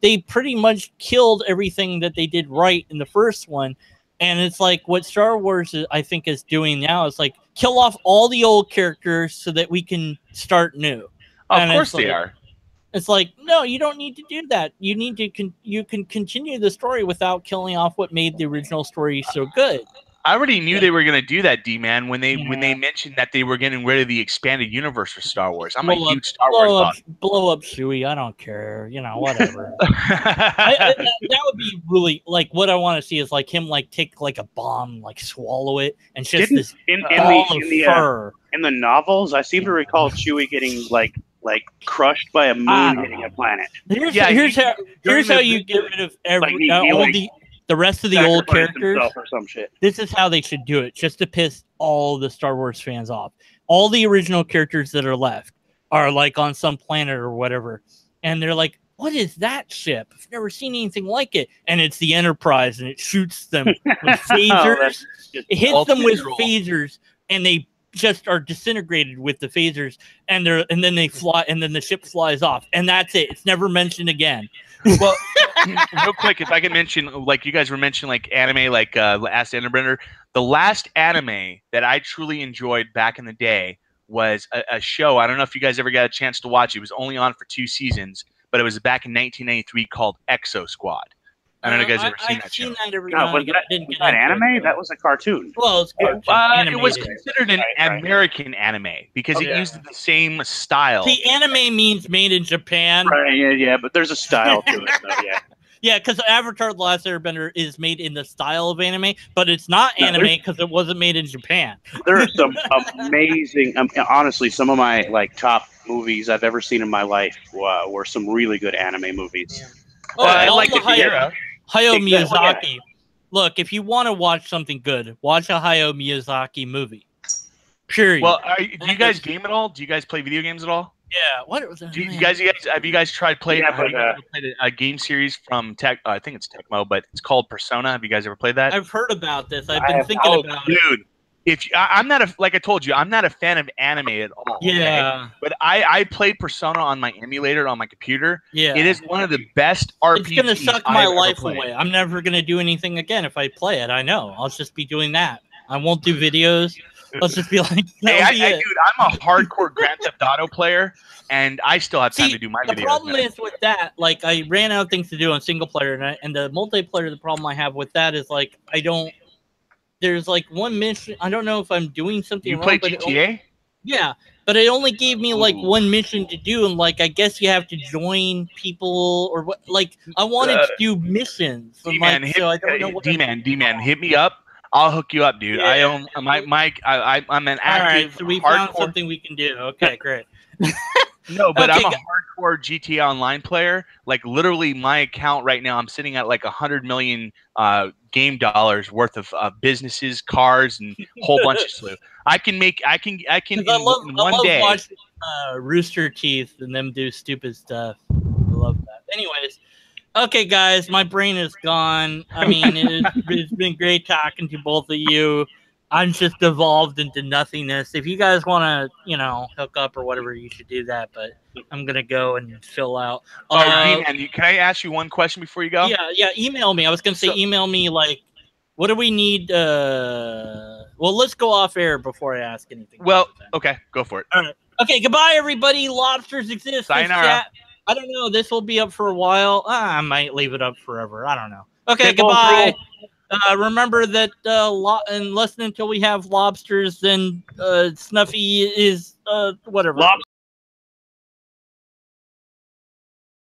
they pretty much killed everything that they did right in the first one. And it's like what Star Wars, I think, is doing now. It's like kill off all the old characters so that we can start new. Of course they are. It's like, no, you don't need to do that. You need to you can continue the story without killing off what made the original story so good. I already knew they were going to do that, D-Man, when they mentioned that they were getting rid of the expanded universe for Star Wars. I'm a huge Star Wars buff. Blow up Chewie. I don't care. Whatever. That would be really, like, what I want to see is like him take like a bomb, like swallow it, and just in the novels, I seem to recall Chewie getting like crushed by a moon hitting a planet. Here's how you get rid of the rest of the old characters. Or some shit. This is how they should do it, just to piss all the Star Wars fans off. All the original characters that are left are like on some planet or whatever, and they're like, "What is that ship? I've never seen anything like it." And it's the Enterprise, and it shoots them with phasers. It hits them with phasers, and they just are disintegrated with the phasers, and then they fly, and then the ship flies off, and that's it. It's never mentioned again. Well, real quick, if I can mention, like you guys were mentioning, like anime, like Last Airbender. The last anime that I truly enjoyed back in the day was a show. I don't know if you guys ever got a chance to watch it. It was only on for 2 seasons, but it was back in 1993 called Exo Squad. I don't know if you guys ever seen that show. Was that anime? That was a cartoon. Well, it was considered an American anime because it used the same style. The anime means made in Japan. Right, yeah, but there's a style to it, though, yeah. Yeah, because Avatar: The Last Airbender is made in the style of anime, but it's not anime because it wasn't made in Japan. There are some amazing, honestly, some of my top movies I've ever seen in my life were some really good anime movies. Yeah. I like Hayao Miyazaki. Look, if you want to watch something good, watch a Hayao Miyazaki movie. Period. Well, do you guys game at all? Do you guys play video games at all? Yeah. What was it? Have you guys tried playing? Played a game series from Tech? I think it's Tecmo, but it's called Persona. Have you guys ever played that? I've heard about this. I've been thinking about it. Dude. I'm not like I told you, I'm not a fan of anime at all. Yeah. Okay? But I played Persona on my emulator on my computer. Yeah. It is one of the best RPGs. It's gonna suck my life away. I'm never gonna do anything again if I play it. I know. I'll just be doing that. I won't do videos. I'll just be like, dude, I'm a hardcore Grand Theft Auto player, and I still have time to do my videos. The problem is with that, like, I ran out of things to do on single player, and the multiplayer. The problem I have with that is like there's like one mission. I don't know if I'm doing something wrong. You play GTA? Yeah, but it only gave me like one mission to do, and like I guess you have to join people or what. Like I wanted to do missions. D-Man, D-Man, hit me up. I'll hook you up, dude. Yeah. I'm an active. All right, so we found something we can do. Okay, great. No, but I'm a hardcore GTA Online player. Like literally, my account right now, I'm sitting at like 100 million game dollars worth of businesses, cars, and a whole bunch of stuff. I can in one day. Watching Rooster Teeth and them do stupid stuff. I love that. Anyways, Okay, guys, my brain is gone. I mean, it's been great talking to both of you. I'm just evolved into nothingness. If you guys want to, hook up or whatever, you should do that. But I'm gonna go and fill out. D-Man, can I ask you one question before you go? Yeah. Email me. I was gonna say email me. Like, what do we need? Well, let's go off air before I ask anything. Well, okay, go for it. All right. Okay, goodbye, everybody. Lobsters exist. Sayonara. I don't know. This will be up for a while. I might leave it up forever. I don't know. Okay, goodbye. Remember that and listen until we have lobsters, then Snuffy is whatever.